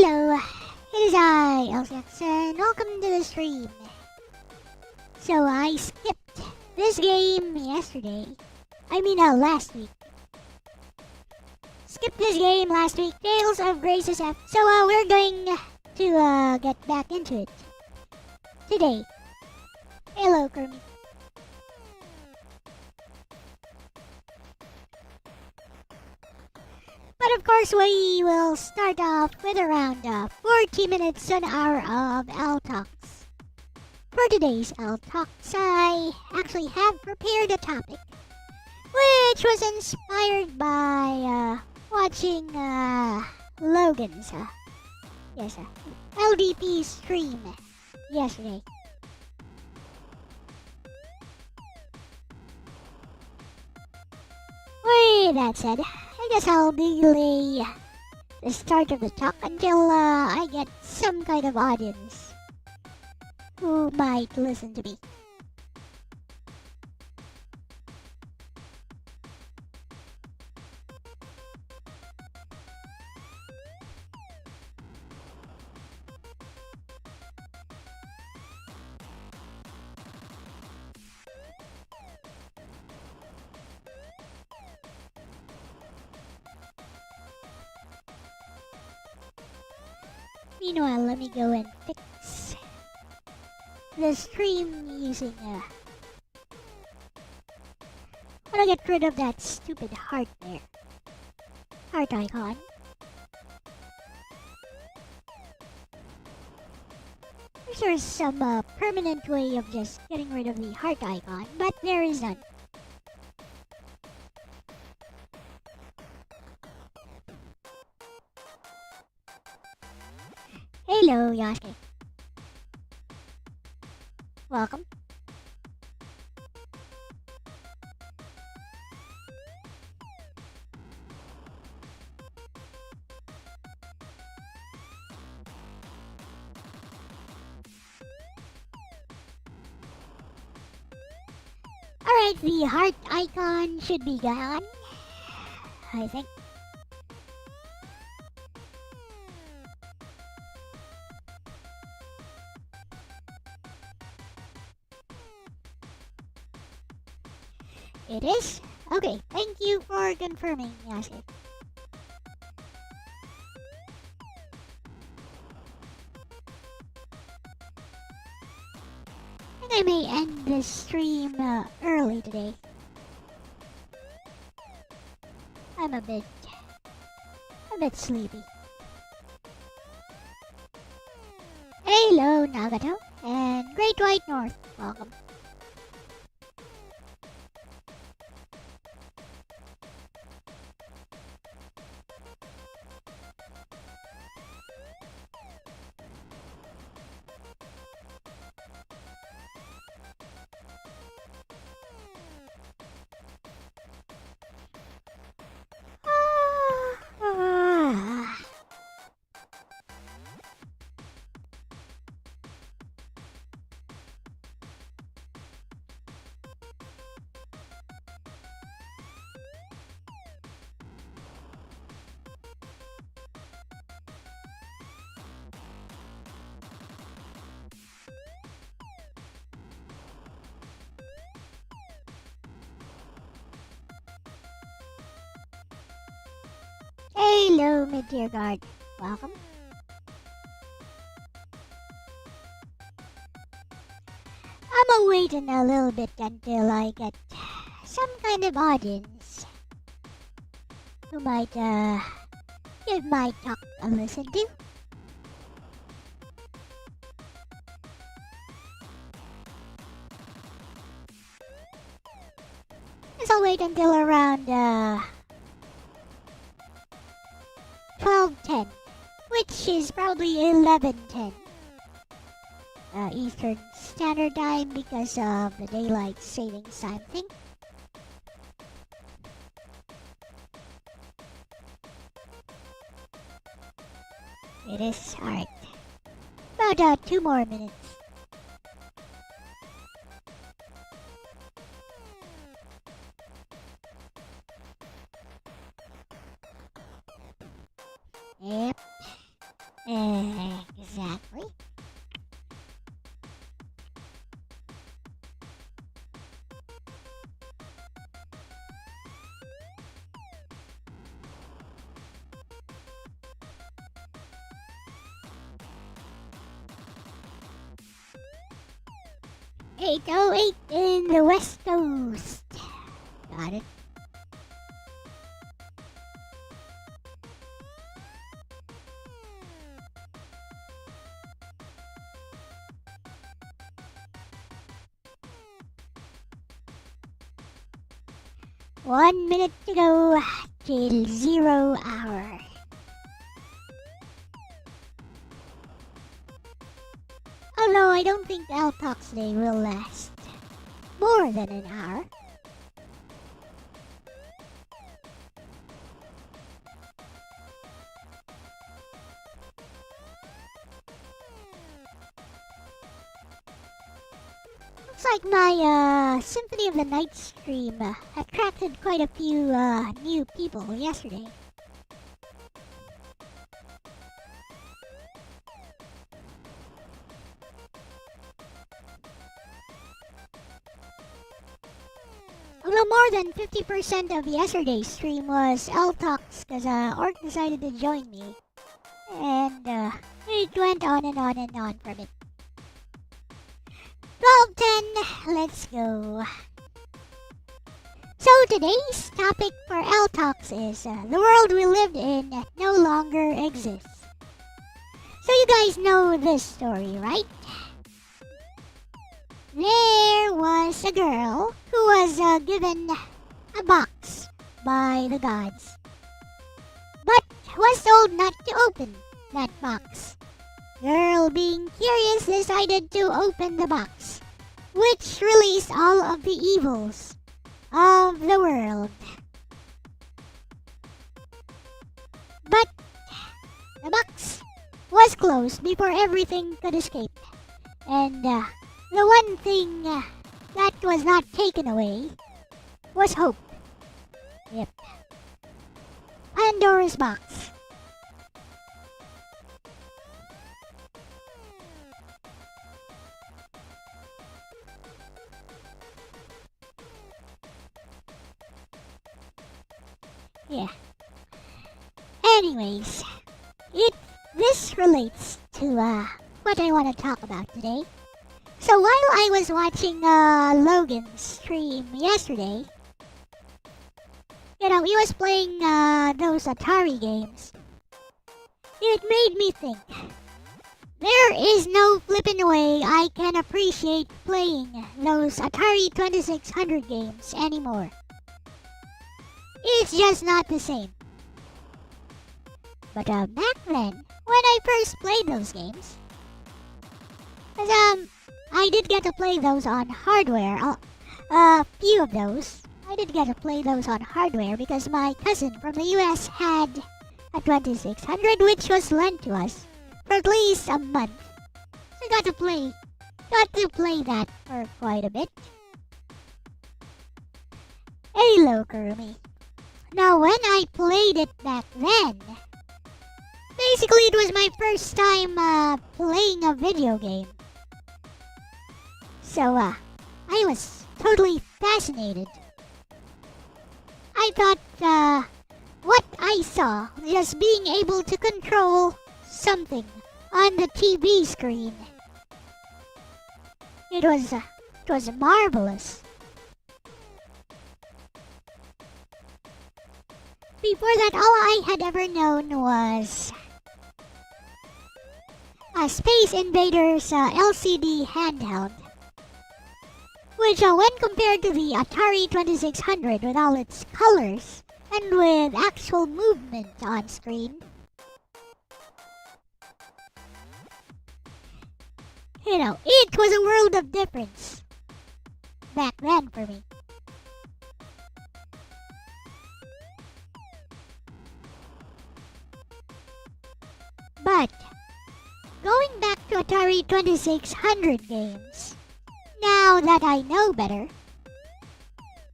Hello, it is I, Elle-C, and welcome to the stream. So I skipped this game yesterday. Last week. Skipped this game last week, Tales of Graces F. So we're going to get back into it today. Hello, Kermit. But of course, we will start off with around 40 minutes an hour of Elle Talks. For today's Elle Talks, I actually have prepared a topic, which was inspired by watching Logan's LDP stream yesterday. With that said, I guess I'll delay the start of the talk until I get some kind of audience who might listen to me. Meanwhile, let me go and fix the stream using I want to get rid of that stupid heart there. Heart icon. There's some permanent way of just getting rid of the heart icon, but there is none. Hello, Yasuke. Welcome. Alright, the heart icon should be gone, I think. It is? Okay, thank you for confirming, Yasuke. I think I may end this stream early today. I'm a bit sleepy. Hello, Nagato, and Great White North, welcome. Hello, Mid-Tier Guard. Welcome. I'm waiting a little bit until I get some kind of audience who might give my talk a listen to. Guess I'll wait until around 12:10, which is probably 11:10 Eastern Standard Time because of the daylight savings time thing. It is alright. About 2 more minutes. Yep. Exactly. "8:08 in the West Coast." Got it. "1 minute to go till 0 hour." Although I don't think Elle Talks Day will last more than an hour. Looks like my Symphony of the Night stream attracted quite a few new people yesterday. Although more than 50% of yesterday's stream was Elle Talks because Orc decided to join me. And it went on and on and on from it. 12:10, let's go. So today's topic for Elle Talks is the world we lived in no longer exists. So you guys know this story, right? There was a girl who was given a box by the gods, but was told not to open that box. Girl, being curious, decided to open the box, which released all of the evils of the world. But the box was closed before everything could escape, and the one thing that was not taken away was hope. Yep. Pandora's box. Yeah. Anyways, this relates to what I want to talk about today. So while I was watching Logan's stream yesterday, he was playing those Atari games. It made me think, there is no flippin' way I can appreciate playing those Atari 2600 games anymore. It's just not the same. But back then, when I first played those games, 'cause I did get to play those on hardware. A few of those. I did get to play those on hardware because my cousin from the US had a 2600 which was lent to us for at least a month. So I got to play that for quite a bit. Hello, Kurumi. Now when I played it back then, basically it was my first time playing a video game. So, I was totally fascinated. I thought, what I saw, just being able to control something on the TV screen, it was marvelous. Before that, all I had ever known was a Space Invaders LCD handheld, which when compared to the Atari 2600 with all its colors and with actual movement on screen, it was a world of difference back then for me. But going back to Atari 2600 games, now that I know better,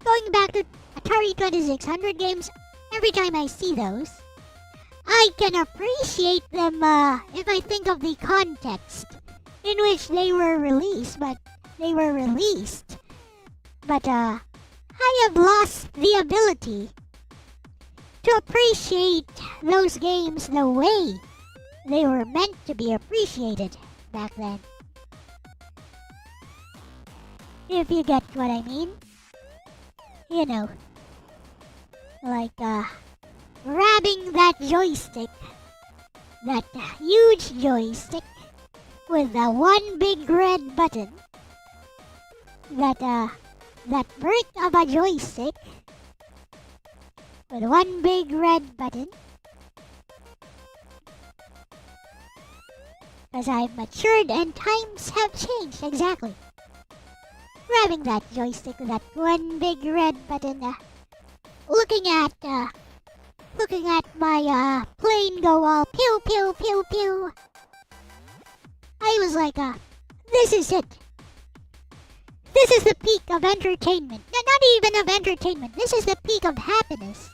going back to Atari 2600 games, every time I see those, I can appreciate them if I think of the context in which they were released, but I have lost the ability to appreciate those games the way they were meant to be appreciated back then. If you get what I mean. You know, like grabbing that joystick, that huge joystick with the one big red button, that brick of a joystick with one big red button. Because I've matured and times have changed, exactly. Grabbing that joystick with that one big red button, looking at my plane go all pew pew pew pew. I was like, this is it. This is the peak of entertainment. Not even of entertainment. This is the peak of happiness.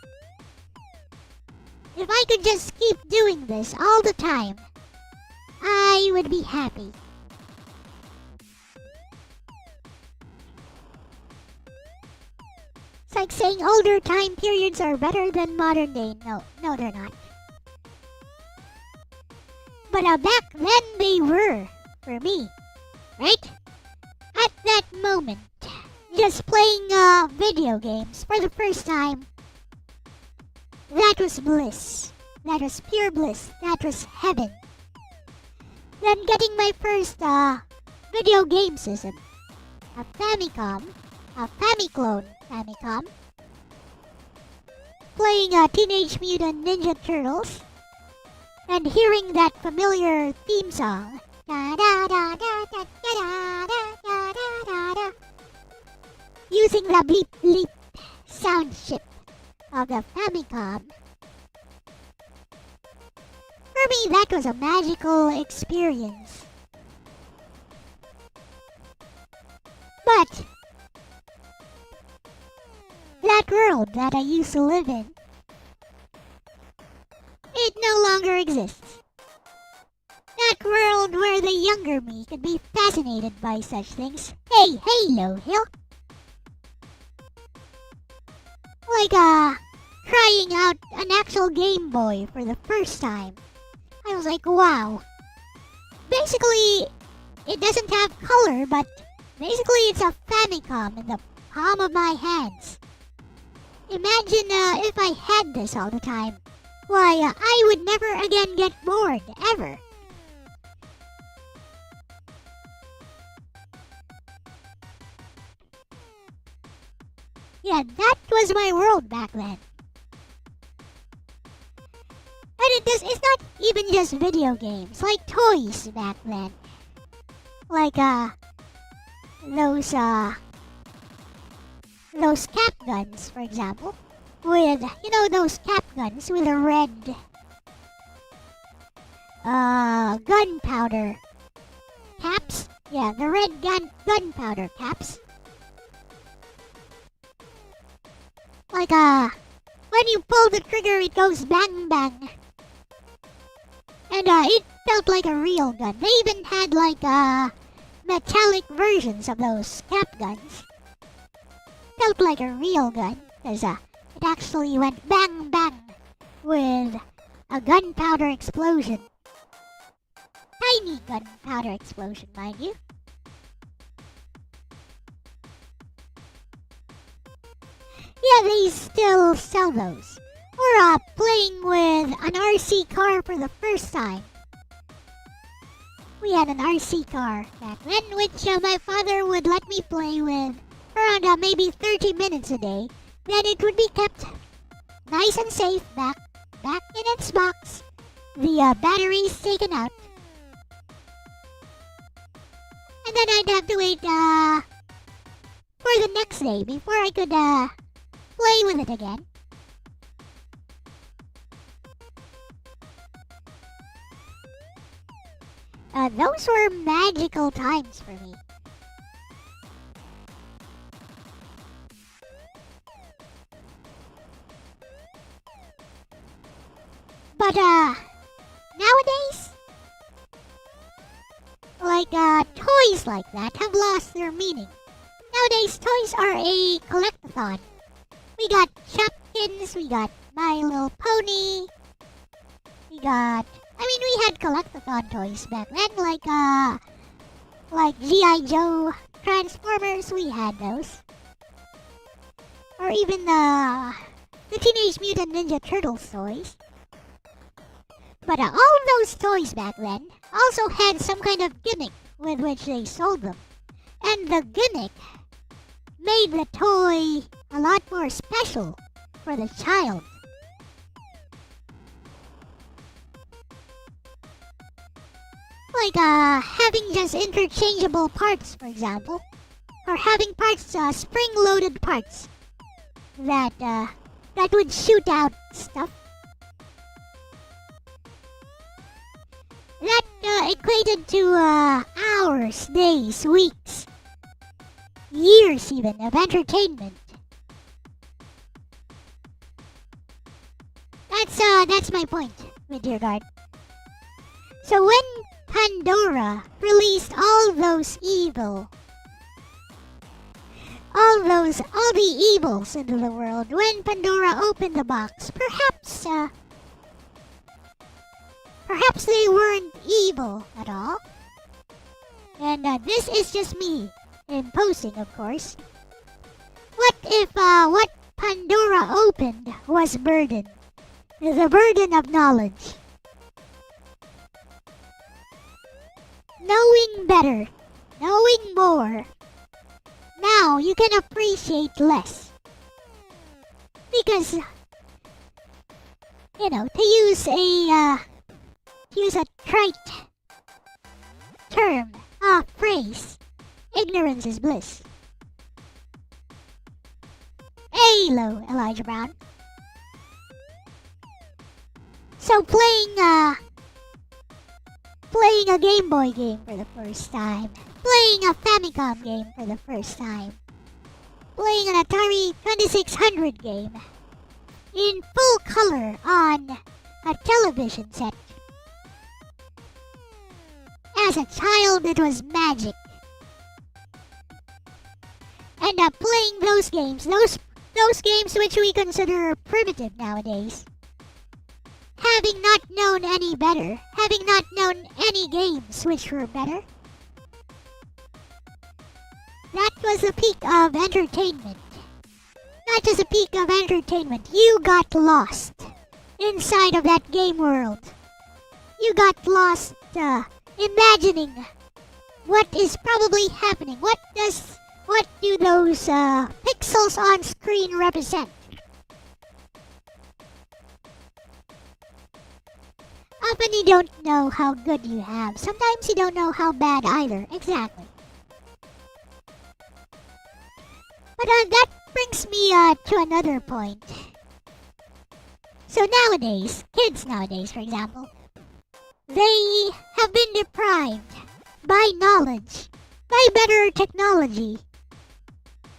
If I could just keep doing this all the time, I would be happy. It's like saying older time periods are better than modern day. No, they're not. But back then they were, for me, right? At that moment, just playing video games for the first time, that was bliss. That was pure bliss. That was heaven. Then getting my first video game system, a Famicom, a Famiclone Famicom, playing Teenage Mutant Ninja Turtles, and hearing that familiar theme song, using the bleep bleep sound chip of the Famicom. For me, that was a magical experience. But that world that I used to live in, it no longer exists. That world where the younger me could be fascinated by such things. Hey, Halo Hill. Like, trying out an actual Game Boy for the first time. I was like, wow. Basically, it doesn't have color, but basically it's a Famicom in the palm of my hands. Imagine if I had this all the time. Why, I would never again get bored, ever. Yeah, that was my world back then. And it's not even just video games, like toys back then. Like, those cap guns, for example. With, those cap guns with a red, gunpowder caps? Yeah, the red gunpowder caps. Like, when you pull the trigger, it goes bang bang. And, it felt like a real gun. They even had, like, metallic versions of those cap guns. Felt like a real gun, because, it actually went bang bang with a gunpowder explosion. Tiny gunpowder explosion, mind you. Yeah, they still sell those. Or playing with an RC car for the first time. We had an RC car back then, which my father would let me play with around maybe 30 minutes a day. Then it would be kept nice and safe back in its box. The batteries taken out. And then I'd have to wait for the next day before I could play with it again. Those were magical times for me. But nowadays, toys like that have lost their meaning. Nowadays, toys are a collectathon. We got Shopkins, we got My Little Pony, we had collectathon toys back then, like G.I. Joe, Transformers, we had those. Or even the Teenage Mutant Ninja Turtles toys. But all those toys back then also had some kind of gimmick with which they sold them. And the gimmick made the toy a lot more special for the child. Like having just interchangeable parts, for example. Or having parts, spring-loaded parts that would shoot out stuff. That equated to hours, days, weeks, years even of entertainment. That's my point, with your guard. So when Pandora released all the evils into the world, when Pandora opened the box, perhaps they weren't evil at all. And this is just me imposing, of course. What if what Pandora opened was burden? The burden of knowledge. Knowing better. Knowing more. Now you can appreciate less. Because, to use a trite term, a phrase, ignorance is bliss. Hello, Elijah Brown. So playing a Game Boy game for the first time, playing a Famicom game for the first time, playing an Atari 2600 game in full color on a television set. As a child, it was magic. And playing those games which we consider primitive nowadays, having not known any better, having not known any games which were better, that was a peak of entertainment. Not just a peak of entertainment, you got lost inside of that game world. You got lost imagining what is probably happening. What do those pixels on screen represent? Often you don't know how good you have. Sometimes you don't know how bad either. Exactly. But that brings me to another point. So nowadays, kids nowadays, for example, they have been deprived by knowledge, by better technology.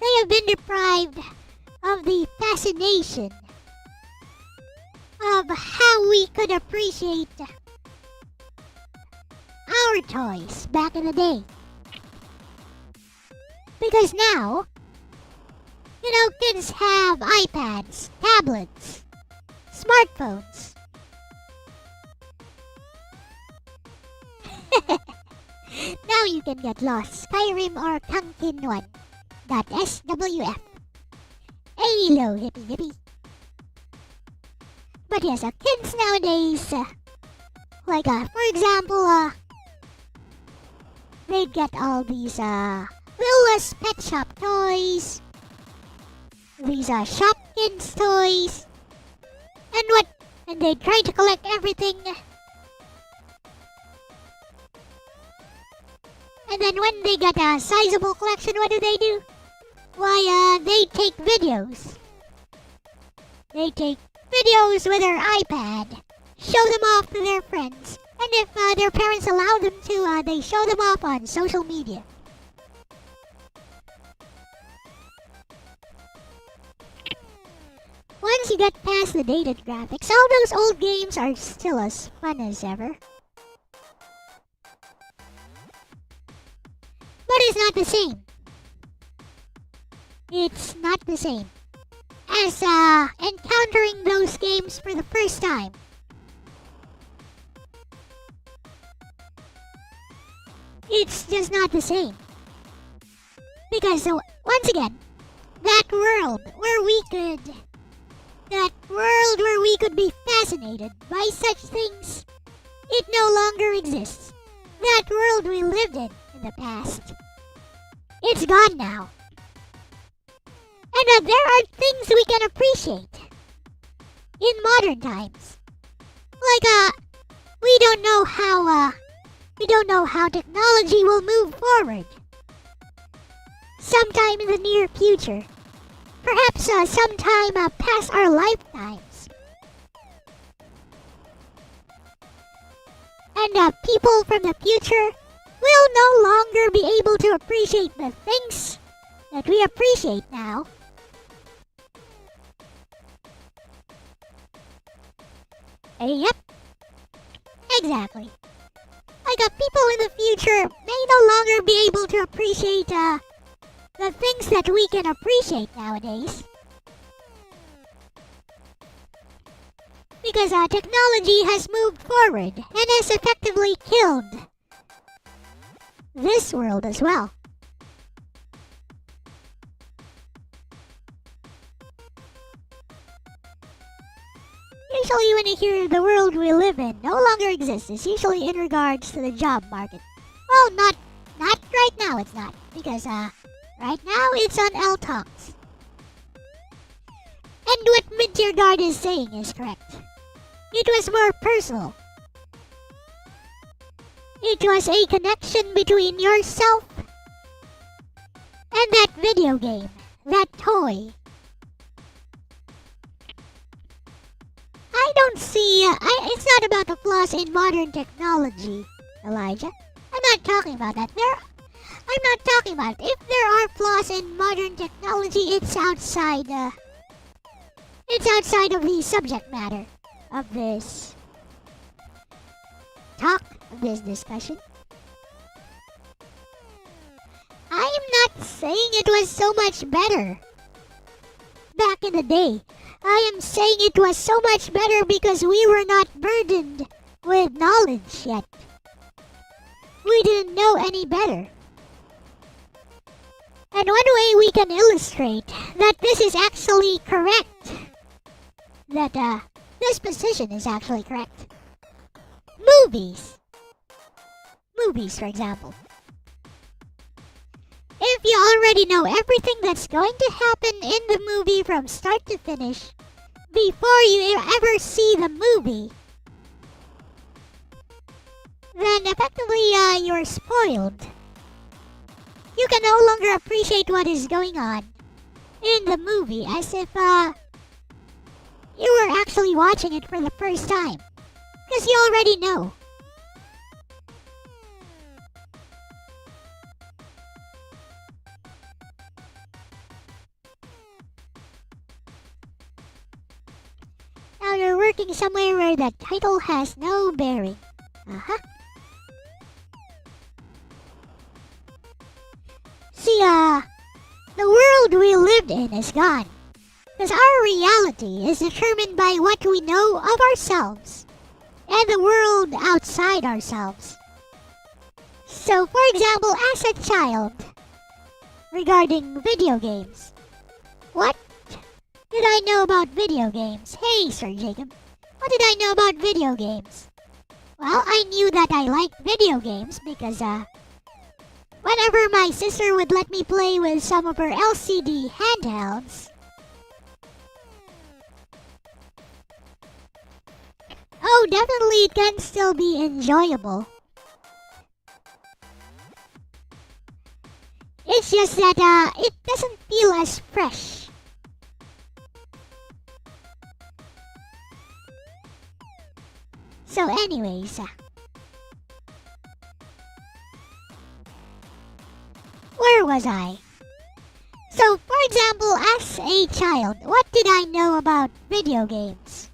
They have been deprived of the fascination of how we could appreciate our toys back in the day. Because now, kids have iPads, tablets, smartphones. Now you can get lost. Skyrim or Kankin1.swf. Hello, hippie. But yes, kids nowadays, for example, they get all these littlest pet shop toys, these Shopkins toys, and they try to collect everything. And then when they get a sizable collection, what do? Why, they take videos. They take videos with their iPad, show them off to their friends, and if their parents allow them to, they show them off on social media. One once you get past the dated graphics, all those old games are still as fun as ever. But it's not the same. It's not the same as encountering those games for the first time. It's just not the same. Because once again, that world where we could be fascinated by such things, it no longer exists. That world we lived in the past, it's gone now. And there are things we can appreciate in modern times. Like, we don't know how technology will move forward. Sometime in the near future. Perhaps sometime past our lifetimes. And people from the future will no longer be able to appreciate the things that we appreciate now. Yep. Exactly. Like, people in the future may no longer be able to appreciate the things that we can appreciate nowadays. Because technology has moved forward and has effectively killed this world as well. Usually when you hear the world we live in no longer exists, it's usually in regards to the job market. Well, not right now, it's not. Because right now it's on Elle Talks. And what Mid-Tier Guard is saying is correct. It was more personal. It was a connection between yourself and that video game, that toy. I don't see, it's not about the flaws in modern technology, Elijah. I'm not talking about that. I'm not talking about it. If there are flaws in modern technology, it's outside of the subject matter of this talk, of this discussion. I am not saying it was so much better back in the day. I am saying it was so much better because we were not burdened with knowledge yet. We didn't know any better. And one way we can illustrate that this is actually correct, that this position is actually correct. Movies, for example. If you already know everything that's going to happen in the movie from start to finish before you ever see the movie, then effectively you're spoiled. You can no longer appreciate what is going on in the movie as if you were actually watching it for the first time. Because you already know. Now you're working somewhere where the title has no bearing. See, the world we lived in is gone. Because our reality is determined by what we know of ourselves and the world outside ourselves. So, for example, as a child, regarding video games, what did I know about video games? Hey, Sir Jacob, what did I know about video games? Well, I knew that I liked video games because, whenever my sister would let me play with some of her LCD handhelds, oh, definitely it can still be enjoyable. It's just that it doesn't feel as fresh. So anyways, where was I? So So, for example, as a child, what did I know about video games?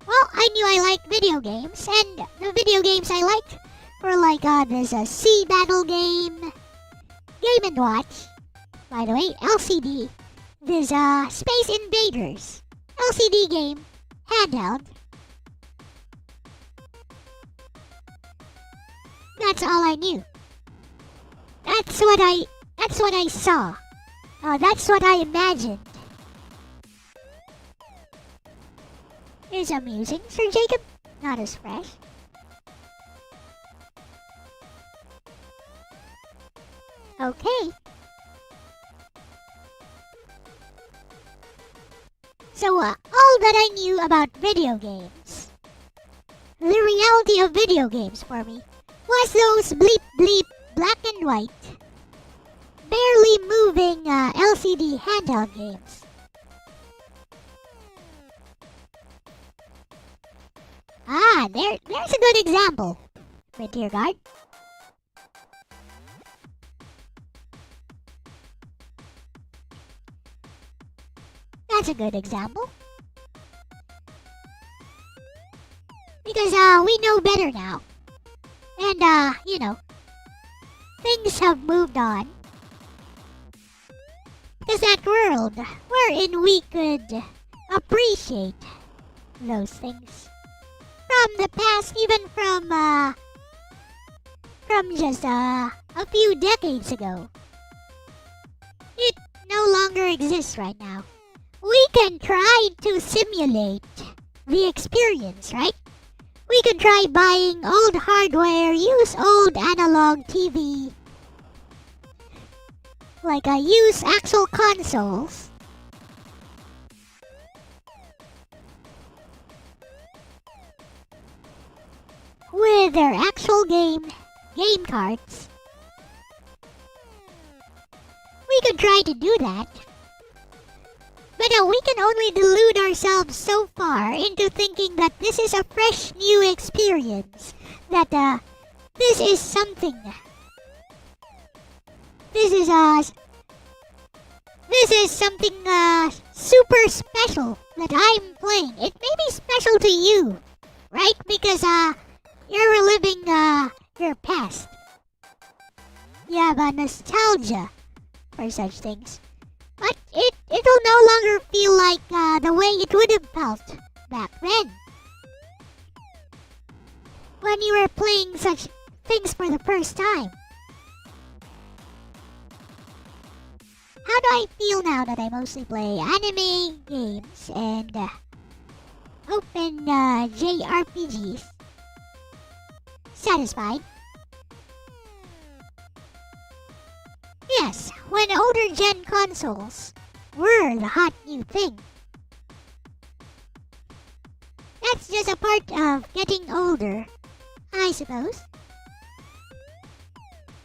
Well, I knew I liked video games, and the video games I liked were like, there's a Sea Battle game, Game & Watch, by the way, LCD, there's Space Invaders, LCD game, handheld. That's all I knew. That's what I saw. That's what I imagined. Is amusing, Sir Jacob. Not as fresh. Okay. So, all that I knew about video games, the reality of video games for me, was those bleep bleep black and white, barely moving LCD handheld games. There's a good example, Frontier Guard. That's a good example. Because we know better now. And things have moved on. Because that world wherein we could appreciate those things from the past, even from just a few decades ago, it no longer exists right now. We can try to simulate the experience, right? We could try buying old hardware, use old analog TV, like use actual consoles. With their actual game cards. We could try to do that. But we can only delude ourselves so far into thinking that this is a fresh new experience. That this is something. This is something super special that I'm playing. It may be special to you, right? Because you're reliving your past. You have a nostalgia for such things. But it'll no longer feel like the way it would have felt back then. When you were playing such things for the first time. How do I feel now that I mostly play anime games and open JRPGs? Satisfied? Yes, when older gen consoles were the hot new thing. That's just a part of getting older, I suppose.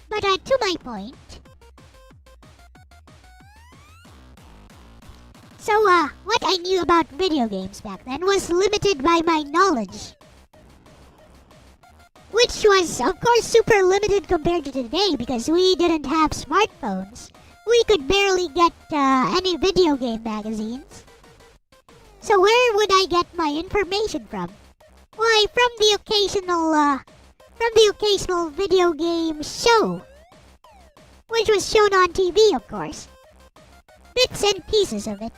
But to my point. So, what I knew about video games back then was limited by my knowledge. Which was, of course, super limited compared to today because we didn't have smartphones. We could barely get any video game magazines. So where would I get my information from? Why, from the occasional video game show. Which was shown on TV, of course. Bits and pieces of it.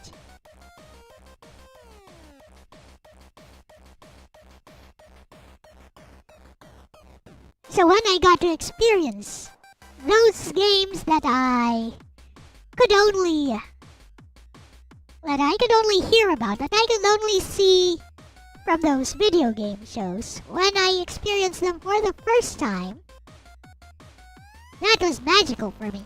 So when I got to experience those games that I could only hear about, that I could only see from those video game shows, when I experienced them for the first time, that was magical for me.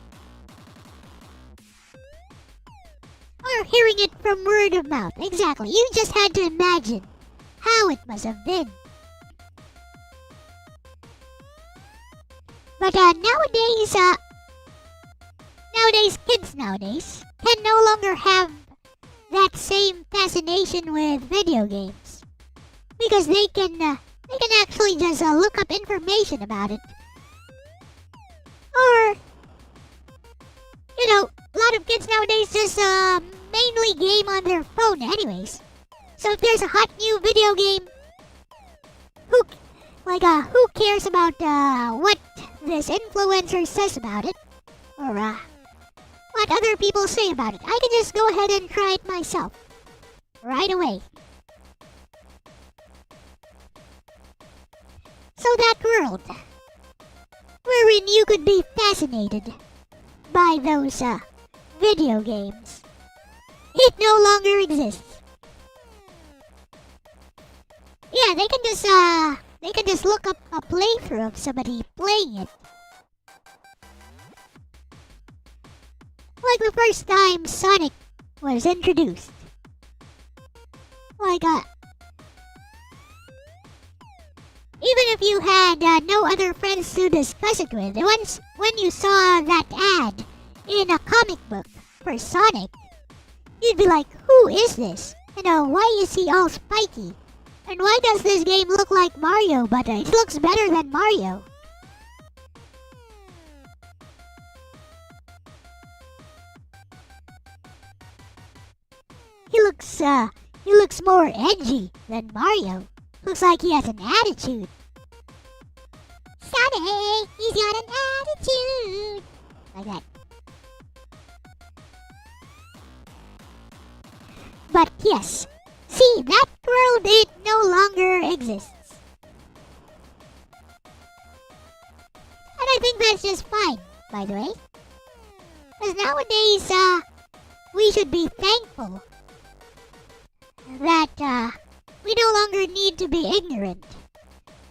Or hearing it from word of mouth, exactly. You just had to imagine how it must have been. But nowadays, kids nowadays can no longer have that same fascination with video games because they can actually just look up information about it, or a lot of kids nowadays just mainly game on their phone anyways. So if there's a hot new video game, who cares about what this influencer says about it, or what other people say about it? I can just go ahead and try it myself right away. So that world wherein you could be fascinated by those video games, it no longer exists. Yeah, they can just look up a playthrough of somebody playing it. Like the first time Sonic was introduced. Even if you had no other friends to discuss it with, when you saw that ad in a comic book for Sonic, you'd be like, who is this? And why is he all spiky? And why does this game look like Mario, but it looks better than Mario? He looks more edgy than Mario. Looks like he has an attitude. Sonic, he's got an attitude. Like that. But yes, see, that world, it no longer exists. And I think that's just fine, by the way. Because nowadays, we should be thankful that we no longer need to be ignorant,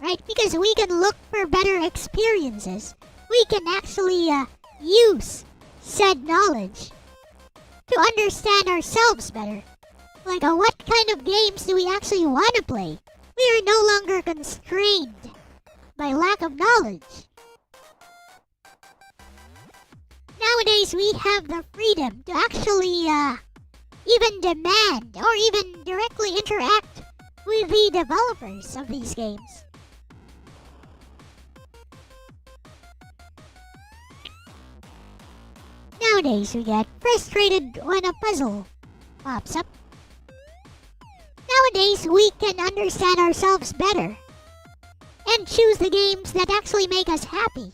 right? Because we can look for better experiences. We can actually use said knowledge to understand ourselves better. Like, what kind of games do we actually want to play? We are no longer constrained by lack of knowledge. Nowadays, we have the freedom to actually even demand or even directly interact with the developers of these games. Nowadays, we get frustrated when a puzzle pops up. Nowadays, we can understand ourselves better and choose the games that actually make us happy.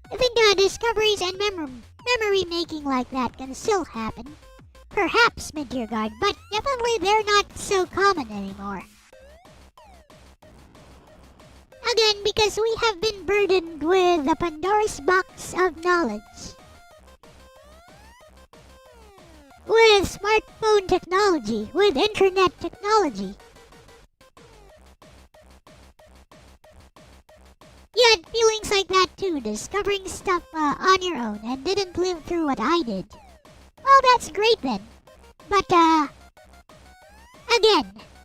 I think discoveries and memory making like that can still happen. Perhaps, Meteor Guard, but definitely they're not so common anymore. Again, because we have been burdened with the Pandora's box of knowledge. With smartphone technology, with internet technology. You had feelings like that too, discovering stuff on your own and didn't live through what I did. Well, that's great then. But, again,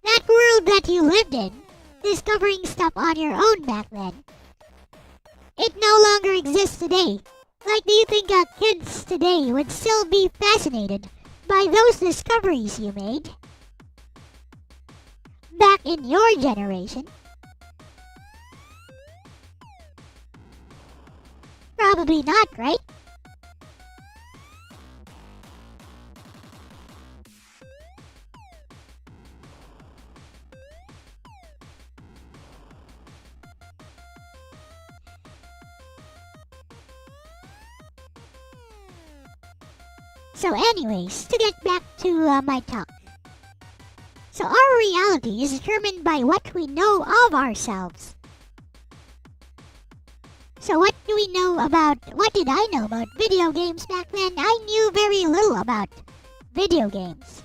that world that you lived in, discovering stuff on your own back then, it no longer exists today. Like, do you think kids today would still be fascinated by those discoveries you made back in your generation? Probably not, right? So anyways, to get back to my talk. So our reality is determined by what we know of ourselves. So what did I know about video games back then? I knew very little about video games.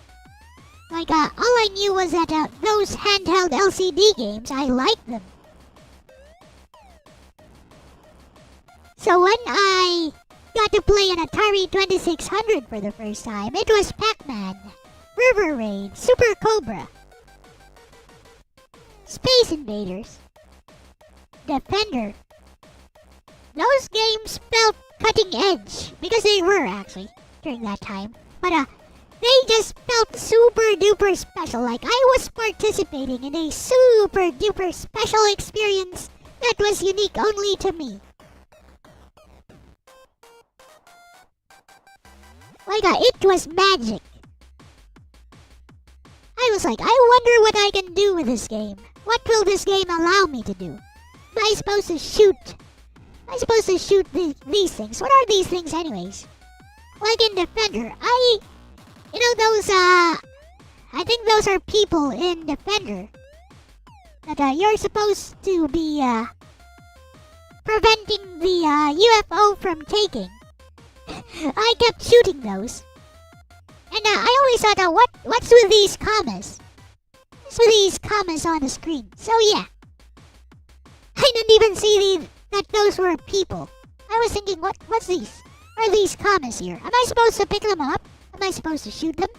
Like, all I knew was that those handheld LCD games, I liked them. So when I got to play an Atari 2600 for the first time, it was Pac-Man, River Raid, Super Cobra, Space Invaders, Defender. Those games felt cutting edge, because they were actually, during that time. But they just felt super duper special, like I was participating in a super duper special experience that was unique only to me. Like it was magic. I was like, I wonder what I can do with this game. What will this game allow me to do? Am I supposed to shoot? Am I supposed to shoot these things? What are these things anyways? Like in Defender, I think those are people in Defender that you're supposed to be preventing the UFO from taking. I kept shooting those. And I always thought, what's with these commas? What's with these commas on the screen? So yeah. I didn't even see that those were people. I was thinking, what's these? What are these commas here? Am I supposed to pick them up? Am I supposed to shoot them?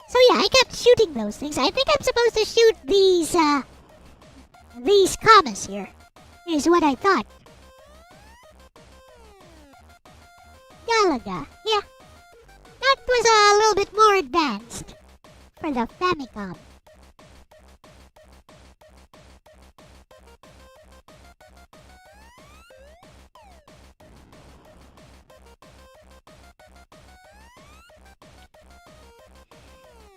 So yeah, I kept shooting those things. I think I'm supposed to shoot these commas here, is what I thought. Galaga, yeah. That was a little bit more advanced for the Famicom.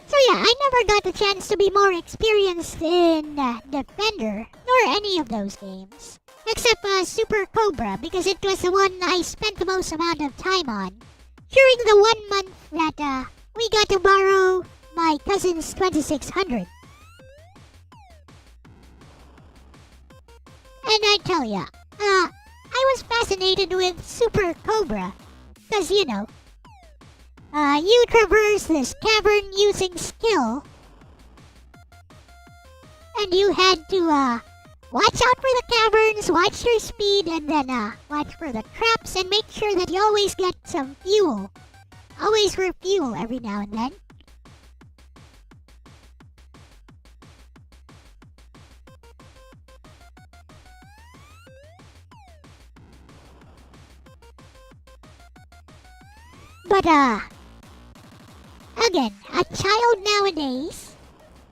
So yeah, I never got the chance to be more experienced in Defender, nor any of those games. Except Super Cobra, because it was the one I spent the most amount of time on. During the 1 month that we got to borrow my cousin's 2600. And I tell ya, I was fascinated with Super Cobra. Because, you traverse this cavern using skill. And you had to, watch out for the caverns, watch your speed, and then, watch for the traps and make sure that you always get some fuel. Always refuel every now and then. But, again, a child nowadays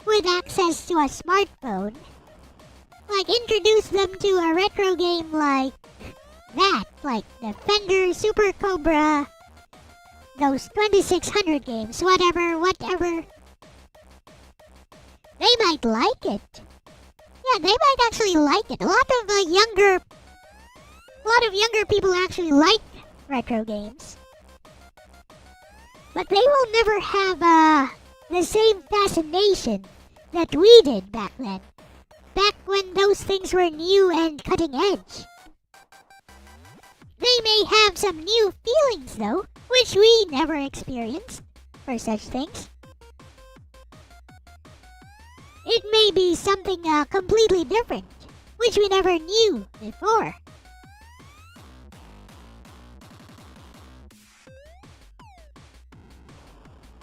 with access to a smartphone, like introduce them to a retro game like that, like Defender, Super Cobra, those 2600 games, whatever. They might like it. Yeah, they might actually like it. A lot of younger people actually like retro games. But they will never have the same fascination that we did back then. Back when those things were new and cutting edge. They may have some new feelings though, which we never experienced for such things. It may be something completely different, which we never knew before.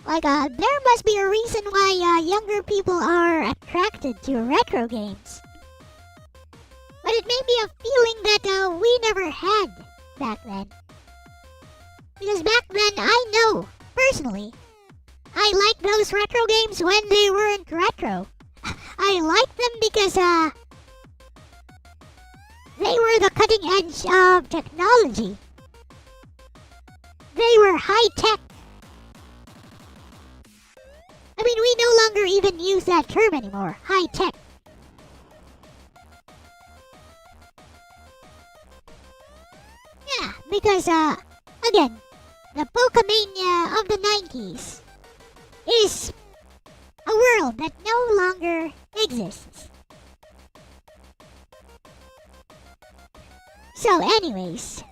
Like, there must be a reason why younger people are attracted to retro games. But it may be a feeling that we never had back then. Because back then, I know, personally, I liked those retro games when they weren't retro. I liked them because, they were the cutting edge of technology. They were high-tech. I mean, we no longer even use that term anymore. High-tech. Yeah, because, again, the Pokemania of the 90s is a world that no longer exists. So, anyways,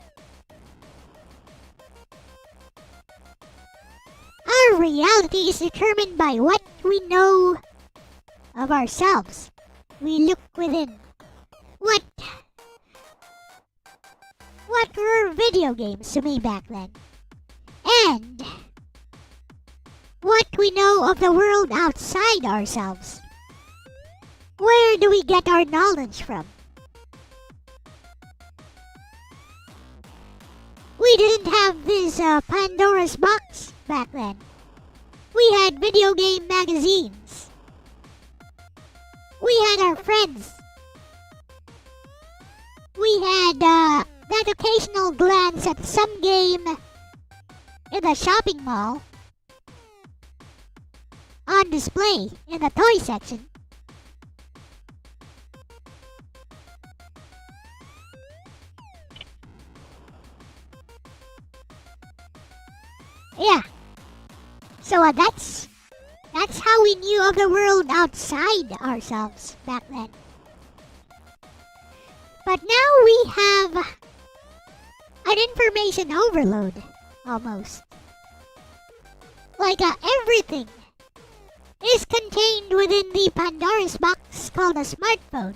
our reality is determined by what we know of ourselves. We look within. What were video games to me back then? And what we know of the world outside ourselves. Where do we get our knowledge from? We we didn't have this Pandora's box back then. We had video game magazines. We had our friends. We had that occasional glance at some game in the shopping mall on display in the toy section. Yeah. So that's how we knew of the world outside ourselves back then. But now we have an information overload, almost. Like everything is contained within the Pandora's box called a smartphone.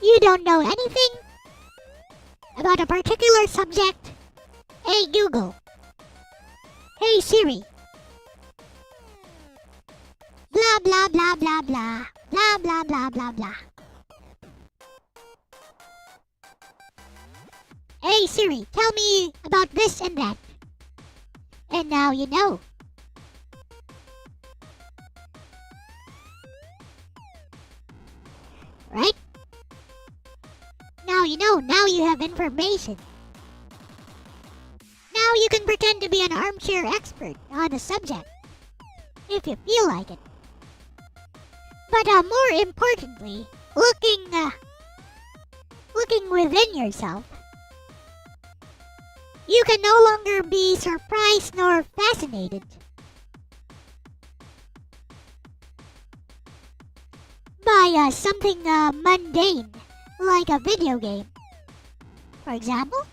You don't know anything about a particular subject? Hey Google. Hey Siri. Blah blah blah blah blah. Blah blah blah blah blah. Hey Siri, tell me about this and that. And now you know. Right? Now you know, now you have information. Now you can pretend to be an armchair expert on a subject, if you feel like it. But more importantly, looking within yourself, you can no longer be surprised nor fascinated by something mundane, like a video game. For example?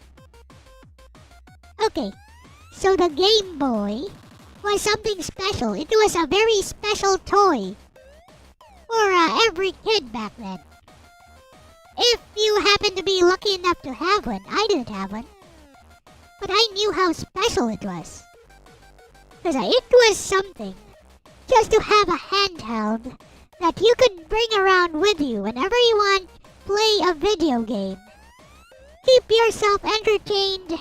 Okay, so the Game Boy was something special. It was a very special toy for every kid back then. If you happened to be lucky enough to have one, I didn't have one. But I knew how special it was. Because it was something just to have a handheld that you could bring around with you whenever you want to play a video game. Keep yourself entertained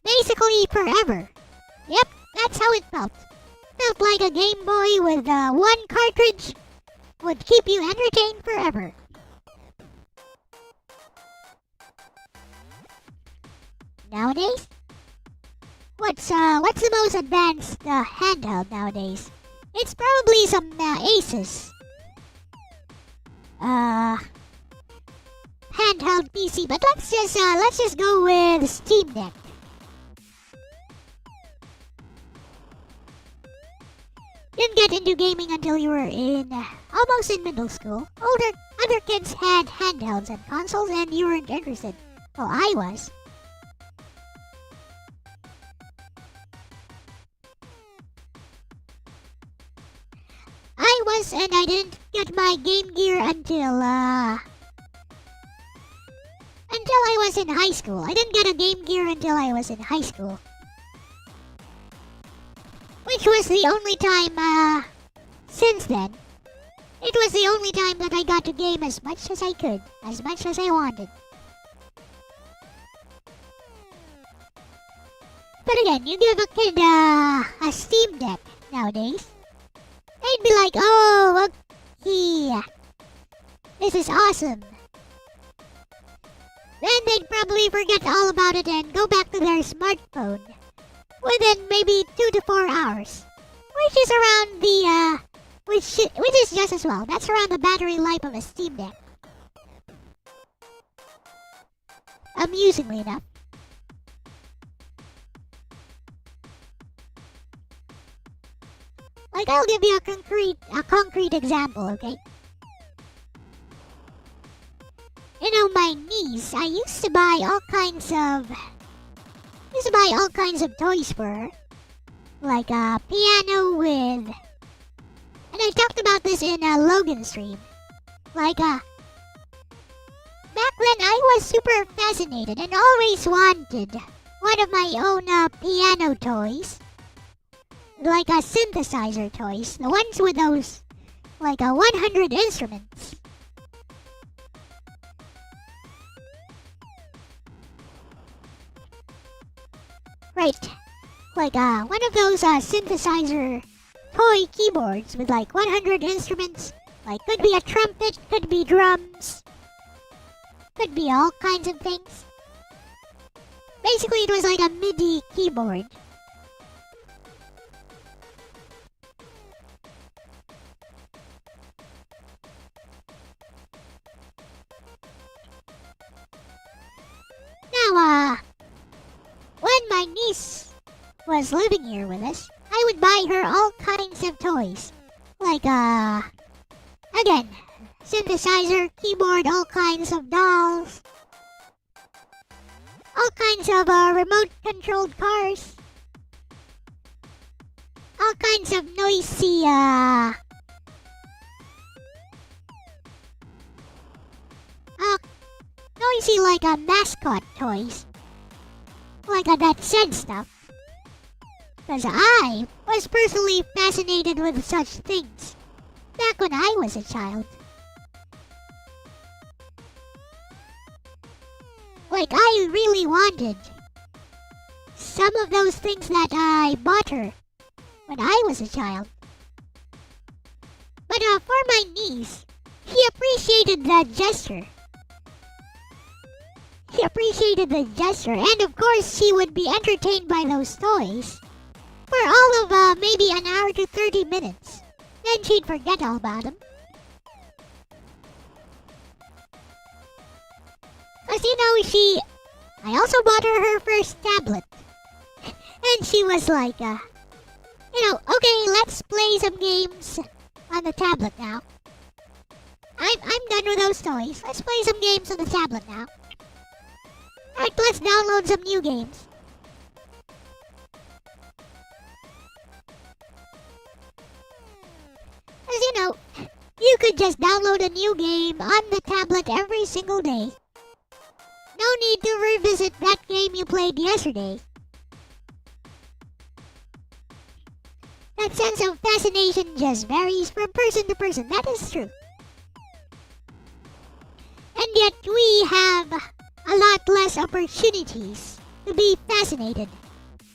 basically forever. Yep, that's how it felt. Felt like a Game Boy with one cartridge would keep you entertained forever. Nowadays? What's the most advanced handheld nowadays? It's probably some Asus handheld PC, but let's just go with Steam Deck. Didn't get into gaming until you were almost in middle school. Other kids had handhelds and consoles, and you weren't interested. Well, I was. And I didn't get my Game Gear until I was in high school. I didn't get a Game Gear until I was in high school. Which was the only time, since then, it was the only time that I got to game as much as I could, as much as I wanted. But again, you give a kid a Steam Deck nowadays, they'd be like, oh, okay, this is awesome. Then they'd probably forget all about it and go back to their smartphone within maybe 2 to 4 hours, which is around the which is just as well. That's around the battery life of a Steam Deck. Amusingly enough. Like, I'll give you a concrete example, okay? You know, my niece, I used to buy all kinds of toys for her. Like a piano with... And I talked about this in a Logan stream. Like, back then I was super fascinated and always wanted one of my own piano toys. Like a synthesizer toys. The ones with those, like 100 instruments. Like one of those synthesizer toy keyboards with like 100 instruments. Like could be a trumpet, could be drums, could be all kinds of things. Basically, it was like a MIDI keyboard. Now, when my niece was living here with us, I would buy her all kinds of toys. Like, again, synthesizer, keyboard, all kinds of dolls, all kinds of remote-controlled cars, all kinds of noisy, noisy like mascot toys, like that said stuff. Because I was personally fascinated with such things back when I was a child. Like, I really wanted some of those things that I bought her when I was a child. But for my niece, she appreciated the gesture. She appreciated the gesture, and of course she would be entertained by those toys for all of maybe an hour to 30 minutes. Then she'd forget all about them. Because, I also bought her first tablet. And she was like, okay, let's play some games on the tablet now. I'm done with those toys. Let's play some games on the tablet now. Alright, let's download some new games. As you could just download a new game on the tablet every single day. No need to revisit that game you played yesterday. That sense of fascination just varies from person to person. That is true. And yet we have a lot less opportunities to be fascinated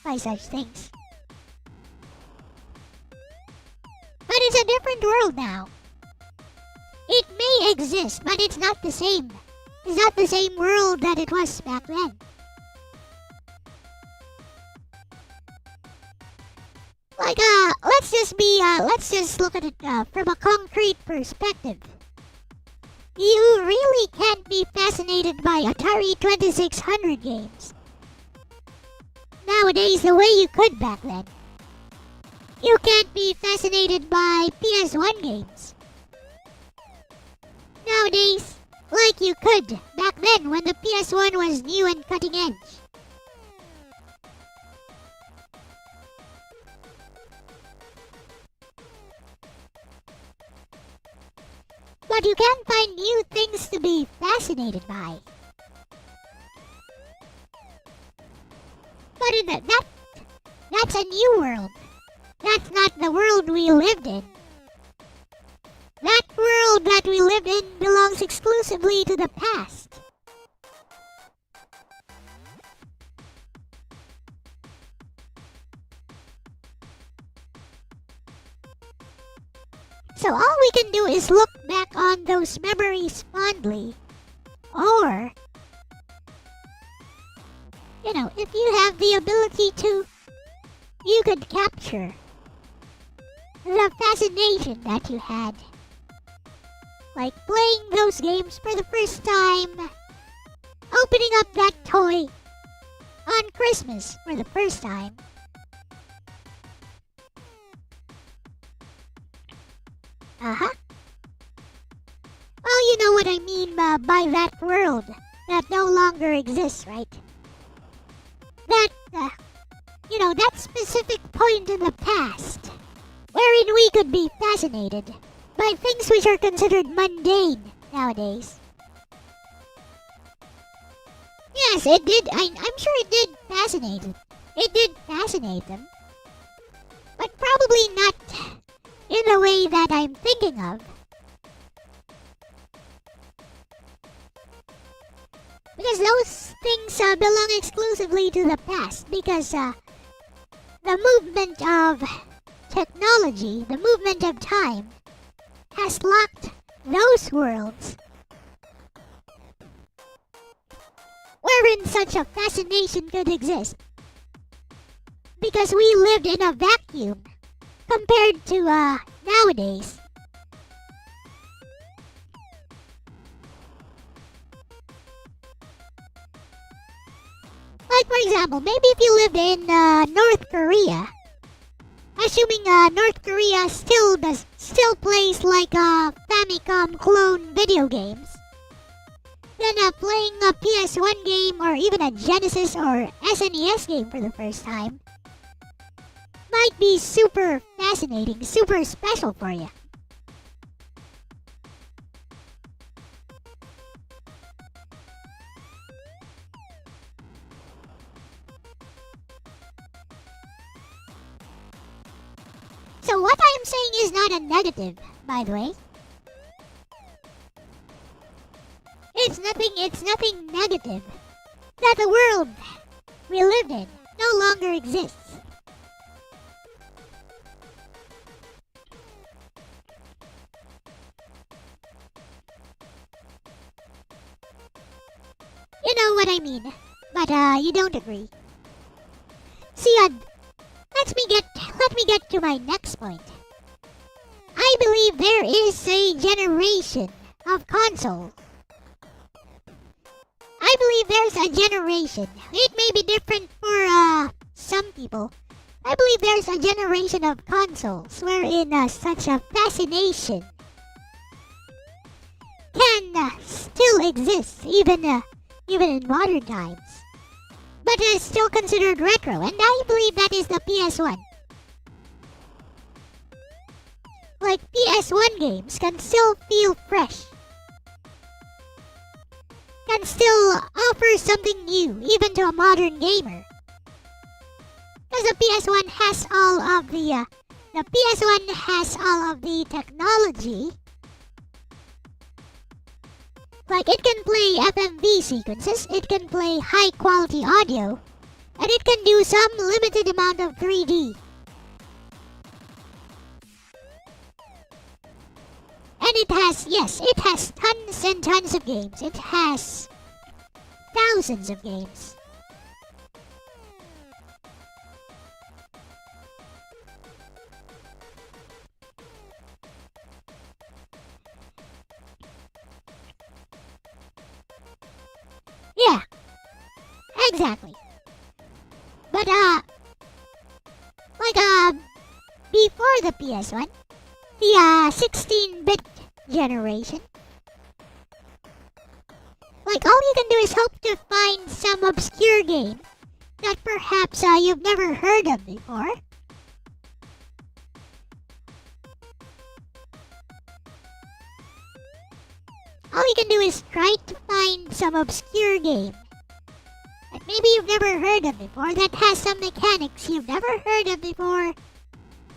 by such things. But it's a different world now. It may exist, but it's not the same. It's not the same world that it was back then. Like, let's just look at it from a concrete perspective. You really can't be fascinated by Atari 2600 games nowadays the way you could back then. You can't be fascinated by PS1 games nowadays like you could back then when the PS1 was new and cutting edge. But you can find new things to be fascinated by. But that's a new world. That's not the world we lived in. That world that we lived in belongs exclusively to the past. So all we can do is look back on those memories fondly. Or, if you have the ability to, you could capture the fascination that you had. Like playing those games for the first time, opening up that toy on Christmas for the first time. Uh-huh. Well, you know what I mean by that world that no longer exists, right? That specific point in the past wherein we could be fascinated by things which are considered mundane nowadays. Yes, it did. I'm sure it did fascinate them. It did fascinate them. But probably not in the way that I'm thinking of. Because those things belong exclusively to the past. Because the the movement of technology, the movement of time, has locked those worlds wherein such a fascination could exist. Because we lived in a vacuum compared to nowadays. Like for example, maybe if you lived in North Korea, assuming North Korea still plays like Famicom clone video games, then playing a PS1 game or even a Genesis or SNES game for the first time might be super fascinating, super special for you. So what I am saying is not a negative, by the way. It's nothing negative. That the world we lived in no longer exists. You know what I mean, but you don't agree. See, let me get to my next point. I believe there is a generation of consoles. I believe there's a generation. It may be different for some people. I believe there's a generation of consoles wherein such a fascination can still exist even in modern times, but is still considered retro, and I believe that is the PS1. Like PS1 games can still feel fresh, can still offer something new even to a modern gamer. Because the PS1 has all of the technology. Like it can play FMV sequences, it can play high quality audio, and it can do some limited amount of 3D. And it has tons and tons of games. It has thousands of games. Yeah, exactly. But before the PS1, the 16-bit generation, like all you can do is hope to find some obscure game that perhaps you've never heard of before. All you can do is try to find some obscure game that maybe you've never heard of before, that has some mechanics you've never heard of before,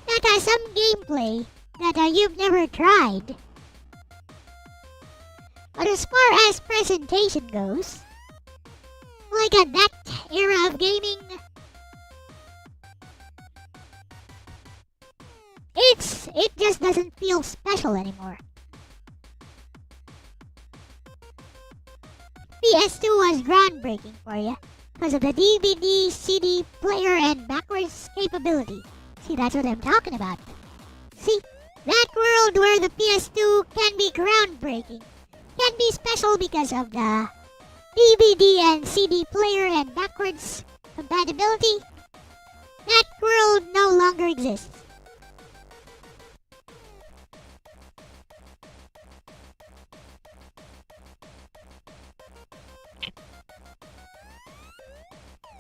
that has some gameplay that you've never tried. But as far as presentation goes, like at that era of gaming, it just doesn't feel special anymore. PS2 was groundbreaking for you because of the DVD, CD player, and backwards capability. See, that's what I'm talking about. See, that world where the PS2 can be groundbreaking, can be special because of the DVD and CD player and backwards compatibility, that world no longer exists.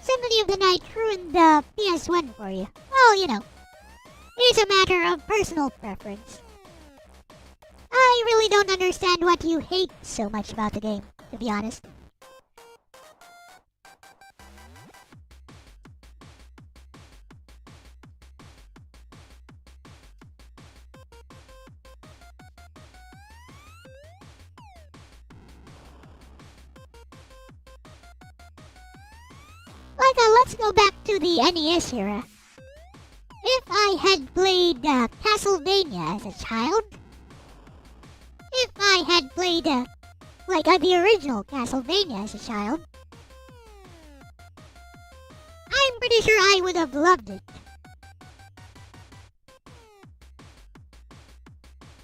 Symphony of the Night ruined the PS1 for you. Well, you know, it's a matter of personal preference. I really don't understand what you hate so much about the game, to be honest. Like, let's go back to the NES era. had played Castlevania as a child, if I had played the original Castlevania as a child, I'm pretty sure I would have loved it.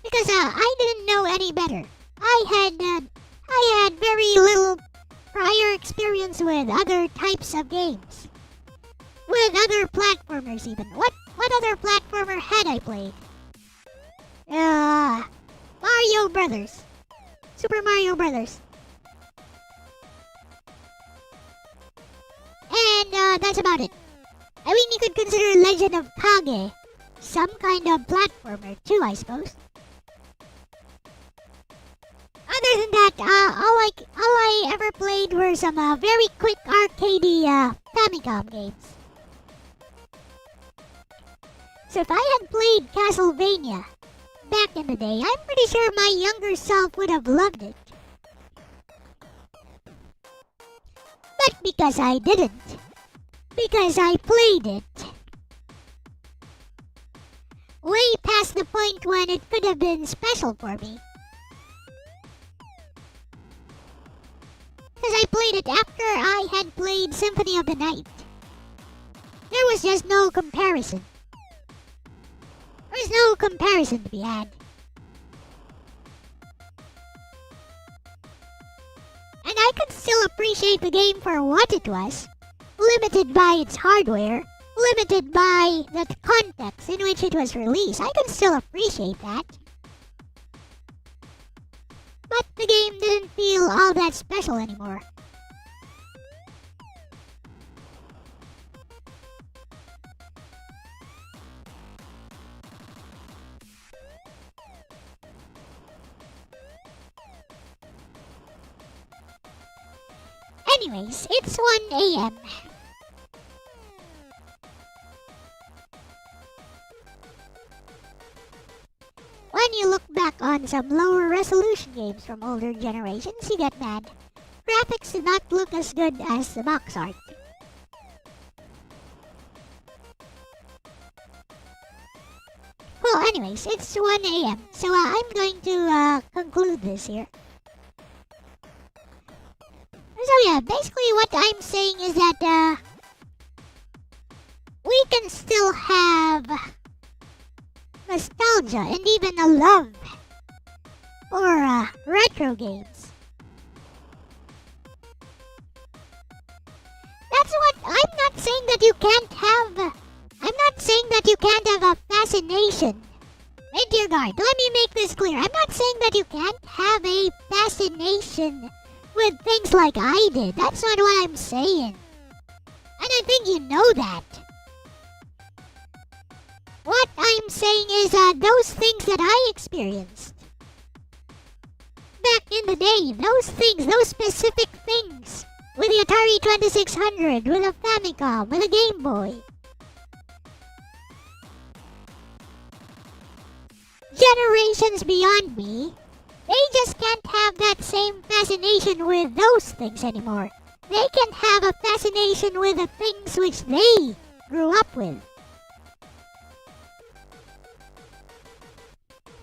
Because I didn't know any better. I had very little prior experience with other types of games. With other platformers even. What other platformer had I played? Mario Brothers. Super Mario Brothers. And that's about it. I mean, you could consider Legend of Kage some kind of platformer too, I suppose. Other than that, all I ever played were some very quick arcadey Famicom games. So if I had played Castlevania back in the day, I'm pretty sure my younger self would have loved it. But because I didn't, because I played it way past the point when it could have been special for me. Because I played it after I had played Symphony of the Night. There was just no comparison. There was no comparison to be had. And I could still appreciate the game for what it was, limited by its hardware, limited by the context in which it was released. I could still appreciate that. But the game didn't feel all that special anymore. Anyways, it's 1 a.m. When you look back on some lower resolution games from older generations, you get mad. Graphics did not look as good as the box art. Well, anyways, it's 1 a.m. So I'm going to conclude this here. So yeah, basically what I'm saying is that we can still have nostalgia and even a love for retro games. That's what I'm not saying that you can't have. I'm not saying that you can't have a fascination. Hey, dear God, let me make this clear. I'm not saying that you can't have a fascination with things like I did. That's not what I'm saying. And I think you know that. What I'm saying is those things that I experienced back in the day, those things, those specific things, with the Atari 2600, with a Famicom, with a Game Boy. Generations beyond me, they just can't have that same fascination with those things anymore. They can have a fascination with the things which they grew up with.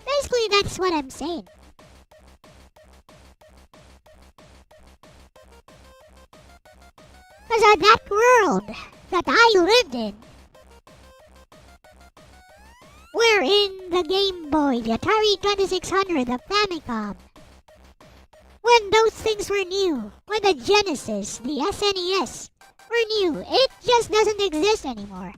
Basically, that's what I'm saying. Because that world that I lived in, wherein the Game Boy, the Atari 2600, the Famicom, when those things were new, when the Genesis, the SNES were new, it just doesn't exist anymore.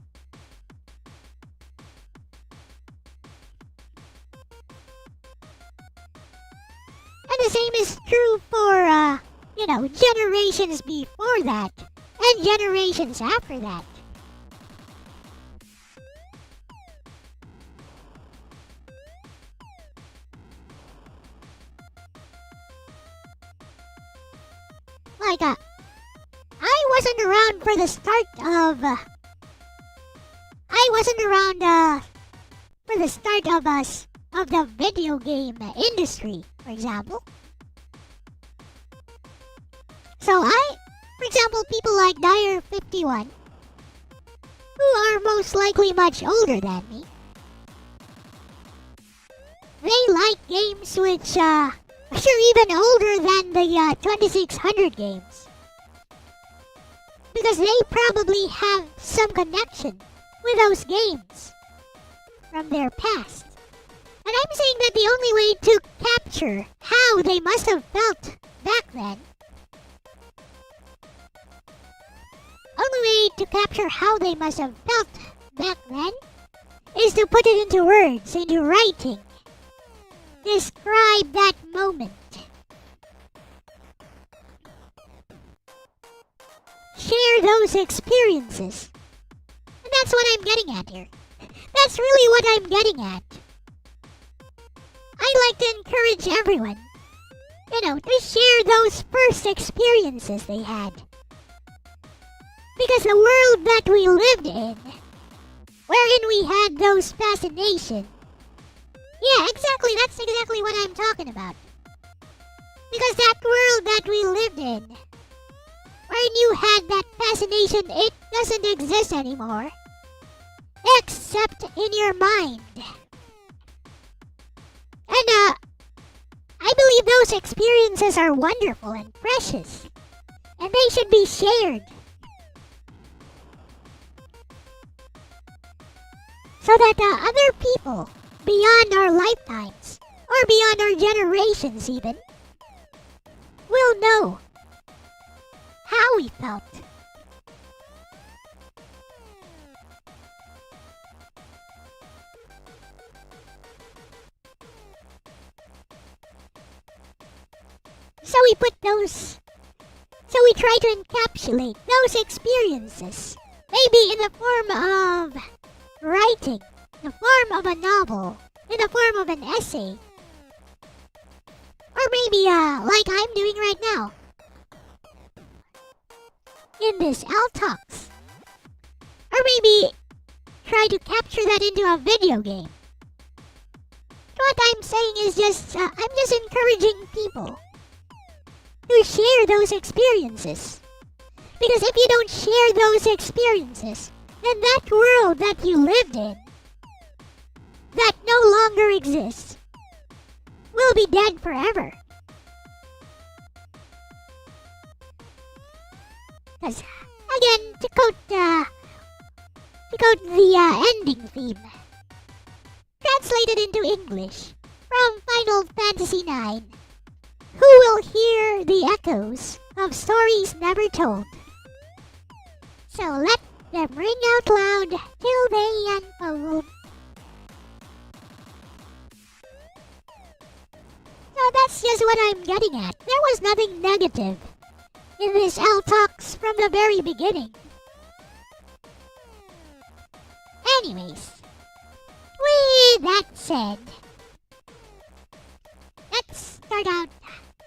And the same is true for, generations before that, and generations after that. Like, I wasn't around for the start of, of the video game industry, for example. So for example, people like Dyer51, who are most likely much older than me, they like games which are even older than the 2600 games. Because they probably have some connection with those games from their past. And I'm saying that the only way to capture how they must have felt back then, is to put it into words, into writing. Describe that moment. Share those experiences. And that's what I'm getting at here. That's really what I'm getting at. I like to encourage everyone, to share those first experiences they had. Because the world that we lived in, wherein we had those fascinations, yeah, exactly, that's exactly what I'm talking about. Because that world that we lived in, wherein you had that fascination, it doesn't exist anymore. Except in your mind. And, I believe those experiences are wonderful and precious. And they should be shared. So that other people, beyond our lifetimes, or beyond our generations even, will know how we felt. So we try to encapsulate those experiences, maybe in the form of writing, in the form of a novel, in the form of an essay, or maybe like I'm doing right now, in this Elle Talks, or maybe try to capture that into a video game. What I'm saying is I'm just encouraging people to share those experiences. Because if you don't share those experiences, then that world that you lived in, that no longer exists, will be dead forever. Because, again, to quote the ending theme, translated into English from Final Fantasy IX, who will hear the echoes of stories never told? So let them ring out loud till they unfold. So that's just what I'm getting at. There was nothing negative in this Elle Talks from the very beginning. Anyways, with that said, let's start out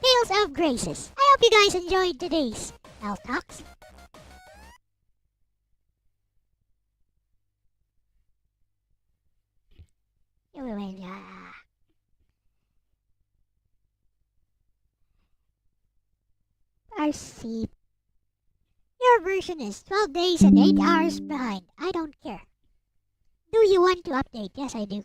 Tales of Graces. I hope you guys enjoyed today's Elle Talks. RC. Your version is 12 days and 8 hours behind. I don't care. Do you want to update? Yes, I do.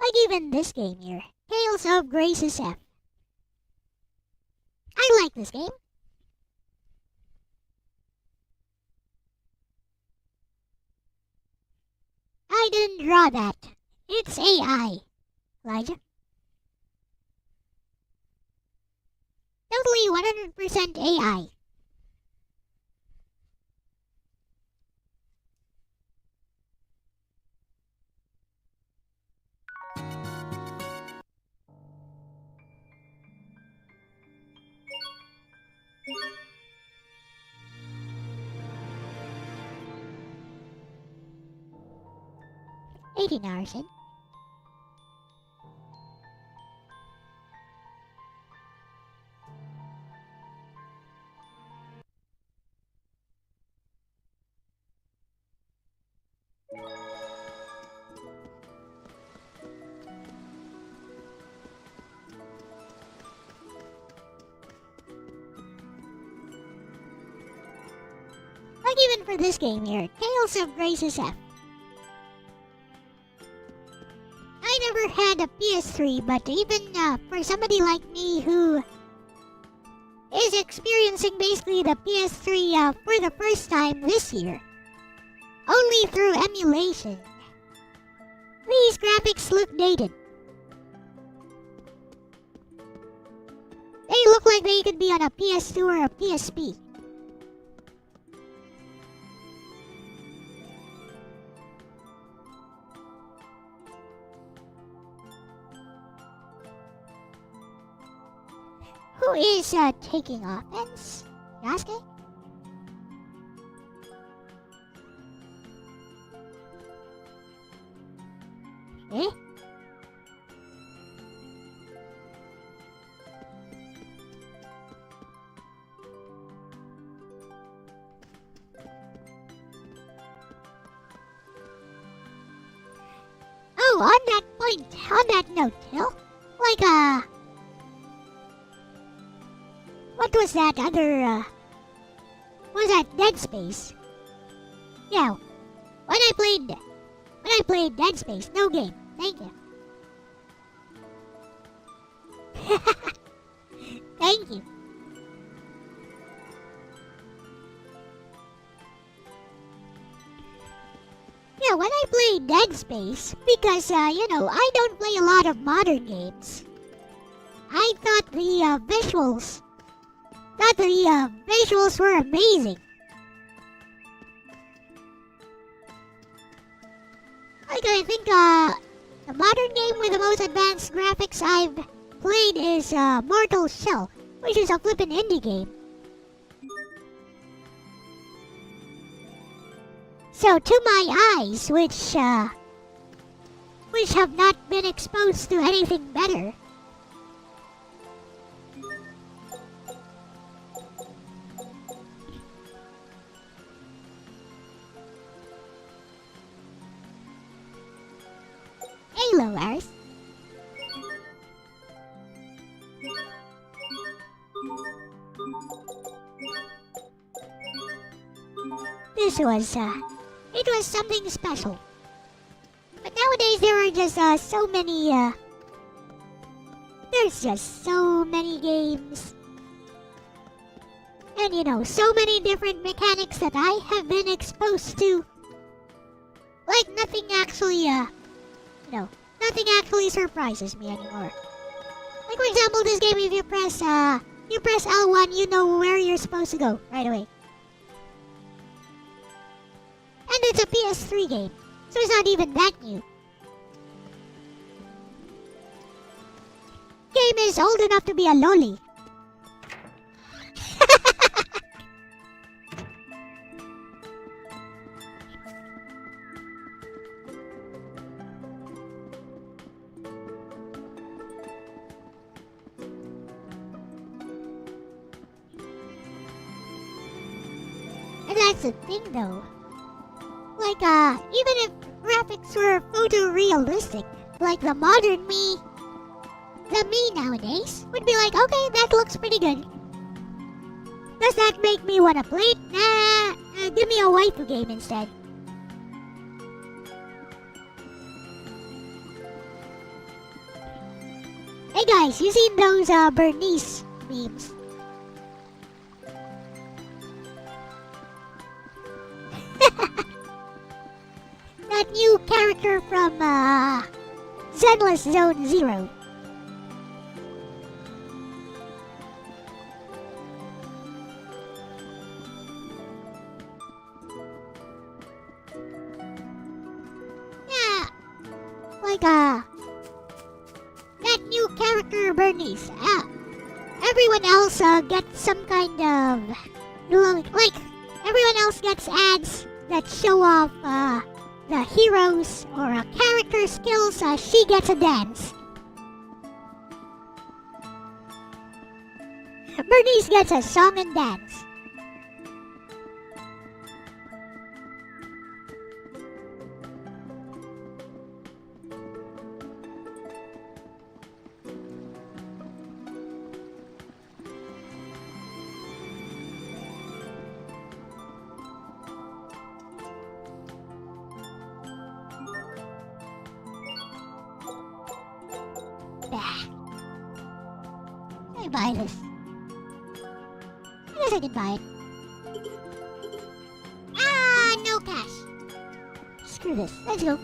Like even this game here, Tales of Graces F. I like this game. I didn't draw that. It's AI. Elijah. Totally 100% AI. 18 hours in. Like even for this game here, Tales of Grace's F. I never had a PS3, but even for somebody like me who is experiencing basically the PS3 for the first time this year, only through emulation, these graphics look dated. They look like they could be on a PS2 or a PSP. Who is taking offense? Yasuke? Eh? Oh, on that point, on that note, Hill, like, what was that other, was that Dead Space? Yeah, when I played Dead Space, no game, thank you. Thank you. Yeah, when I played Dead Space, because, I don't play a lot of modern games, I thought the visuals were amazing. Like, I think, the modern game with the most advanced graphics I've played is, Mortal Shell, which is a flippin' indie game. So, to my eyes, which have not been exposed to anything better, Halo Earth. This was, it was something special. But nowadays there are just, so many, there's just so many games. And, so many different mechanics that I have been exposed to. Like, nothing actually, nothing actually surprises me anymore. Like, for example, this game, if you press L1, you know where you're supposed to go right away. And it's a PS3 game, so it's not even that new. Game is old enough to be a lolly. And that's the thing though. Like, even if graphics were photorealistic, like the modern me, the me nowadays would be like, okay, that looks pretty good. Does that make me want to play it? Nah, give me a waifu game instead. Hey guys, you seen those Bernice memes? That new character from Zenless Zone Zero. Yeah, like that new character Bernice. Everyone else gets some kind of, like everyone else gets ads that show off the hero's or a character skills, she gets a dance. Bernice gets a song and dance. I buy this. I guess I can buy it. Ah, no cash. Screw this. Let's go.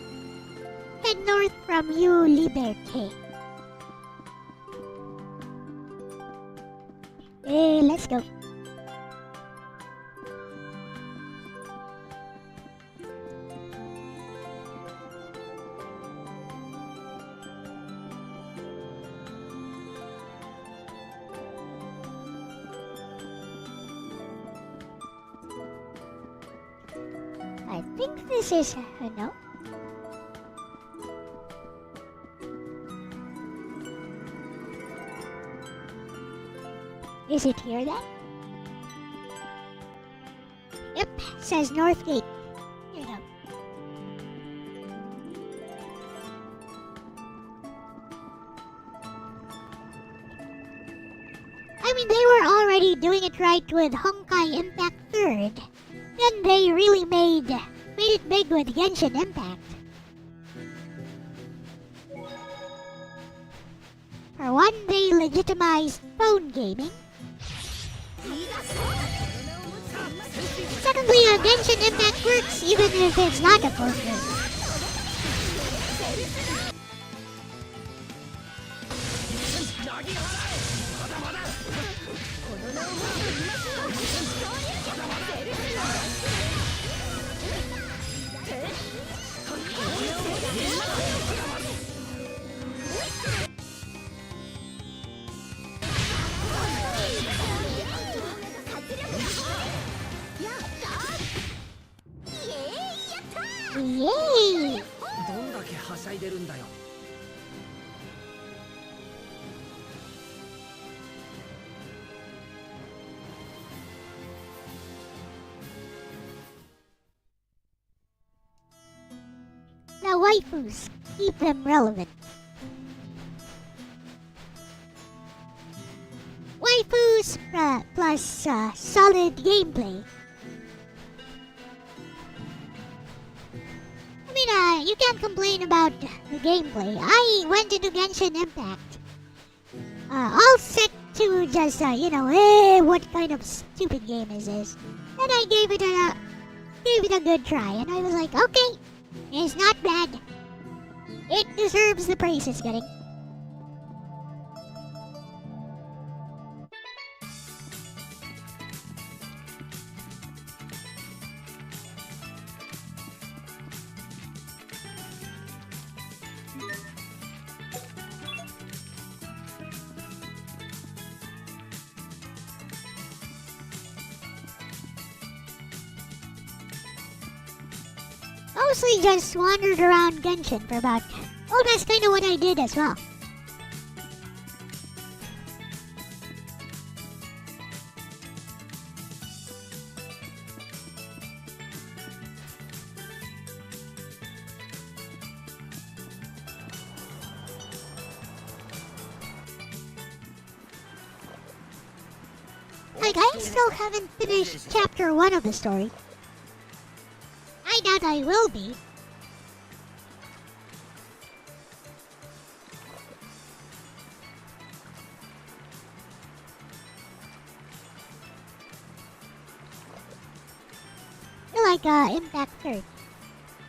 Head north from U Liberté. Hey, let's go. I think this is no. Is it here then? Yep, says North Gate. Here you go. I mean, they were already doing it right with Honkai Impact 3rd. Then they really made it big with Genshin Impact. For one, they legitimized phone gaming. Secondly, Genshin Impact works even if it's not a phone game. Yay! Now waifus, keep them relevant. Waifus plus solid gameplay. I mean, you can't complain about the gameplay. I went into Genshin Impact, all set to just, what kind of stupid game is this? And I gave it a good try, and I was like, okay, it's not bad. It deserves the praise it's getting. Mostly just wandered around Genshin for about... Oh, that's kind of what I did as well. Like, I still haven't finished chapter 1 of the story. I doubt I will be. Like Impact 3rd.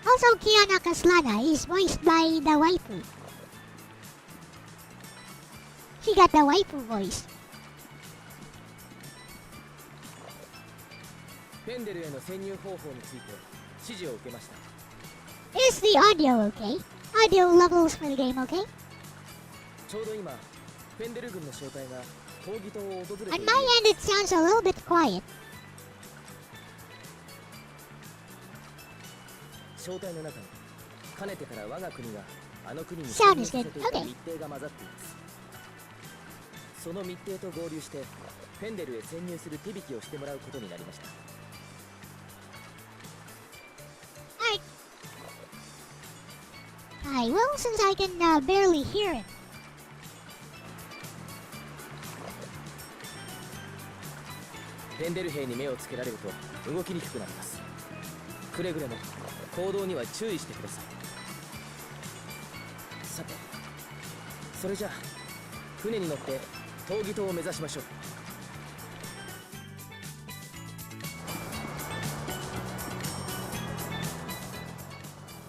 Also, Kiana Kaslana is voiced by the waifu. She got the waifu voice. Is the audio okay? Audio levels for the game okay? On my end, it sounds a little bit quiet. 小隊の中にかねてから我が国があの国に Sound 侵 is 入 good. させていた Okay. 密偵が混ざっています。その密偵と合流してフェンデルへ潜入する手引きをしてもらうことになりました。Alright, well, since I can barely hear it. フェンデル兵に目をつけられると動きにくくなります。くれぐれも行動には注意してください。さて、それじゃあ船に乗って闘技島を目指しましょう。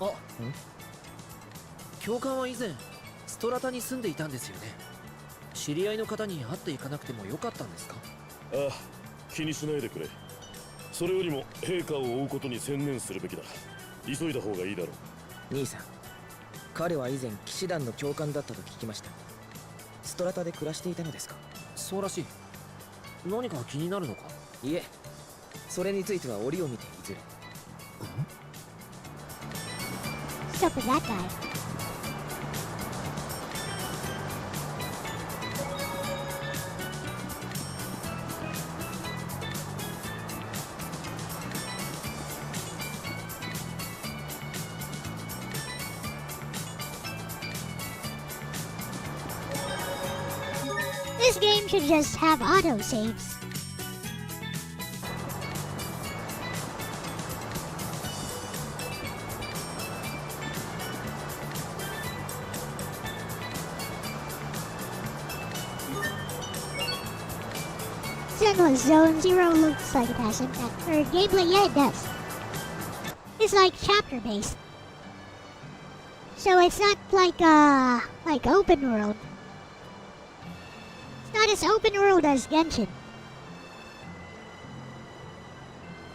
あ、教官は以前ストラタに住んでいたんですよね。知り合いの方に会っていかなくてもよかったんですか？ああ、気にしないでくれ。それよりも陛下を追うことに専念するべきだ。急いだ方がいいだろう。兄さん、彼は以前騎士団の教官だったと聞きました。ストラタで暮らしていたのですか？そうらしい。何か気になるのか？いえ、それについては折を見ていずれ。What's up with that guy? This game should just have autosaves. Zenless Zone Zero looks like it has impact for gameplay. Yeah, it does. It's like chapter based, so it's not like open world. It's not as open world as Genshin.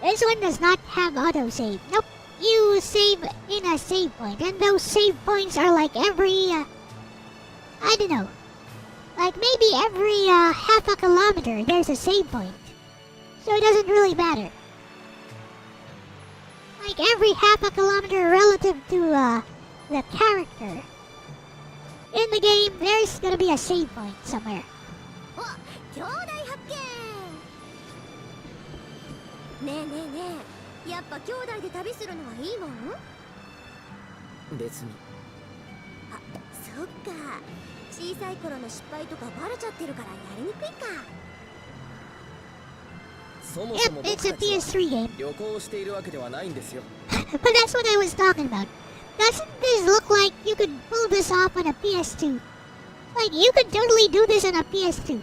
This one does not have autosave. Nope. You save in a save point, and those save points are like every, I don't know. Like maybe every half a kilometer there's a save point. So it doesn't really matter. Like every half a kilometer relative to the character. In the game, there's gonna be a save point somewhere. 兄弟発見。ねえねえねえ、やっぱ兄弟で旅するのはいいもん？別に。あ、そっか。小さい頃の失敗とかバレちゃってるからやりにくいか。そもそも Yep, 僕 it's a たちは PS3 game. 旅行しているわけではないんですよ。But that's what I was talking about. Doesn't this look like you could pull this off on a PS2? Like you could totally do this on a PS2.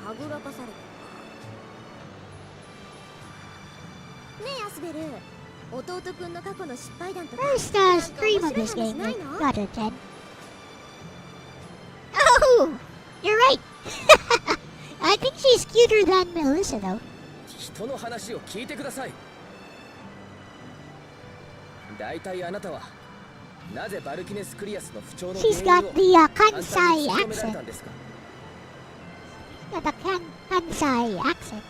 はぐらかされた。ねえアスベル、弟くんの過去の失敗談とか。 First なんか stream 面 of 白い this 話 game ない with の？ got a 10. Oh! You're right! I think she's cuter than Melissa though. 人の話を聞いてください。大体あなたはなぜバルキネスクリアスの不調の She's 原 got 因を the あんたに Kansai 突き止められた accent. んですか？ Got the Kansai accent.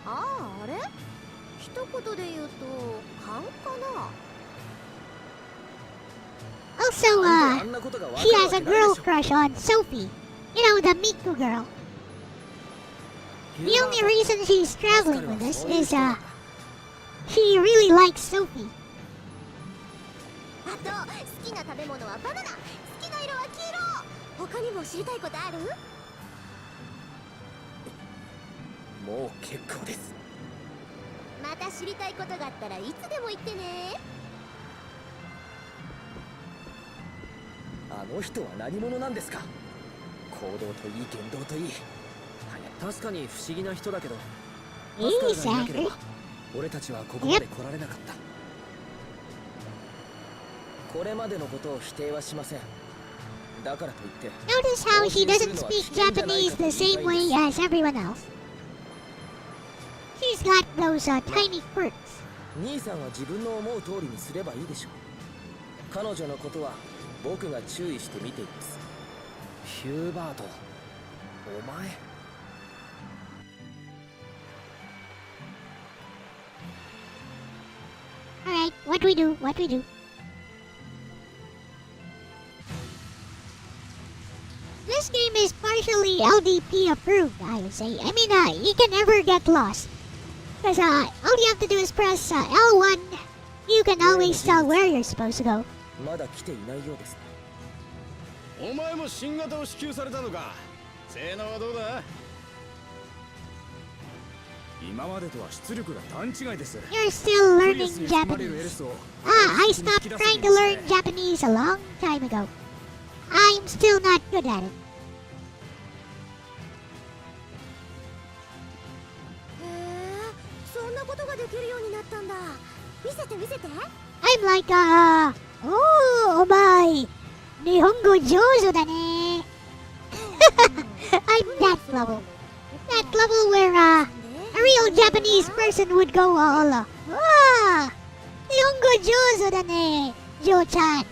ああ、あれ？一言で言うと勘かな。Also, あんなことがわか she るわ has け a ない girl でしょ。 crush on Sophie. You know, the Miku girl. The only reason she's traveling with us is, she really likes Sophie. あと好きな食べ物はバナナ、好きな色は黄色。他にも知りたいことある？もう結構です。また知りたいことがあったらいつでも言ってね。あの人は何者なんですか？行動といい言動といい。確かに不思議な人だけど、 He's パスカルがいなけれ angry. ば俺たちはここまで来られなかった。これまでのことを否定はしません。だからといって Notice how she doesn't speak Japanese the same way as everyone else. She's got those tiny quirks. 兄さんは自分の思う通りにすればいいでしょう。彼女のことは僕が注意して見ています。ヒューバート、お前。what we do, what we do. This game is partially LDP approved, I would say. I mean, you can never get lost. Because all you have to do is press L1. You can always tell where you're supposed to go. まだ来ていないようですね。お前も新型を支給されたのか。性能はどうだ。今までとは出力が段違いです。 You're still learning Japanese. I stopped trying to learn Japanese a long time ago. I'm still not good at it. へえ、そんなことができるようになったんだ。見せて見せて。I'm like, oh my. 日本語上手だね。I'm that level. That level where, a real Japanese person would go all, wow! 日本語上手だね、ジョーちゃん。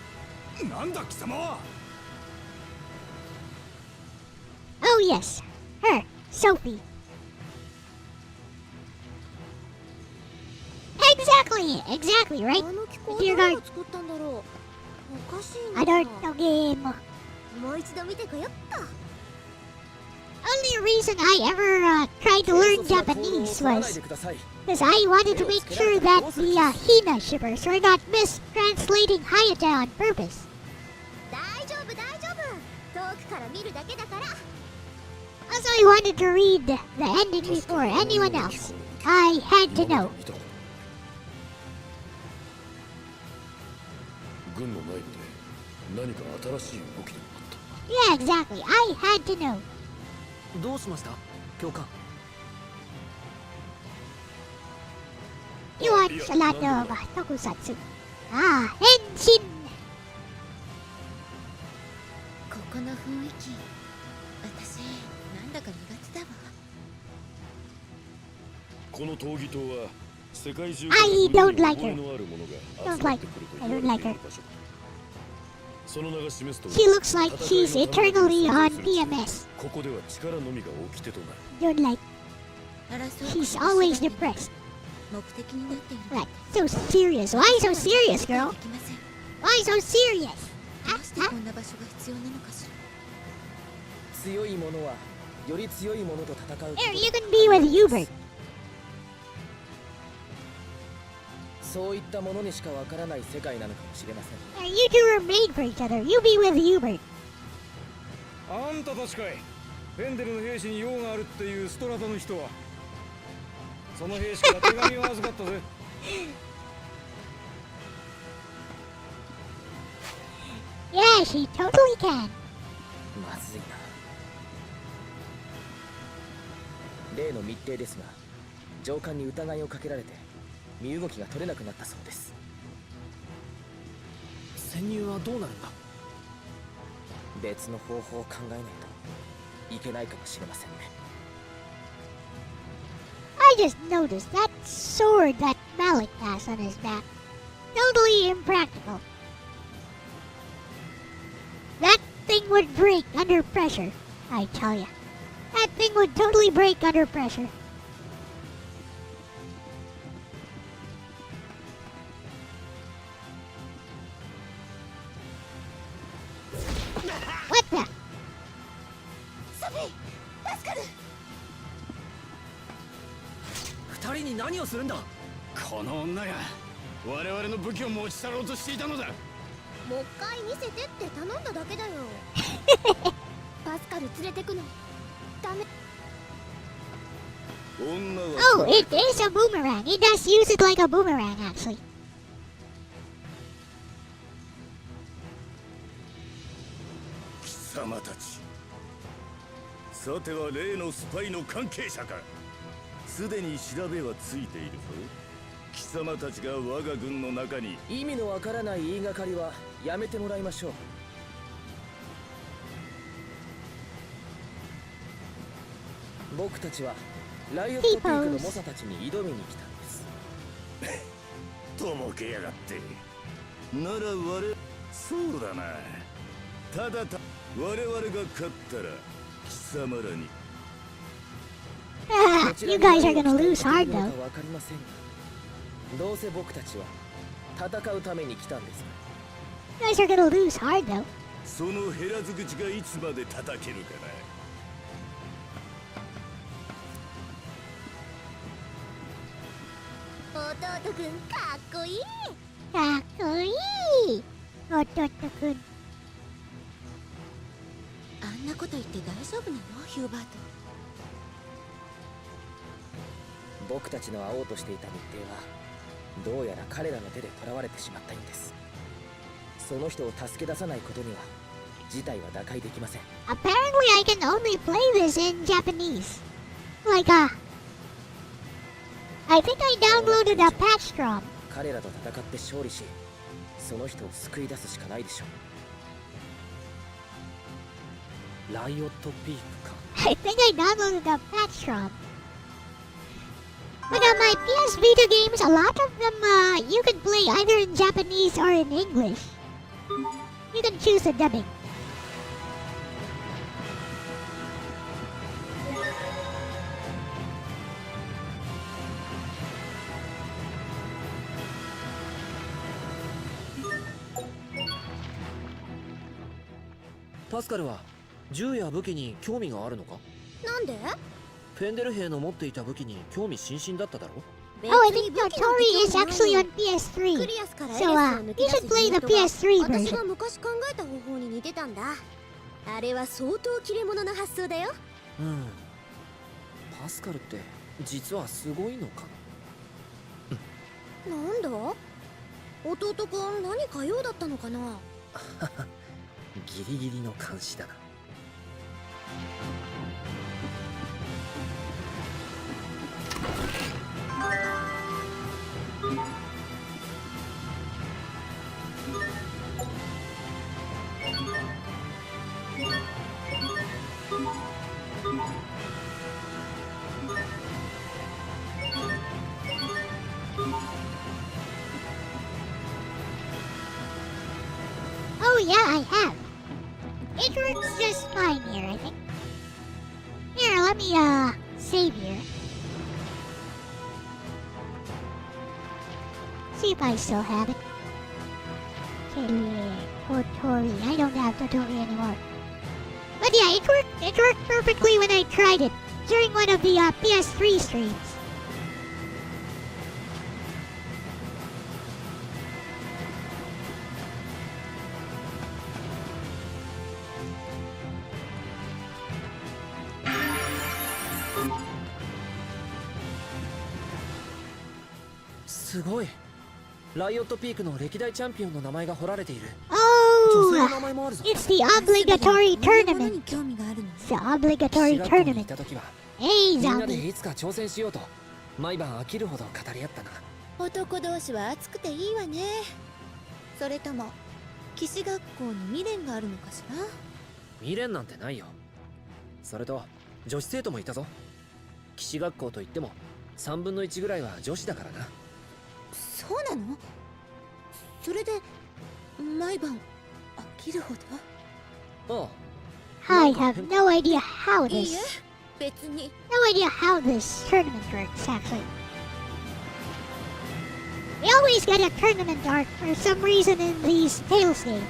なんだ貴様は。Oh yes, her, Sophie. Exactly, right? あの機構 Dear 誰 God. が作ったんだろう。おかしいな。 I don't know game. もう一度見てこよっと。Only reason I ever tried to learn Japanese was because I wanted to make sure that the Hina shippers were not mistranslating Hayata on purpose. 大丈夫大丈夫。遠くから見るだけだから。Also, I wanted to read the ending before anyone else. I had to know. 軍の内部で何か新しい動きでもあった。 Yeah, exactly. I had to know. どうしました教官。 You watch a lot of tokusatsu. Henshin. ここの雰囲気、私なんだか苦手だわ。この闘技島は世界中 I don't like her. のあるものが Don't 集まっ like てくると I 言 don't わ like れ her. ている場所だ。その名が示すと She looks like she's eternally on PMS. ここでは力のみが掟となる。 Don't like. 争う She's always depressed. 目的になっている。 What? So serious. Why so serious, girl? できません。 Why so serious? どうしてこんな場所が必要なのかしら。強い者はより強い者と戦う。 Here, you can be with Hubert. そういったものにしかわからない世界なのかもしれません。 Here, you two are made for each other. You be with Hubert. あんたたちかい。フェンデルの兵士に用があるっていうストラタの人は。その兵士から手紙を預かったぜ。Yeah, she totally can. まずいな。例の密偵ですが、上官に疑いをかけられて身動きが取れなくなったそうです。潜入はどうなるんだ。別の方法を考えないといけないかもしれませんね。 I just noticed that sword that Malik has on his back. Totally impractical. That thing would break under pressure, I tell ya. That thing would totally break under pressure. What the? ソフィー、助かる。二人に何をするんだ。この女が我々の武器を持ち去ろうとしていたのだ。もう一回見せてって頼んだだけだよ。パスカル連れてくの。ダメ。女は Oh, it is a boomerang. He does use it like a boomerang, actually. 貴様たち。さては例のスパイの関係者か。すでに調べはついているぞ。貴様たちが我が軍の中に。意味のわからない言いがかりはやめてもらいましょう。僕たちはライオットピークの猛者たちに挑みに来たんです。とぼけやがって。ならそうだな。ただ我々が勝ったら貴様らに。You guys are gonna lose hard, though. わかりませんが、どうせ僕たちは戦うために来たんです。 You guys are gonna lose hard though. その減らず口がいつまで叩けるかな。弟くんかっこいい。かっこいい。弟くん。あんなこと言って大丈夫なのヒューバート。僕たちの会おうとしていた日程はどうやら彼らの手で囚われてしまったようです。その人を助け出さないことには事態は打開できません。 Apparently I can only play this in Japanese. Like, I think I downloaded a patch ROM. 彼らと戦って勝利し、その人を救い出すしかないでしょう。ライオットピークか。 I think I downloaded a patch ROM. But my PS Vita games, a lot of them, you can play either in Japanese or in English. You can choose the dubbing. Pascal パスカルは銃や武器に興味があるのか？なんで？フェンデル兵の持っていた武器に興味津々だっただろ？ Oh, I think Tori is actually on PS3. So, you should play the PS3 私 version. が昔考えた方法に似てたんだ。あれは相当切れ者な発想だよ。うん。パスカルって実はすごいのかな？なんだ？弟くん何か用だったのかな？ギリギリの監視だな。Oh yeah, I have. It works just fine here, I think. Here, let me, save here. See if I still have it. Totori. I don't have Totori anymore. But yeah, it worked perfectly when I tried it during one of the, PS3 streams. It's すごい。ライオットピークの歴代チャンピオンの名前が彫られている。女性の Oh, 名前もあるぞ。 it's the obligatory こんなもの tournament. に興味があるの？ It's the obligatory 中学校にい tournament. た時は Hey, みんな zombie. でいつか挑戦しようと毎晩飽きるほど語り合ったな。男同士は熱くていいわね。それとも騎士学校に未練があるのかしら？未練なんてないよ。それと女子生徒もいたぞ。騎士学校といっても3分の1ぐらいは女子だからな。そうなの？それで毎晩飽きるほど？ああ。 I have no idea how いい this. え、別に。 No idea how this tournament works, actually. We always get a tournament arc for some reason in these Tales games.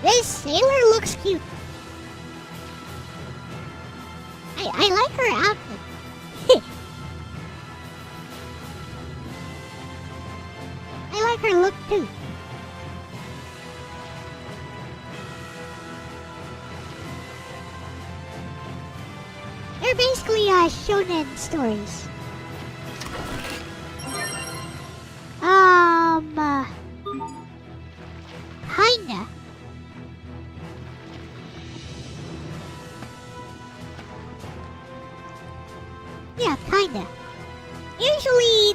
This sailor looks cute. I like her outfit. I like her look too. They're basically shonen stories. Kinda. Yeah, kinda. Usually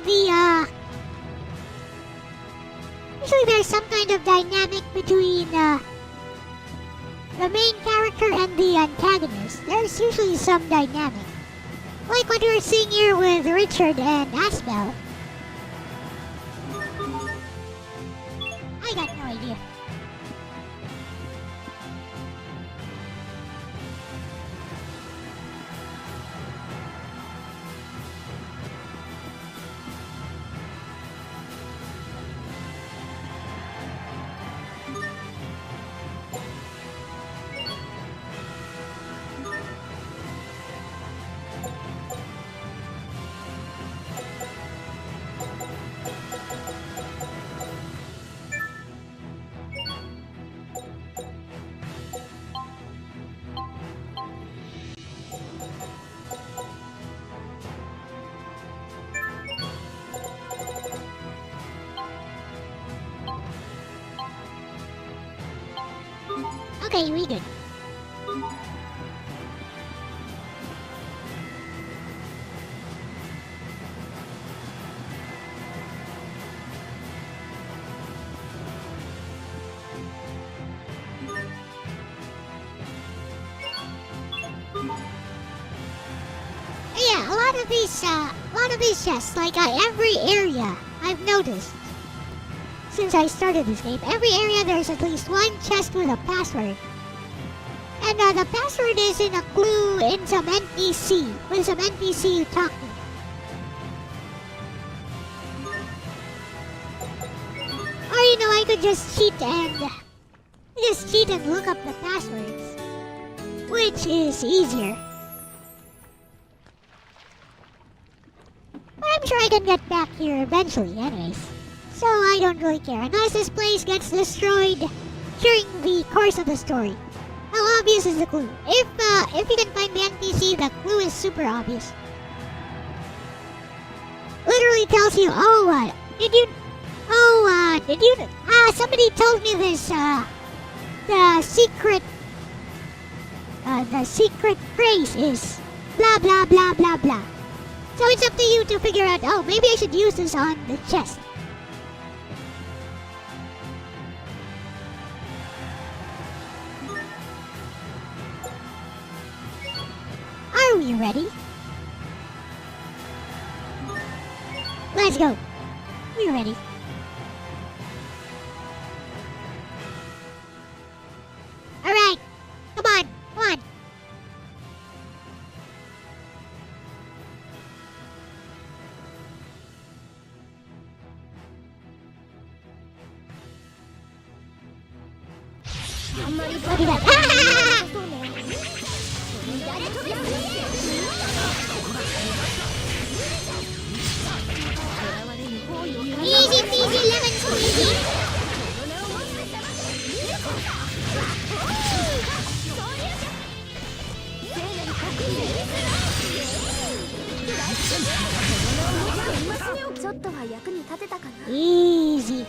there's some kind of dynamic between the main character and the antagonist. There's usually some dynamic. Like what we're seeing here with Richard and Asbel. I got no idea. Okay, we good. Yeah, a lot of these chests, like every area, I've noticed. Since I started this game, every area there's at least one chest with a password. And the password is in a clue in some NPC, with some NPC you talk to. Or you know, I could just cheat and look up the passwords, which is easier. But I'm sure I can get back here eventually anyways. So I don't really care, unless this place gets destroyed during the course of the story. How obvious is the clue? If you can find the NPC, the clue is super obvious. Literally tells you, somebody told me this, the secret phrase is blah blah blah blah blah. So it's up to you to figure out, oh, maybe I should use this on the chest. Are we ready? Let's go. We're ready. Alright. Come on. Come on. Look at that. Easy peasy lemon squeezy. Easy.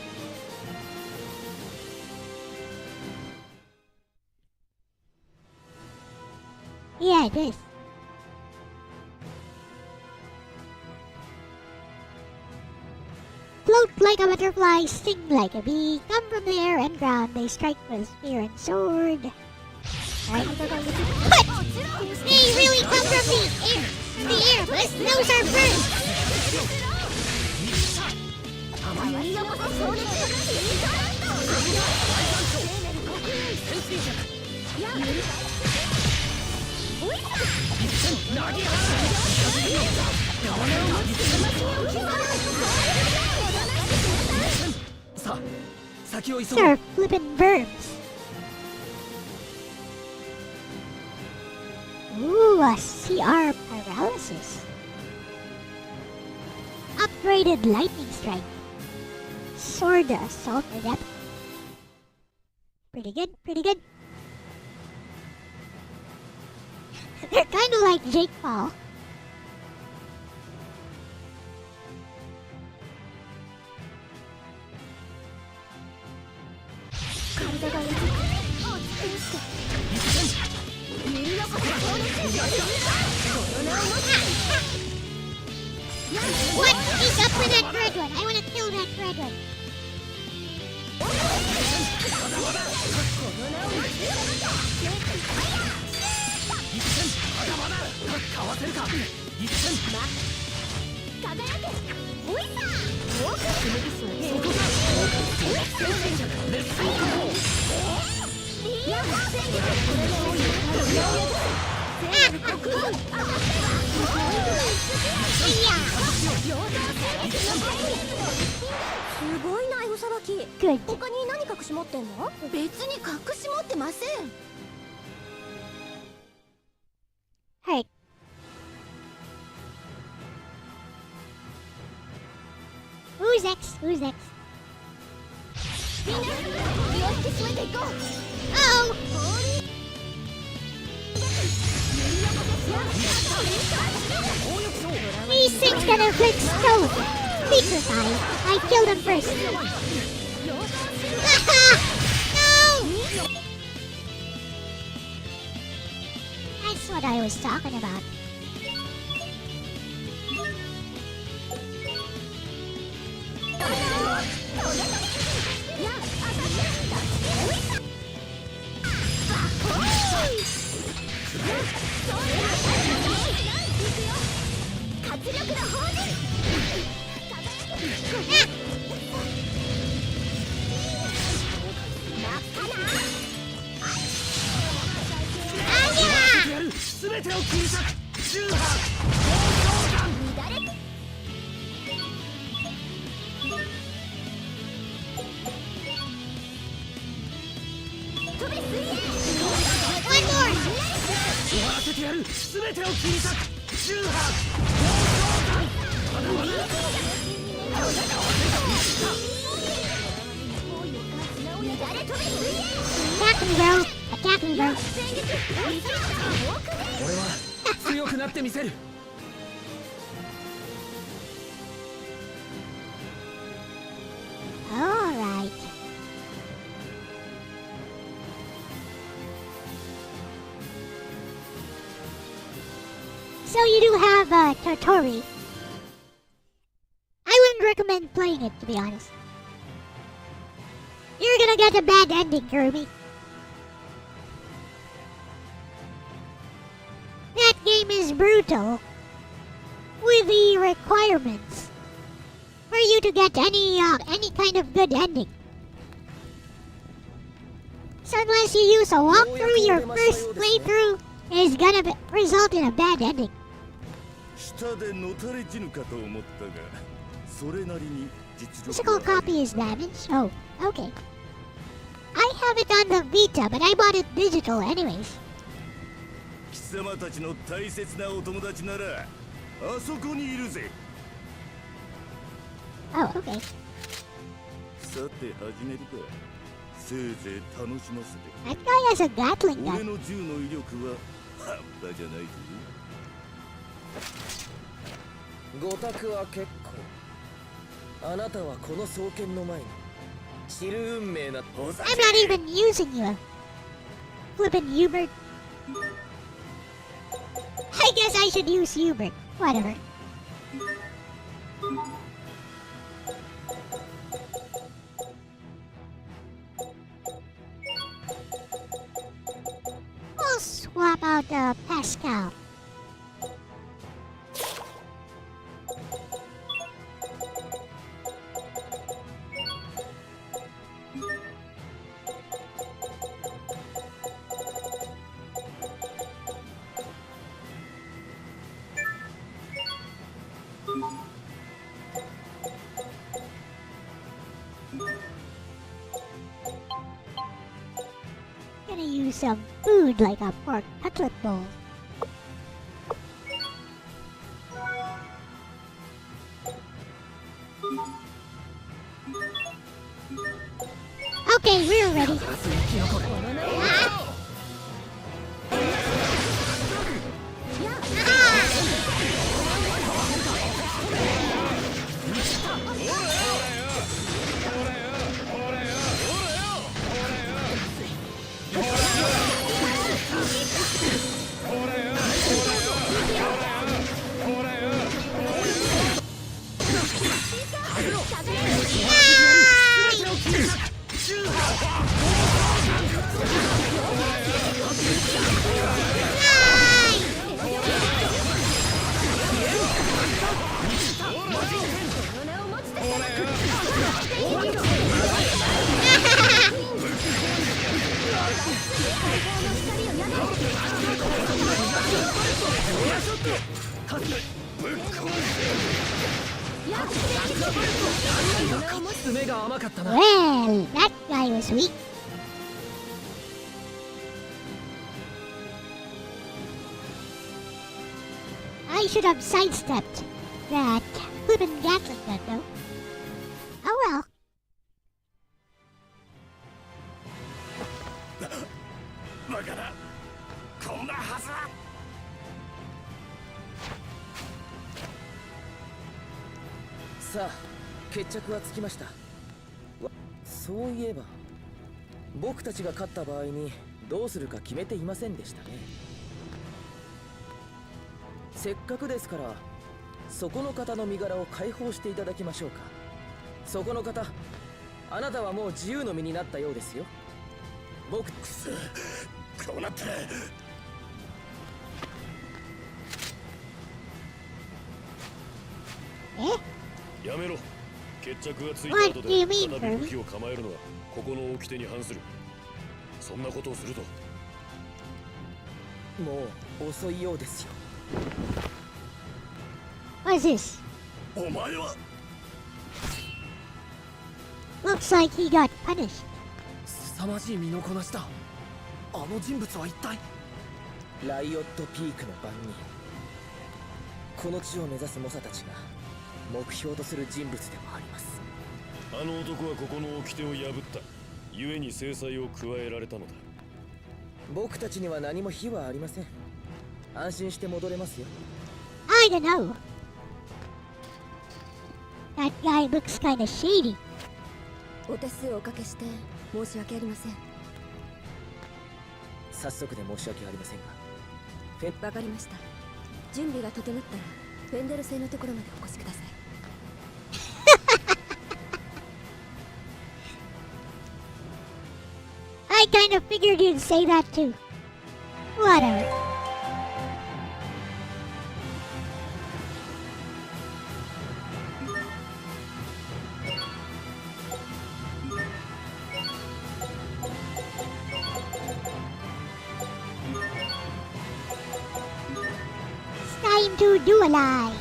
Yeah, it is. Float like a butterfly, sting like a bee, come from the air and ground, they strike with spear and sword. Right. What? They really come from the air! The air, but those are birds! They're flippin' verbs. Ooh, a CR paralysis. Upgraded lightning strike. Sword assault adept. Pretty good, pretty good. They're kind of like Jake Paul. What is up with that red one? I want to kill that red one. Good. Alright. Who's next? Who's next? Uh-oh! These things that are flip stone. Petrified. I killed him first. No! That's what I was talking about. Attack me, bro. Attack me, bro. 俺は強くなってみせる。 Alright. So you do have Totori. I wouldn't recommend playing it, to be honest. You're gonna get a bad ending, Kirby. That game is brutal with the requirements for you to get any kind of good ending. So unless you use a walkthrough, your first playthrough is gonna result in a bad ending. 下でのたれ死ぬかと思ったが、それなりに実 Physical 力は copy is damaged? Oh, okay. I have it on the Vita, but I bought it digital anyways. 貴様たちの大切なお友達ならあそこにいるぜ。 Oh, okay. さて始めるか。せいぜい楽しませて。 That guy has a Gatling 俺 gun. の銃の威力は半端じゃないぞ。ごたくは結構。あなたはこの双剣の前に知る運命なほざ I'm not even using you. Flippin' Hubert. I guess I should use Hubert. Whatever. We'll swap out Pascal. Gonna use some food like a pork cutlet bowl. Okay, we're ready. Well, that guy was weak. I should have sidestepped that flippin' Gatling gun, though. Oh well. バカだ。こんなはずは。さあ決着はつきました。そういえば僕たちが勝った場合にどうするか決めていませんでしたね。せっかくですからそこの方の身柄を解放していただきましょうか。そこの方、あなたはもう自由の身になったようですよ。僕くそ、こうなったらやめろ。決着がついた What 後 do で you 再 mean, び Herb? 武器を構えるのはここの掟に反する。そんなことをするともう遅いようですよ。 What is this? お前は Looks like he got punished. 凄まじい身のこなしだ。あの人物は一体。ライオットピークの番人、この地を目指す猛者たちが目標とする人物でもあります。あの男はここの掟を破った。故に制裁を加えられたのだ。僕たちには何も非はありません。安心して戻れますよ。 I don't know. That guy looks kinda shady. お手数をおかけして申し訳ありません。早速で申し訳ありませんが、わかりました。準備が整ったらフェンデル星のところまでお越しください。I kind of figured you'd say that too. Whatever. It's time to duelize.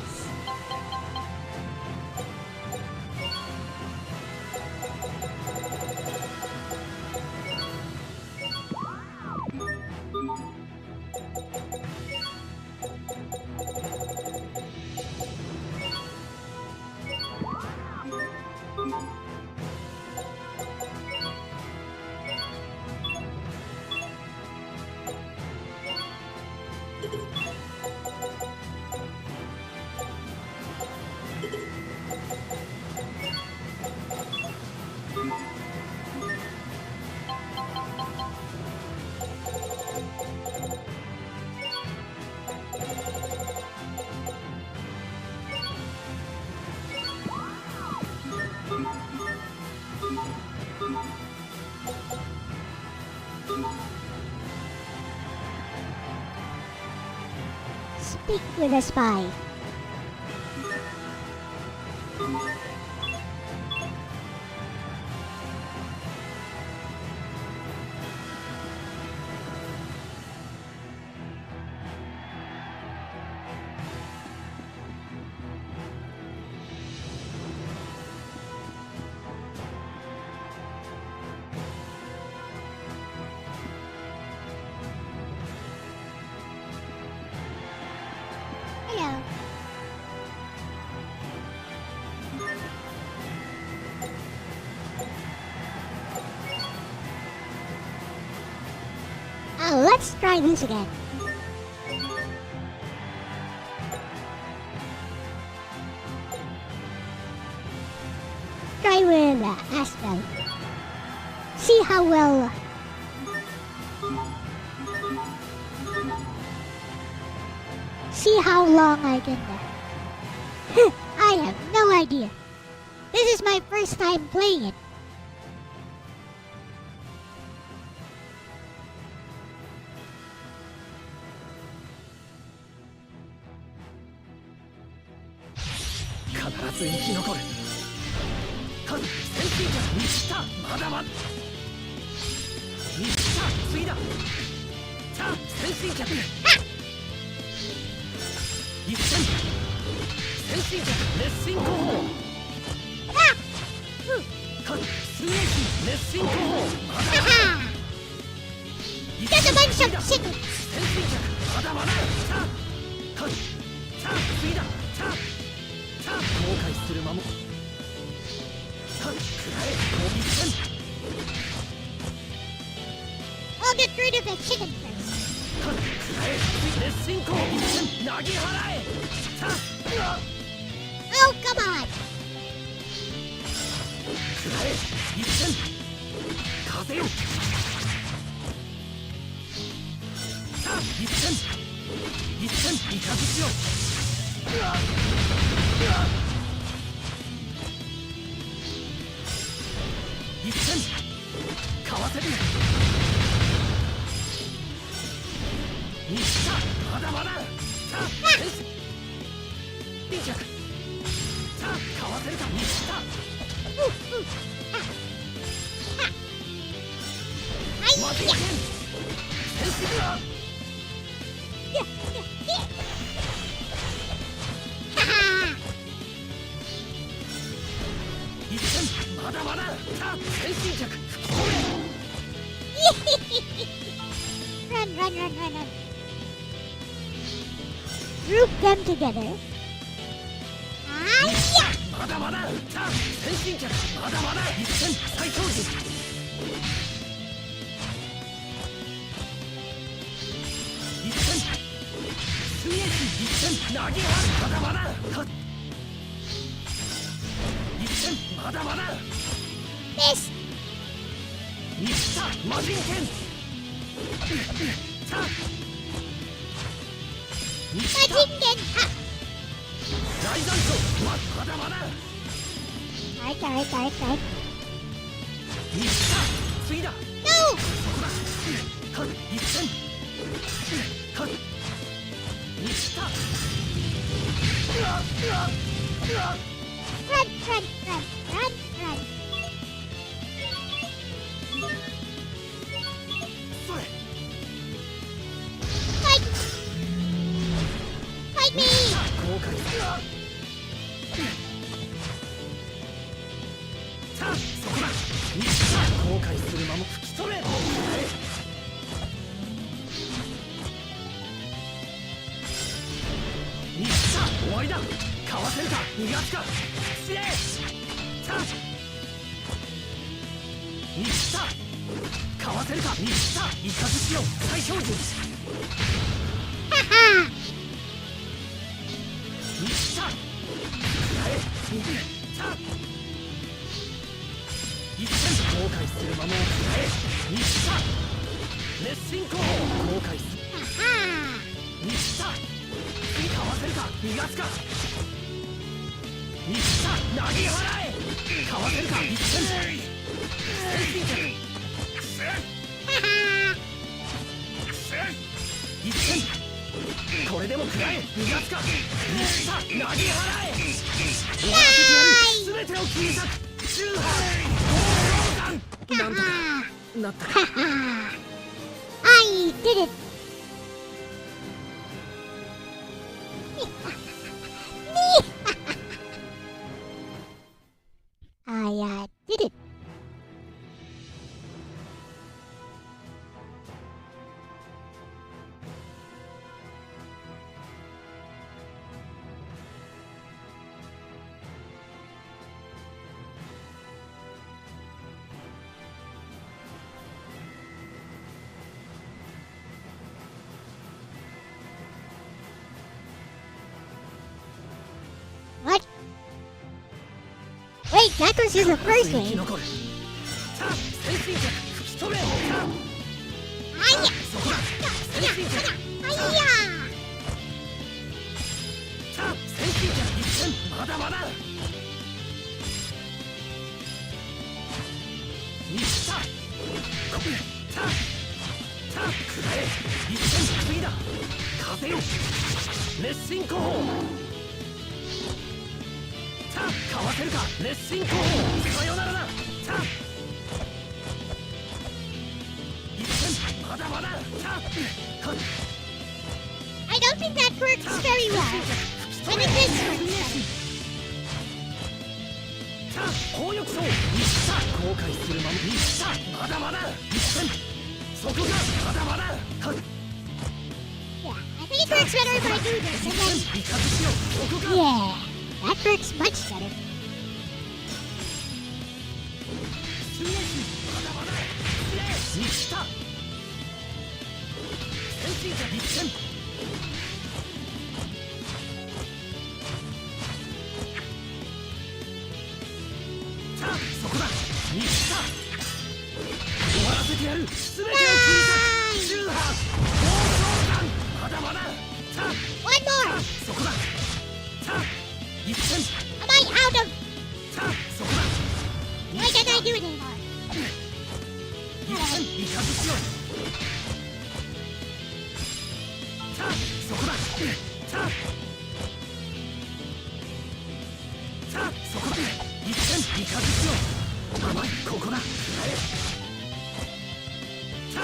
Speak with a spy. Hello. Let's try this again. Try with Asphalt. See how well. See how long I can. I have no idea. This is my first time playing it. There's a bunch of secrets. I'll get rid of the chicken first. Oh, come on. 一戦いかずしよ一戦かわせるにしたまだまださあリーチャーさあかわせるかにしたまずいけんセンシブだ一戦まだまださあ先進着吹き込め Run, run, run, run, run. Group them together. まだまださあ先進着まだまだ一戦最強時一戦水泳一戦投げはまだまだ一戦まだまだ Miss. にした魔人剣さあにした Majingen. 大残暑まだまだ Alright, alright, alright, alright. にした次だ No! そこだか一戦かにした Run, run, run, run, run. それ Fight! Fight me! 後悔さあそこだにした後悔する間も吹き飛べにした終わりだかわせるか逃がすか失礼さあにしたかわせるかにしたイカズチの最小時 Haha! にしたさあ一戦後悔する間もにした熱心行後悔する Haha! にしたかわせるか逃がすかにした投げ払えかわせるか一戦先進着 Haha! 一戦これでも食らえ逃がすかにした投げ払え終わらせてやる全てを切り裂く中波なんとかなった Haha! I did it! I did it! What? Wait, that was just the first 生き wave. 残るさあ先進着吹き飛べさあ Hiya! そこだ先進着 Hiya! さあ先進着一戦まだまだにしたこれさあさあ食らえ一戦次だ風よ熱心後方さあかわせるか熱心後方さよならださあ一戦まだまださあ I don't think that works very well. And it is さあ攻撃層にした後悔するままにしたまだまだ一戦そこがまだまだ Yeah, I think it works better if I do this and then... イカズチよそこが Yeah, that works much better. まだまだにした先進者一戦さあそこだにした終わらせてやる全てを切り裂く中波暴走弾まだまだそこだ。さあそこだ。一点イカズチを甘い。ここだ。さ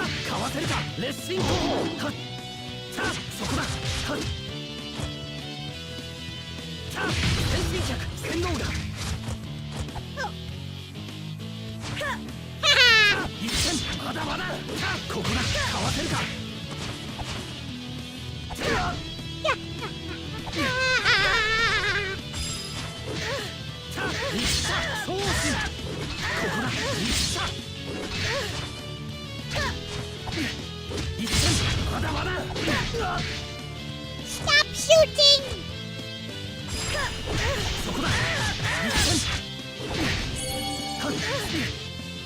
あかわせるか。レッシングはっ。さあそこだ。はっ。さあ先進客洗脳だ。一点まだまだ。さあここだ。かわせるか。日射ソース。ここだ。日射一点まだまだ。Stop shooting! そこだ。一点はっ。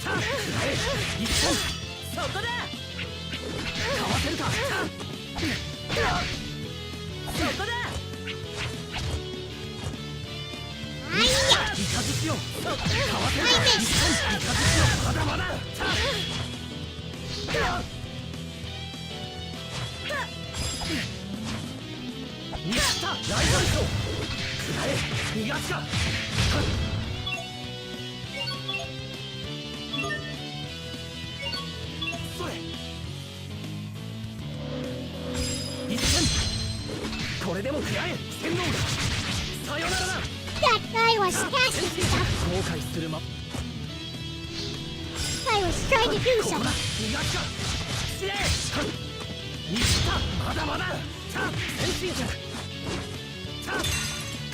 さあ食らえ。一点そこだ。かわせるか。そこだ。イカズチよ。かわせるか。一点イカズチよ。まだまだ。さあミスターライバル賞。食らえ。逃がすか。それ一点これでも食らえ。洗脳だ。さよならだ。That guy was smashing stuff. 後悔するま。 I was trying to do ここだ。 something. 逃がすか。失礼。ミスターまだまだ。さあ先進客。さあ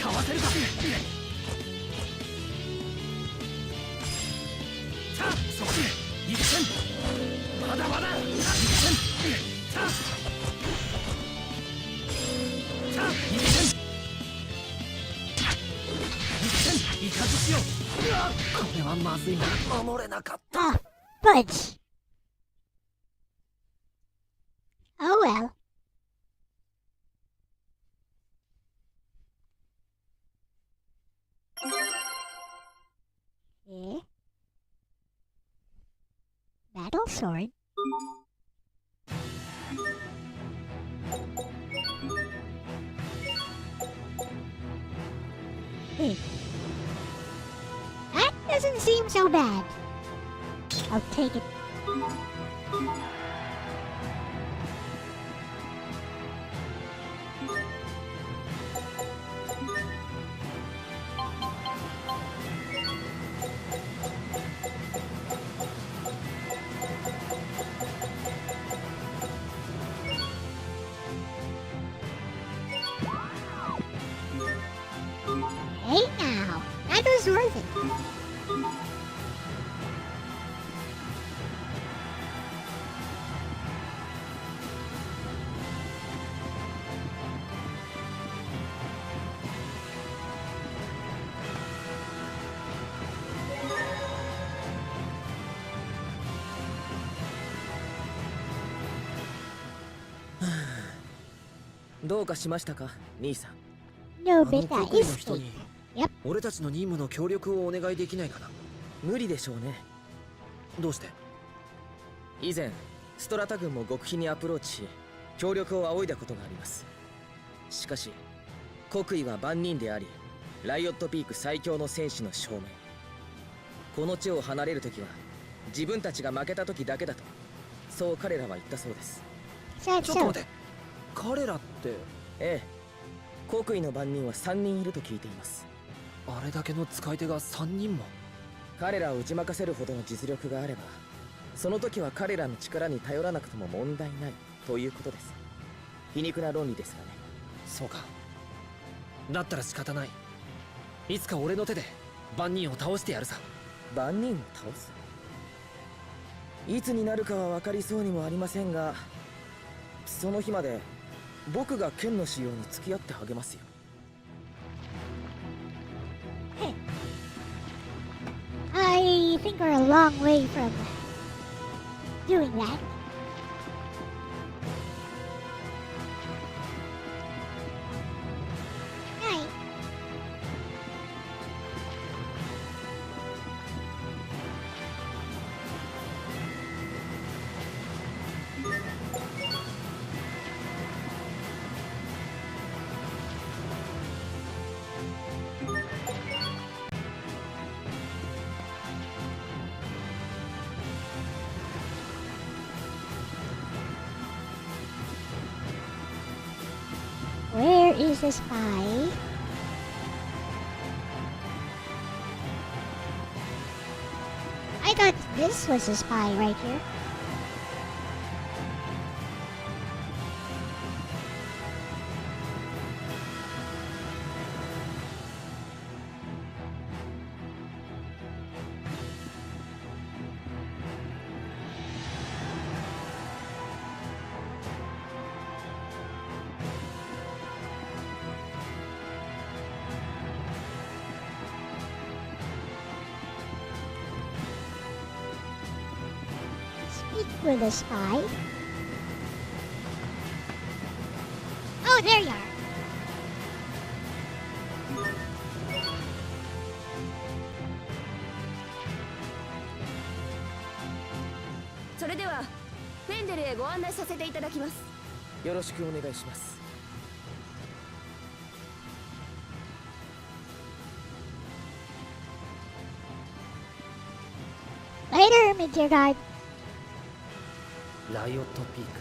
かわせるか。さあそこで一点まだまだ。一点さあ一点イカズチよ。これはまずいな。守れなかった。 Ah, fudge. Oh well. Okay. Battle sword. That doesn't seem so bad. I'll take it. Hey now, that was worth it. どうかしましたか、兄さん。 No あ bit の that 国 is の人 fake. に Yep. 俺たちの任務の協力をお願いできないかな。無理でしょうね。どうして？以前ストラタ軍も極秘にアプローチし協力を仰いだことがあります。しかし国威は万人であり、ライオットピーク最強の戦士の証明。この地を離れるときは自分たちが負けた時だけだと、そう彼らは言ったそうです。 Sad ちょっと so. 待って。彼らって。ええ、国威の番人は3人いると聞いています。あれだけの使い手が3人も。彼らを打ち負かせるほどの実力があれば、その時は彼らの力に頼らなくても問題ないということです。皮肉な論理ですがね。そうか。だったら仕方ない。いつか俺の手で万人を倒してやるさ。万人を倒す。いつになるかは分かりそうにもありませんが、その日まで僕が剣の使用に付き合って励ますよ。I think we're a long way from doing that. Right. is the spy. I thought this was a spy right here. Speak with a spy. Oh, there you are. So それではフェンデルへご案内させていただきます。よろしくお願いします。Later, Midgard. ライオットピーク。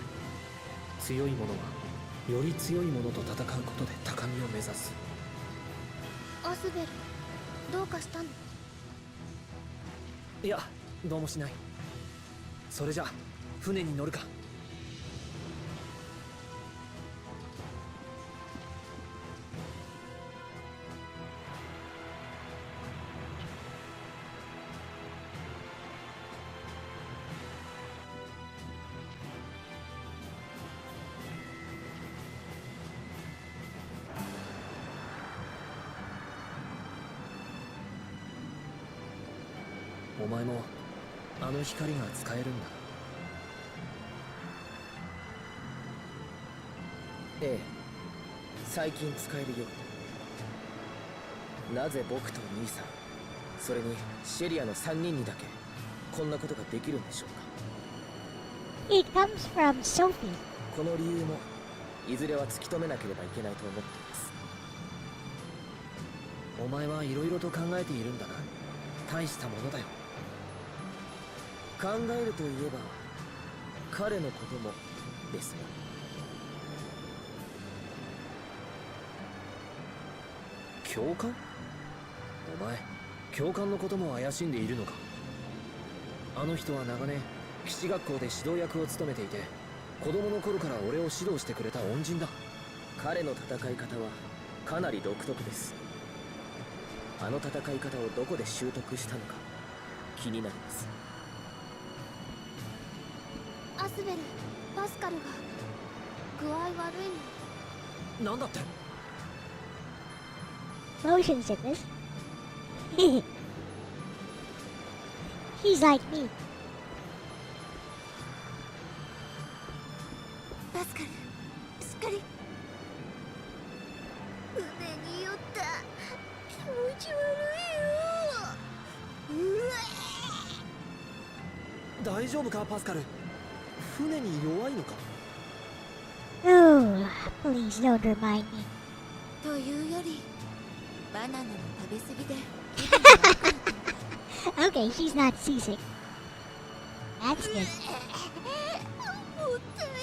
強い者はより強い者と戦うことで高みを目指す。アスベル、どうかしたの？いや、どうもしない。それじゃ船に乗るか。お前もあの光が使えるんだ。ええ、最近使えるよう。なぜ僕と兄さん、それにシェリアの3人にだけこんなことができるんでしょうか。 It comes from Sophie. この理由もいずれは突き止めなければいけないと思っています。お前はいろいろと考えているんだな。大したものだよ。考えるといえば彼のこともですね。教官？お前、教官のことも怪しんでいるのか。あの人は長年騎士学校で指導役を務めていて、子供の頃から俺を指導してくれた恩人だ。彼の戦い方はかなり独特です。あの戦い方をどこで習得したのか気になります。アスベル、パスカルが具合悪いの。なんだって？ Motion sickness. He's like me. パスカル、しっかり。船に酔った。気持ち悪いよ。大丈夫か、パスカル？船に弱いのか？ Oh, please don't remind me. というより、バナナの食べ過ぎで。Okay, she's not seasick. That's good. もったいない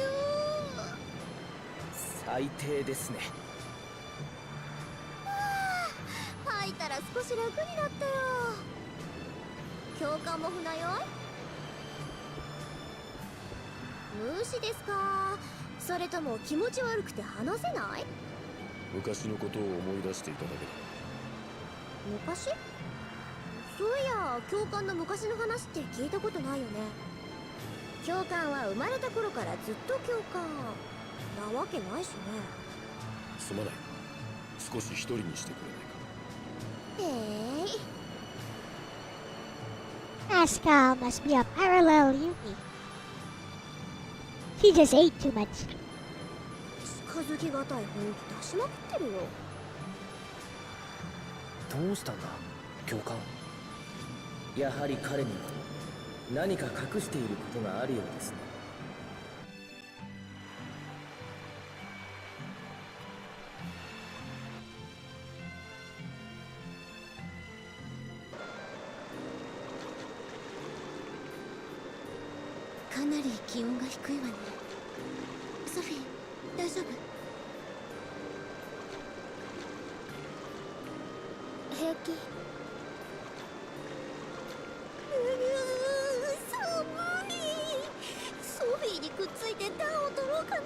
よ。最低ですね。吐いたら少し楽になったよ。教官も船酔い？無視ですか？それとも気持ち悪くて話せない？昔のことを思い出していただけだ。昔？そういや、教官の昔の話って聞いたことないよね。教官は生まれた頃からずっと教官なわけないしね。すまない。少し一人にしてくれないか。Pascal must be a parallel Yuki. He just ate too much. 近づきがたい雰囲気出しまくってるよ。どうしたんだ、教官？やはり彼には何か隠していることがあるようですね。かなり気温が低いわね。ソフィー、大丈夫？平気。寒い。ソフィーにくっついて暖を取ろうかな。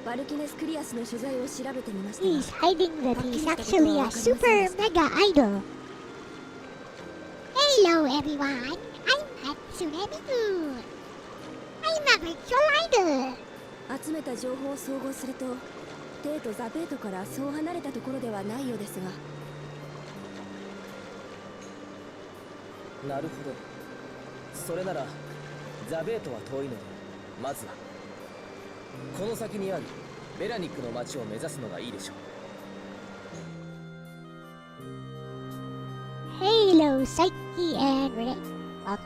バルキネスクリアスの所在を調べてみましたが、 He's hiding that he's actually a super mega idol. Hello everyone, I'm Hatsune Miku. I'm a virtual idol. 集めた情報を総合すると、テイとザ・ペートからそう離れたところではないようですが。なるほど。それならザベートは遠いので、まずはこの先にあるベラニックの町を目指すのがいいでしょう。 Hello Psyche and Renee. Welcome.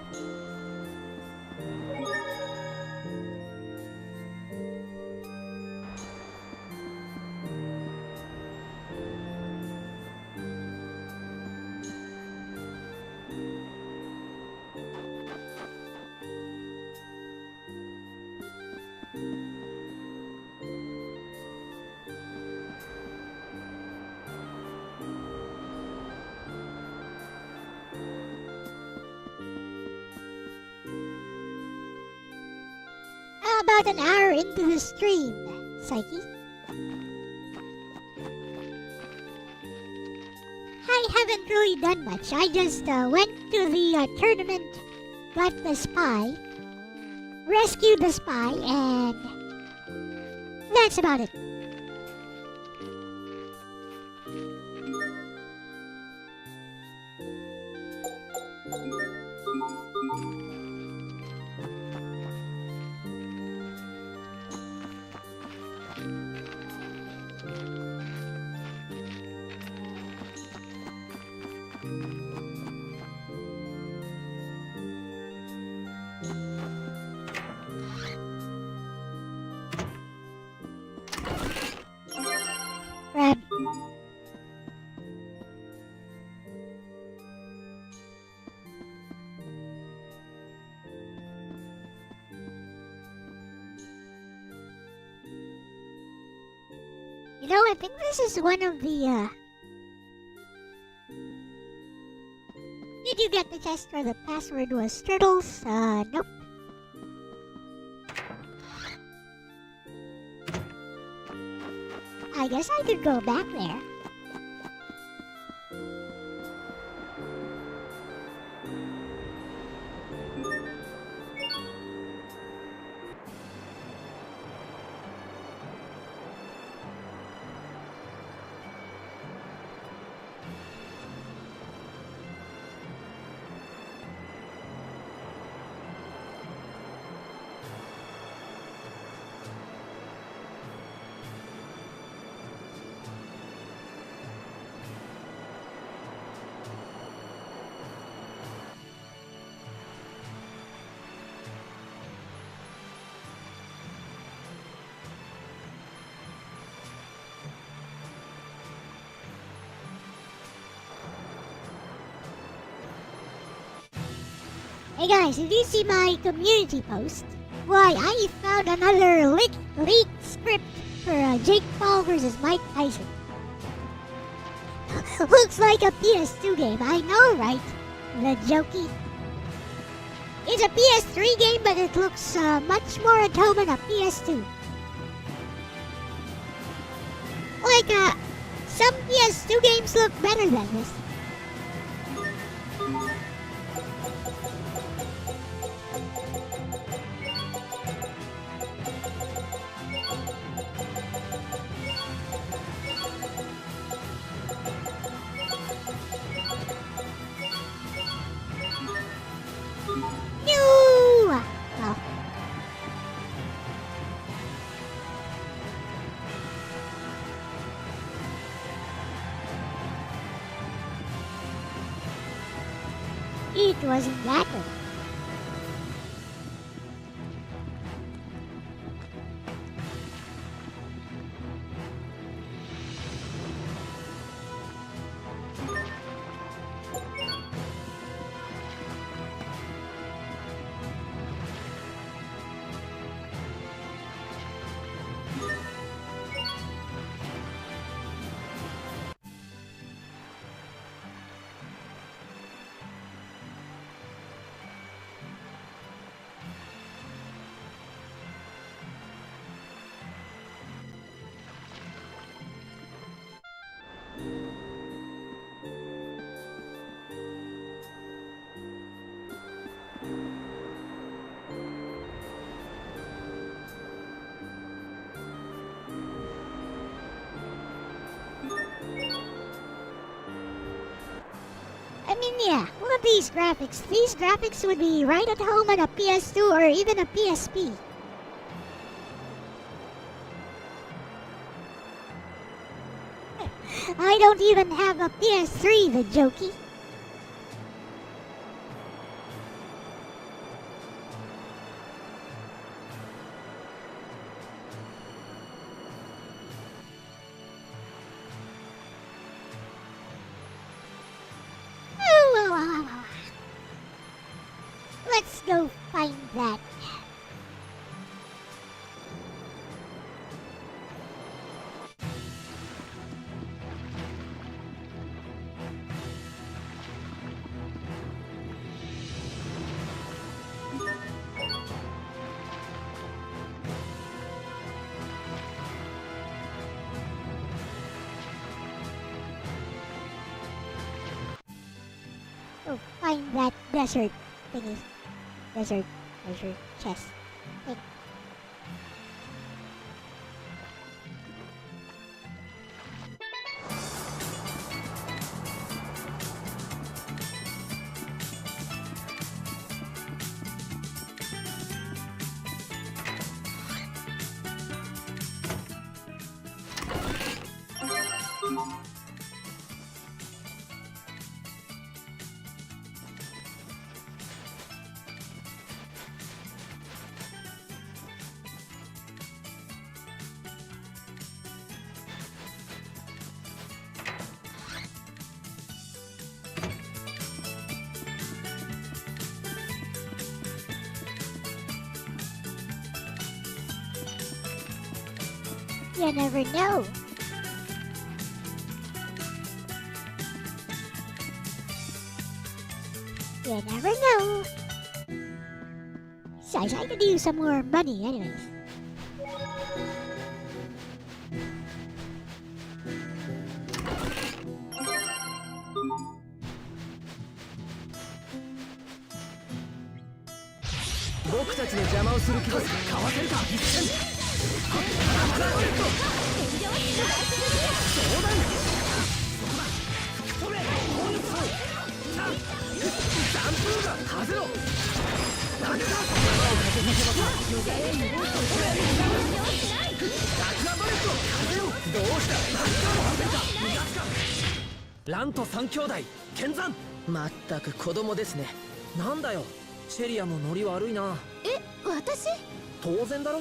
About an hour into the stream, Psyche. I haven't really done much. I just went to the tournament, got the spy, rescued the spy, and that's about it. Grab. You know, I think this is one of the, Did you get the test where the password was turtles? Nope. I guess I could go back there. Hey guys, did you see my community post? Why, I found another leaked script for Jake Paul versus Mike Tyson. Looks like a PS2 game, I know, right? The jokey. It's a PS3 game, but it looks much more at home on a PS2. Like, some PS2 games look better than this. No! Well. It wasn't that one. Yeah, look at these graphics. These graphics would be right at home on a PS2 or even a PSP. I don't even have a PS3, the jokey. Let's go find that. Go find that desert thingy. Desert chest thing. You never know. You never know. Besides, I could use some more money anyways.ランと三兄弟剣山。まったく子供ですね。なんだよ、シェリアもノリ悪いな。え、私？当然だろ。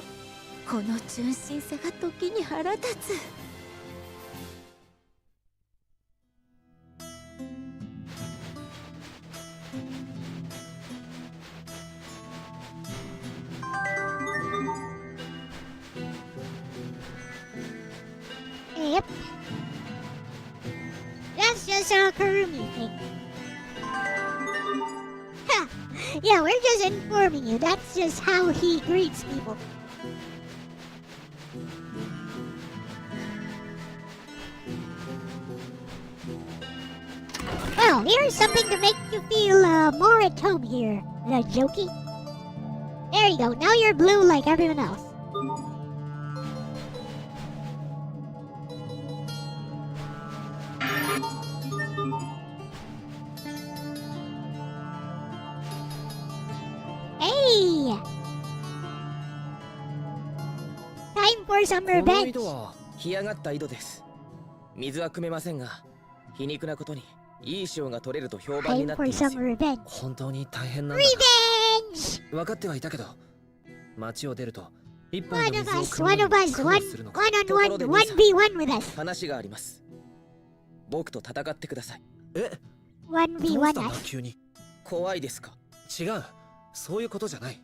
この純真さが時に腹立つ。Yep. That's just a Kurumi thing. Ha! Yeah, we're just informing you. That's just how he greets people. Well, here's something to make you feel more at home here, the jokey. There you go. Now you're blue like everyone else. Hey! Time for some この revenge. 井戸は干上がった井戸です。水は汲めませんが、皮肉なことにいい塩が取れると評判に Time なって for います some よ。 revenge. 本当に大変なんだ。Revenge! 分かってはいたけど、町を出ると一本 One の of 水を us, 汲む one の of に us, 苦 one 労するのか。 on one, 1v1 with us. 話があります。僕と戦ってください。え、どう 1v1 したんだ us. 急に。怖いですか？違う、そういうことじゃない。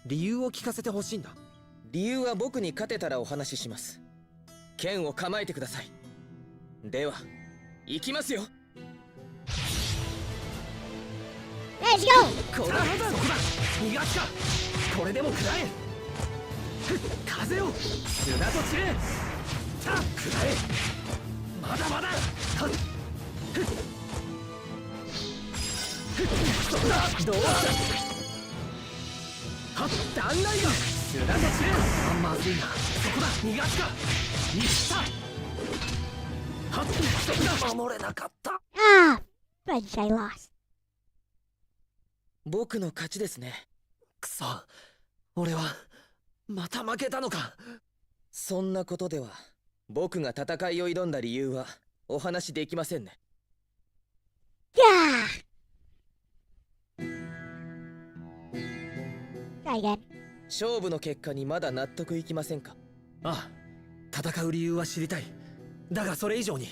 理由を聞かせてほしいんだ。理由は僕に勝てたらお話しします。剣を構えてください。では、行きますよ。Let's go! こら、そこだ、逃がすか。これでも食らえ。風を砂と散れ。さあ食らえ。まだまだ。そこだ、どうだ。はっ、断崖が砂と散れ。あ、まずいな。そこだ、逃がすか。いった。はっ、そこだ、守れなかった。Ah, fudge, I lost. 僕の勝ちですね。くそ、俺はまた負けたのか。そんなことでは僕が戦いを挑んだ理由はお話しできませんね。Yeah. Try again. 勝負の結果にまだ納得いきませんか？ああ、戦う理由は知りたい。だがそれ以上に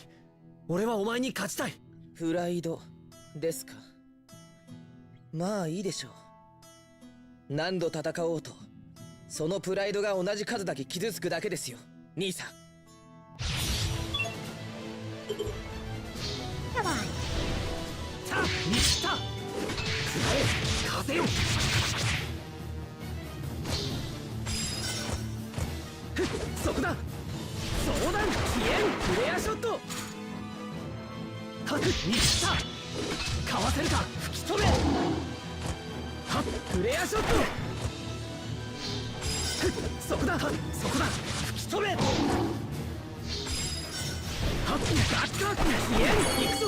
俺はお前に勝ちたい。プライドですか。まあいいでしょう。何度戦おうとそのプライドが同じ数だけ傷つくだけですよ、兄さん。Come on. さあ、西田、風よ。そこだ。相談飛燕フレアショット。各西田、かわせるか。吹き止め。はっ、フレアショット。そこだ、そこだ。吹き止め。はっ、バッカー飛燕行くぞ。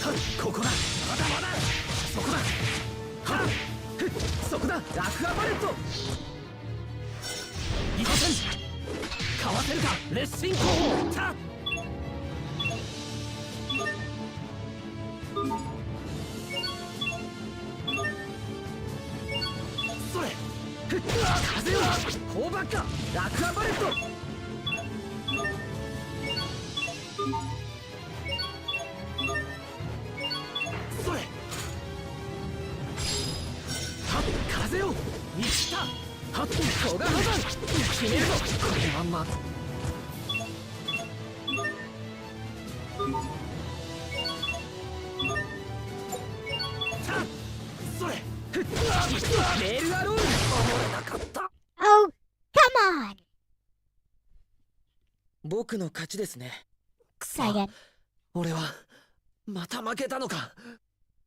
はっ、ここだ。まだまだ。そこだ。はっ、そこだ。ラクアバレット。いません。かわせるか。レッシンコー。さあ、それ。風よ。フォーバッカー。ラクアバレット。それ。はっ、風よ。西田。はっ、古賀破山。決めるぞ。これはまさあ、それ。レールアロール。守れなかった。 Oh, come on. 僕の勝ちですね。くそ、 Try again. 俺はまた負けたのか。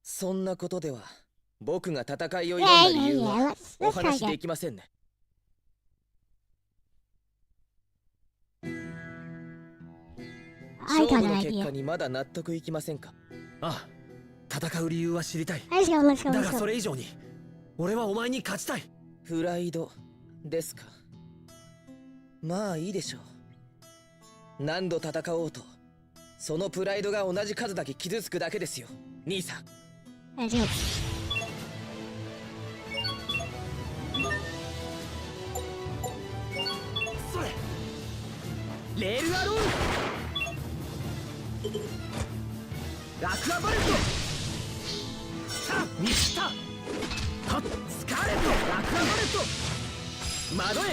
そんなことでは僕が戦いを挑ん Yeah, だ理 yeah, 由 yeah. は Let's お try 話し again. できませんね。I 勝 got 負 an の結 idea. 果にまだ納得いきませんか？ああ、戦う理由は知りたい。 Let's go, let's go, だ let's がそ go. れ以上に俺はお前に勝ちたい。プライドですか。まあいいでしょう。何度戦おうとそのプライドが同じ数だけ傷つくだけですよ、兄さん。 Let's go. それ。レールアロール。ラクアバレット。さあ、西田。はっ、スカーレット。ラクアバレット。窓へ。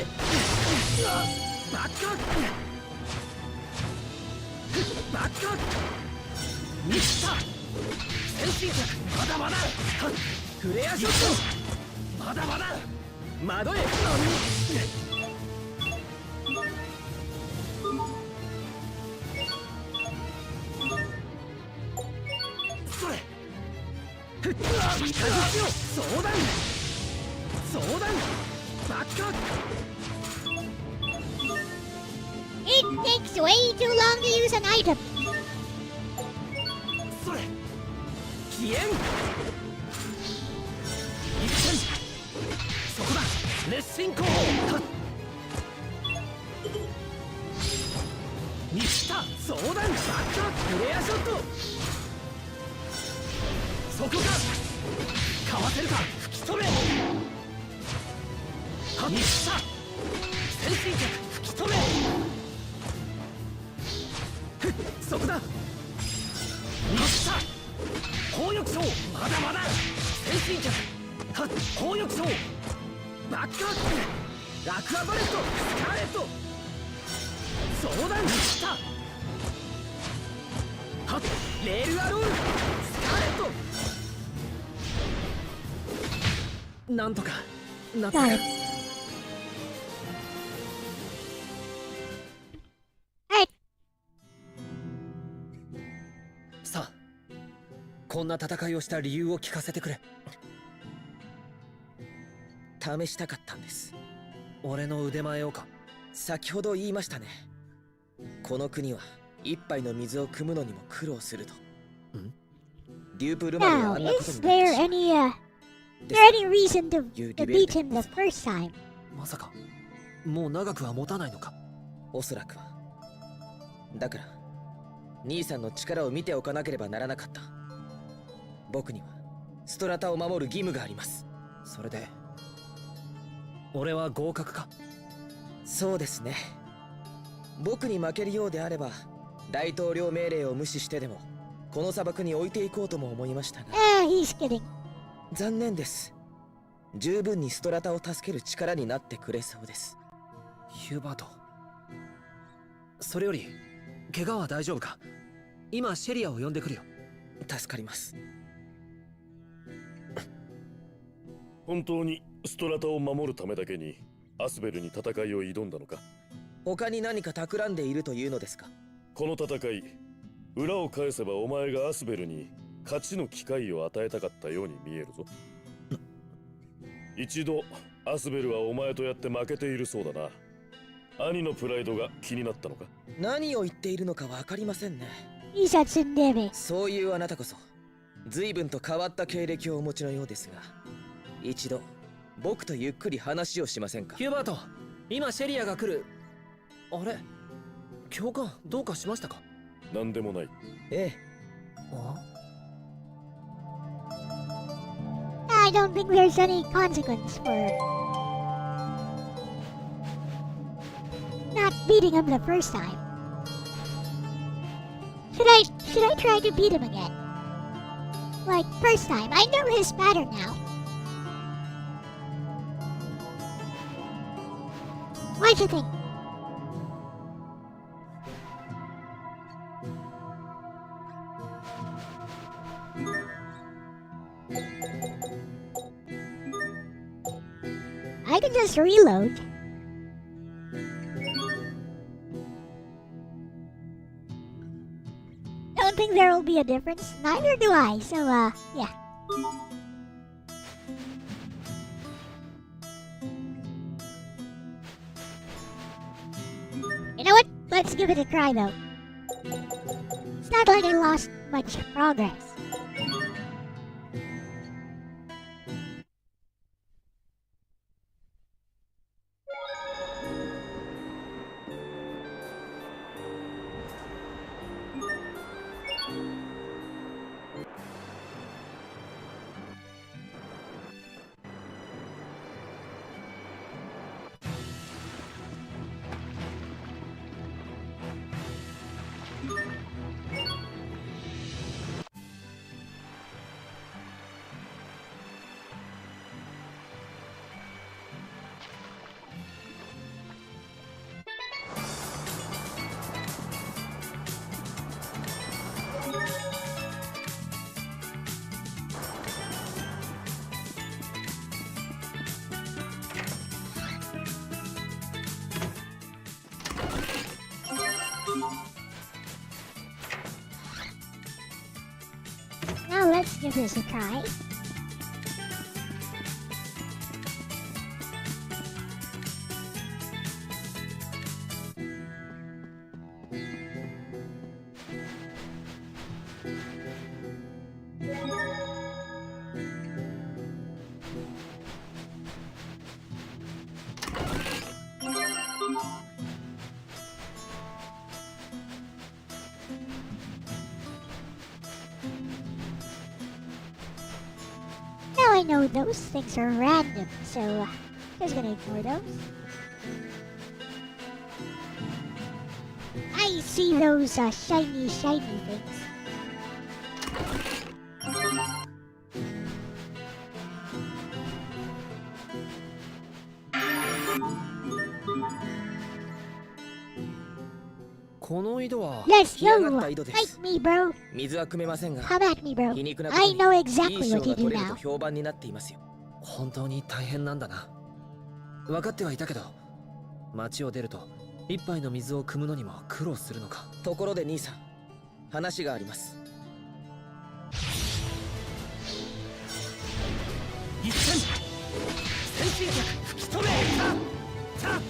バッカー。バッカー。西田。先進脚。まだまだ。はっ、フレアショット。まだまだ。窓へ。それ。三日月よ。相談。相談。バッカー。 It takes way too long to use an item. それ。飛燕。一点。そこだ。レッシンコー。はっ。西田。相談。バッカー。フレアショット。そこか。かわせるか。吹き止め。はっ、西田。先進脚。吹き止め。ふっ、そこだ。西田。紅翼将。まだまだ。先進脚。はっ、紅翼将。バッカー。ラクアバレット。スカーレット。相談。西田。はっ、レールアロール。スカーレット。なんとかなったか。 Got it. Alright. さあ、こんな戦いをした理由を聞かせてくれ。試したかったんです。俺の腕前をか。先ほど言いましたね。この国は一杯の水を汲むのにも苦労すると。ん？デュープルマで Now, あんなこと is になって there しまう any reason to いう to リベル beat で him the first time? まさかもう長くは持たないのか。おそらくは。だから兄さんの力を見ておかなければならなかった。僕にはストラタを守る義務があります。それで俺は合格か。そうですね。僕に負けるようであれば大統領命令を無視してでもこの砂漠に置いていこうとも思いましたが、He's kidding. 残念です。十分にストラタを助ける力になってくれそうです。ヒューバート、それより怪我は大丈夫か。今シェリアを呼んでくるよ。助かります。本当にストラタを守るためだけにアスベルに戦いを挑んだのか。他に何か企んでいるというのですか。この戦い、裏を返せばお前がアスベルに勝ちの機会を与えたかったように見えるぞ。一度アスベルはお前とやって負けているそうだな。兄のプライドが気になったのか。何を言っているのかわかりませんね。 He's at Sindebe. そういうあなたこそ随分と変わった経歴をお持ちのようですが、一度僕とゆっくり話をしませんか。ヒューバート、今シェリアが来る。あれ、教官どうかしましたか。何でもない。ええ。あ、 I don't think there's any consequence for not beating him the first time. Should I try to beat him again? Like first time, I know his pattern now. What'd you think? I can just reload. Don't think there will be a difference. Neither do I, so yeah. You know what? Let's give it a try though. It's not like I lost much progress. Now let's give this a try. Now I know those things are random, so just gonna ignore those. I see those shiny things. Let's 干上が go! った井戸で Fight す。 me, bro! 水は汲めませんが Come at me, bro! 皮肉なこと I に know いい exactly 賞 what が you do 取れると now. 評判になっていますよ。本当に大変なんだな。分かってはいたけど、町を出ると一杯の水を汲むのにも苦労するのか。ところで兄さん、話があります。一戦先進客吹き止めた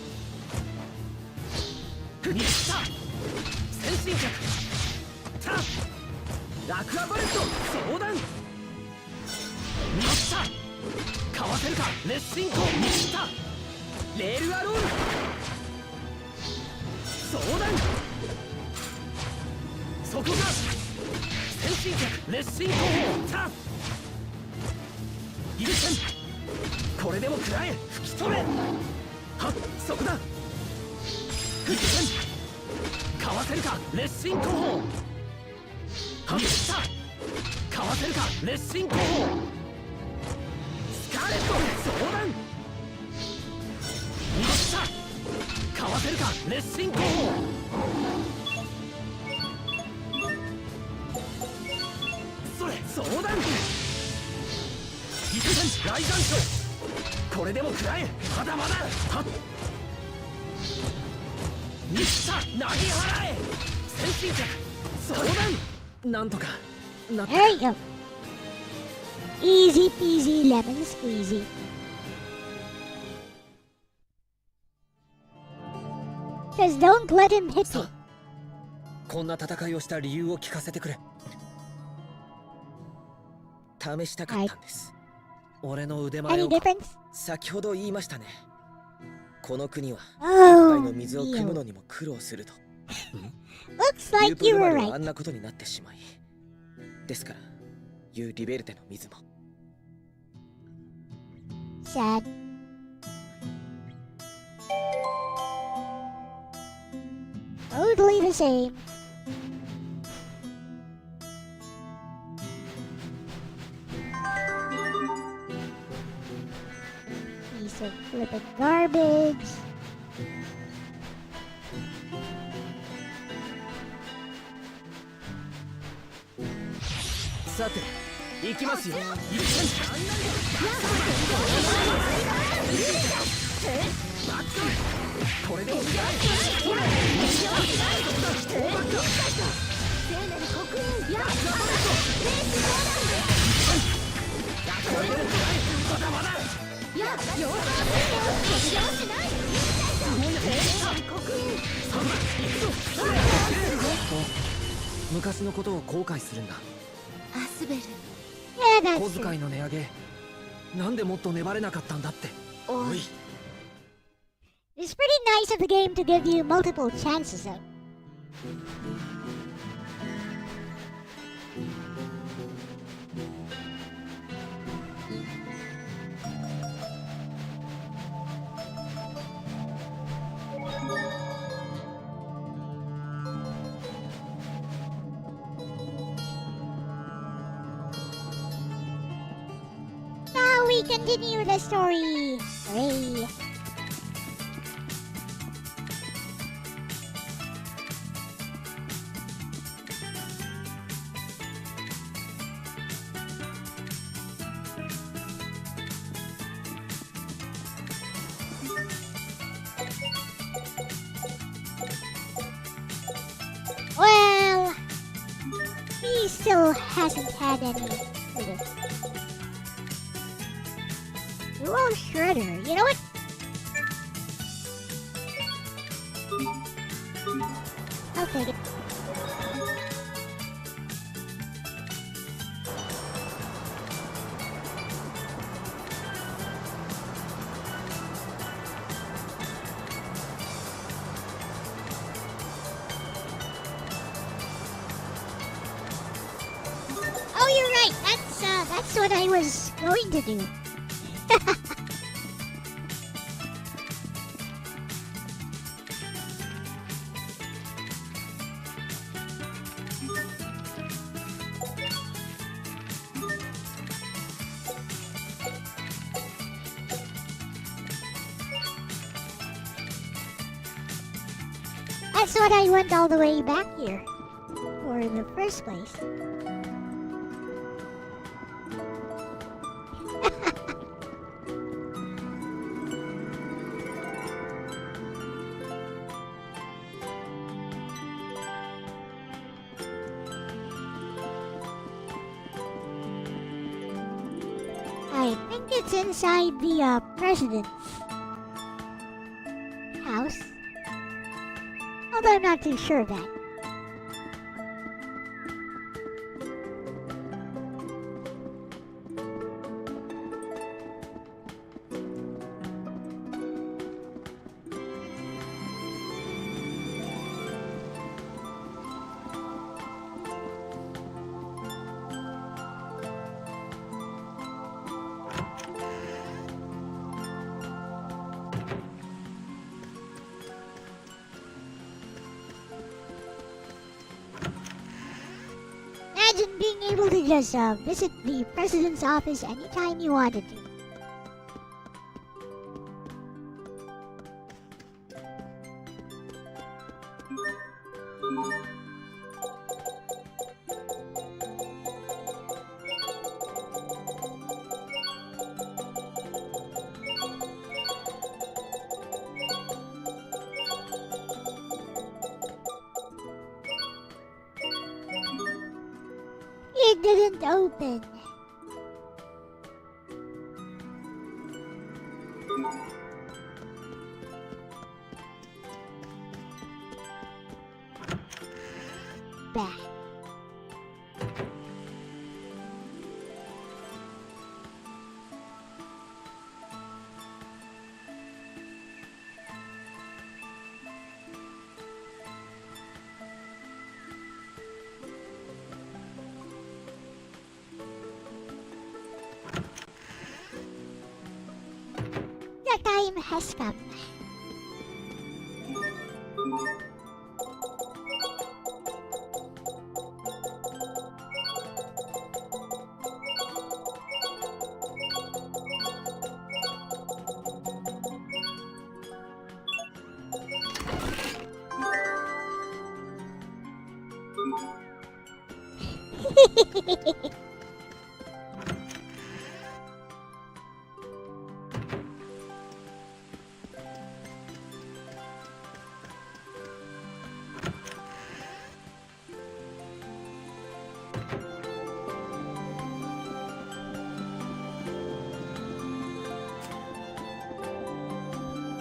二戦先進客たラクアバレット相談せるかレッシンコ見切ったレールアロール相談そこが先進客レッシンコ砲タンイルセンこれでも食らえ吹き飛べはっそこだフッセンかわせるかレッシンコ砲はっったかわせるかレッシンコ砲スカーレット相談見ったかわせるかレッシンコ砲それ相談一戦雷弾書これでも食らえまだまだはっ見った投げ払え先進客相談なんとかなった There you go. Easy peasy lemon squeezy. Just don't let him hit さ you. あこんな戦いをした理由を聞かせてくれ試したかったんです、俺の腕前 Any を difference? 先ほど言いましたね。この国は一杯 Oh, の水を汲む Neo. のにも苦労すると Looks ユー like プ you ル were マルは right. あんなことになってしまいですからユーリベルテの水も Sad. Totally the same. Piece of flippin' garbage. さて行きますよイルセンこれでも食らえそれ昔のことを後悔するんだアスベル Yeah, 小 that's true. 遣いの値上げなんでもっと粘れなかったんだっておい It's pretty nice of the game to give you multiple chances though. Now we continue the story. Hooray. Well, he still hasn't had any. Well, Shredder, you know what? I'll take it. Oh, you're right. That's what I was going to do. That's what I went all the way back here for in the first place. I think it's inside the president's house. Although I'm not too sure of that. able to just visit the president's office anytime you wanted to. It didn't open. Bah. The time has come.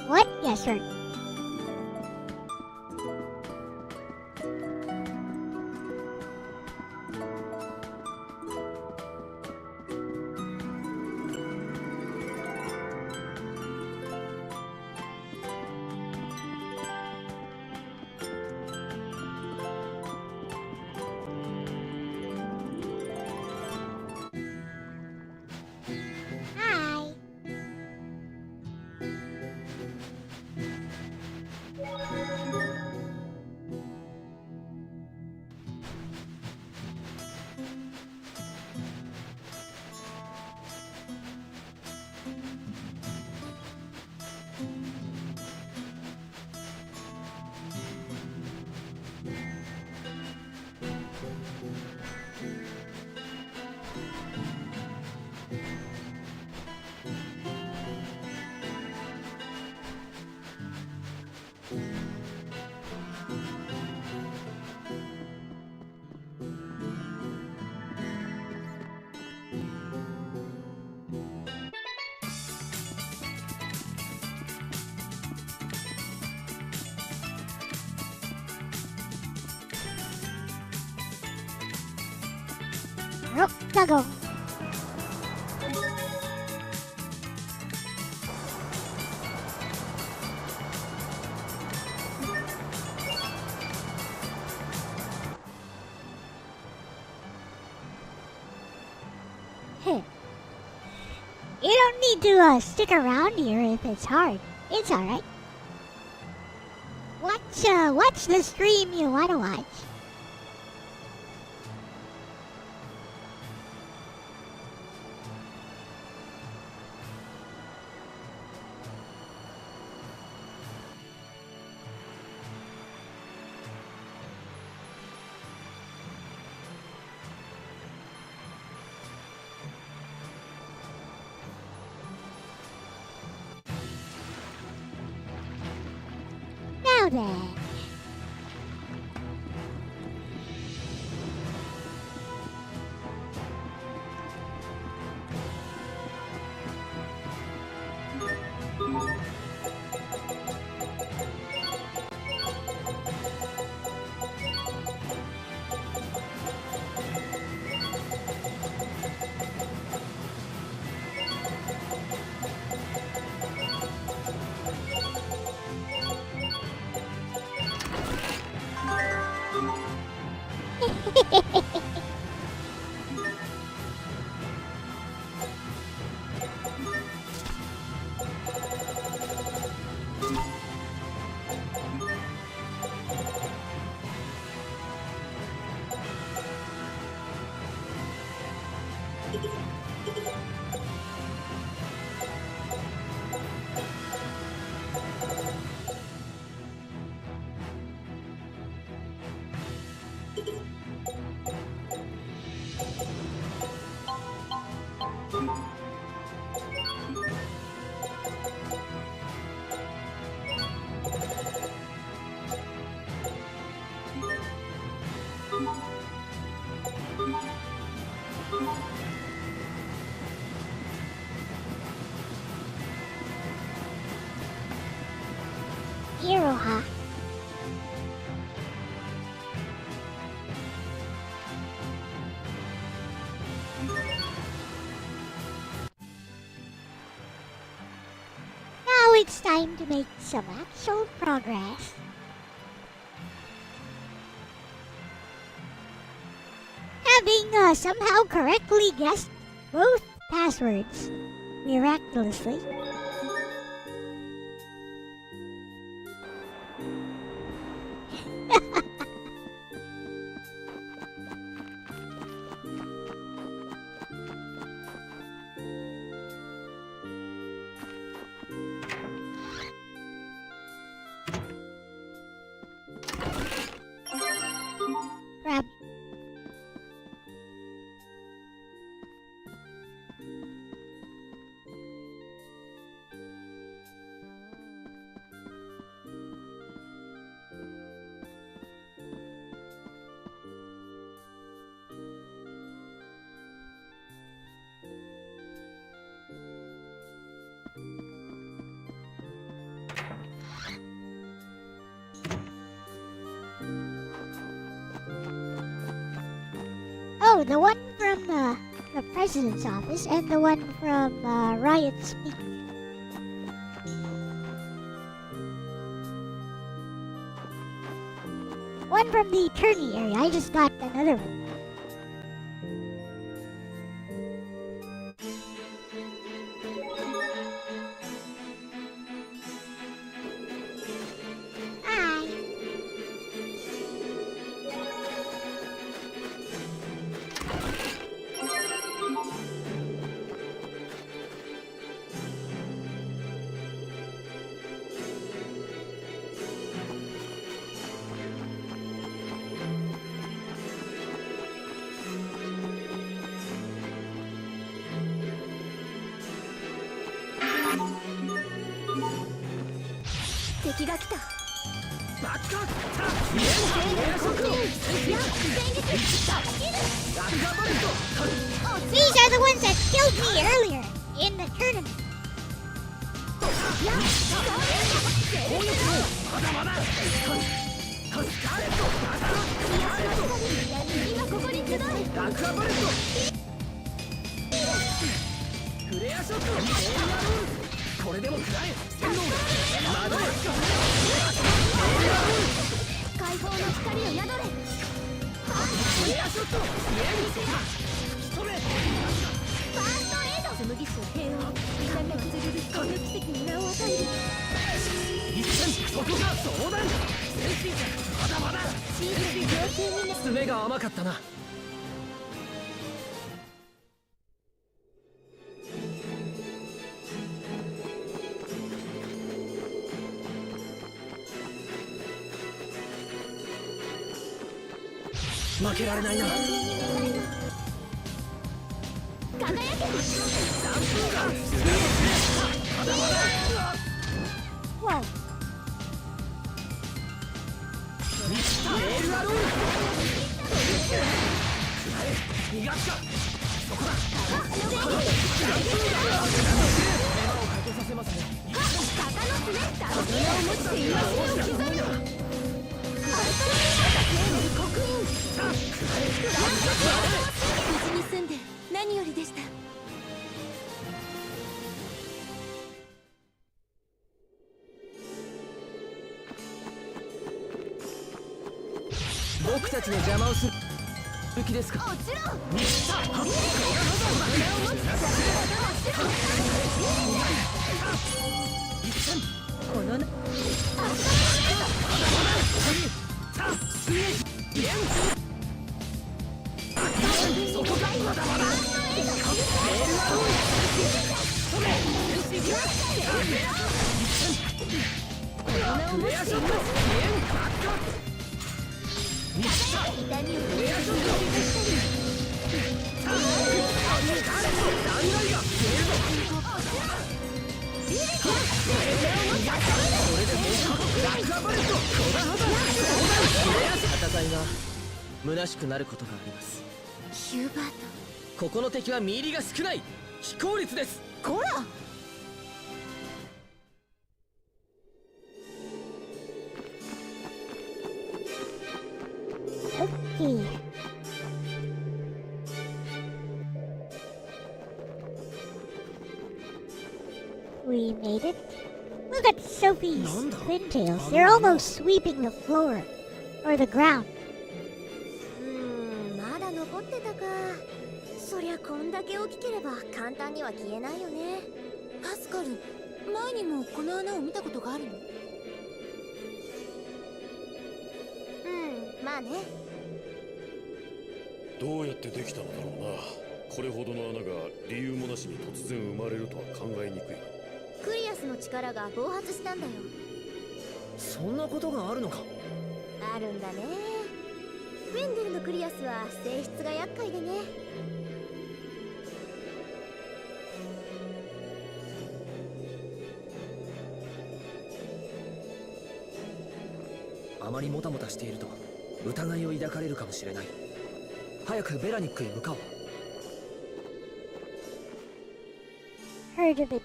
What? Yes, sir. Hi. Nope, go. You don't need to stick around here if it's hard. It's alright. Watch the stream you want to watch. Now then. Hero, huh? Now it's time to make some actual progress. Having somehow correctly guessed both passwords, miraculously. Grab. Oh, the one from the president's office and the one from Riot Speak. One from the attorney area. I just got another one. Hi. These are the ones that killed me earlier in the tournament.爪が甘かったな。負けられないな。Whoa. 逃がすか。そこだ。無事に済んで何よりでした。僕たちの邪魔をする気ですか。もちろん。このな。そこがまだまだ。戦いが虚しくなることがあります。ヒューバート、ここの敵は見入りが少ない。非効率です。こら。Okay. We made it. Look at Sophie's pintails. They're almost sweeping the floor. Or the ground. まだ残ってたか。そりゃこんだけ大きければ簡単には消えないよね。パスカル、前にもこの穴を見たことがあるの？まあね。どうやってできたのだろうな。これほどの穴が理由もなしに突然生まれるとは考えにくい。クリアスの力が暴発したんだよ。そんなことがあるのか。あるんだね。フェンデルのクリアスは性質が厄介でね。あまりもたもたしていると疑いを抱かれるかもしれない。早くベラニックへ向かおう。 Heard of it.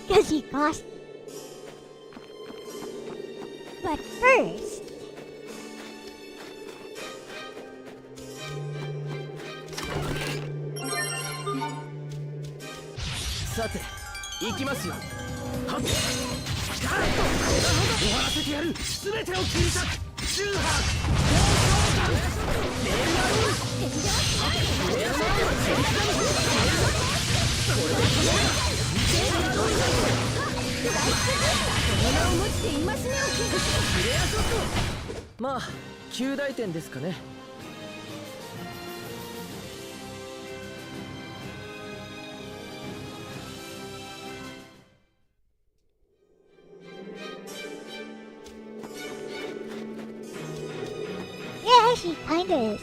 Because he cost me. But first... さて行きますよ。はっ、終わらせてやる。全てを切り裂く中波レールアロー。レールアロー。まあ9大点ですかね。Yeah, she kinda is.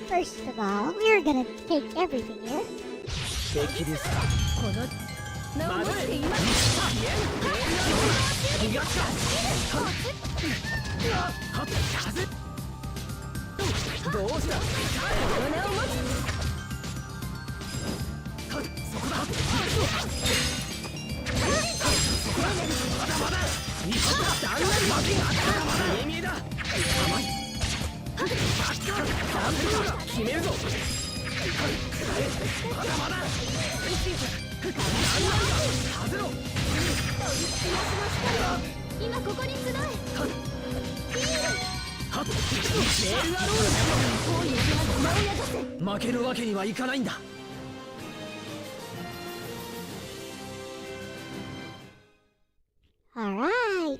First of all, we're gonna take everything here. 敵ですか。この名を持っています。どうした。この名を持つ。そこだ。見えだ。決めるぞ。今ここに集え。負けるわけにはいかないんだ。Alright.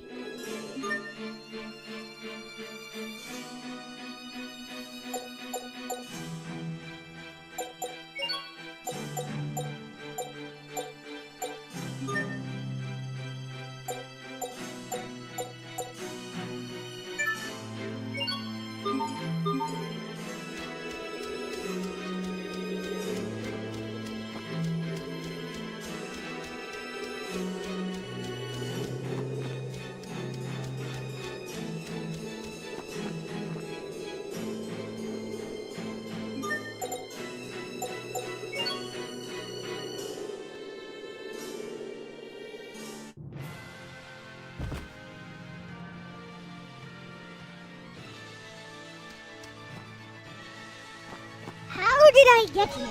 How did I get here?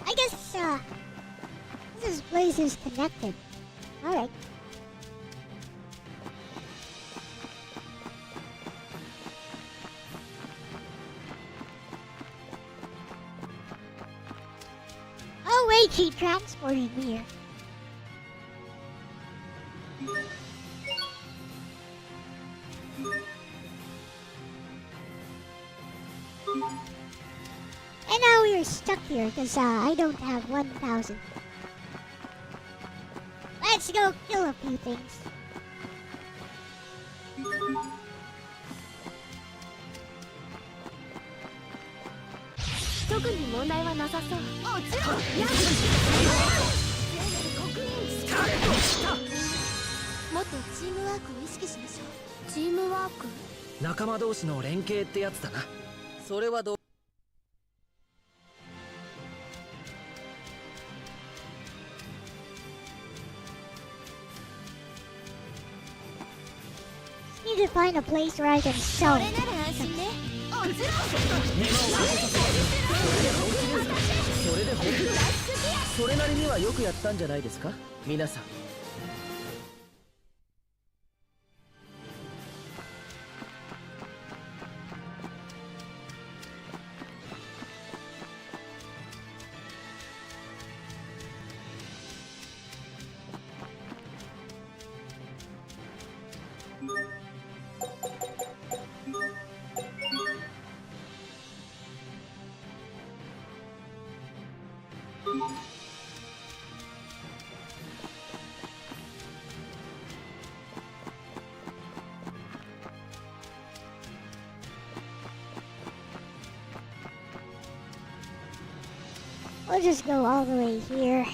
I guess, this place is connected. Alright. Oh wait, she transported me here. we're stuck here because I don't have 1,000. Let's go kill a few things. Teamwork? 仲間同士の連携ってやつだな。それはどう？ Need to find a place where I can sell it. それで本気？それなりにはよくやったんじゃないですか、皆さん。We'll just go all the way here.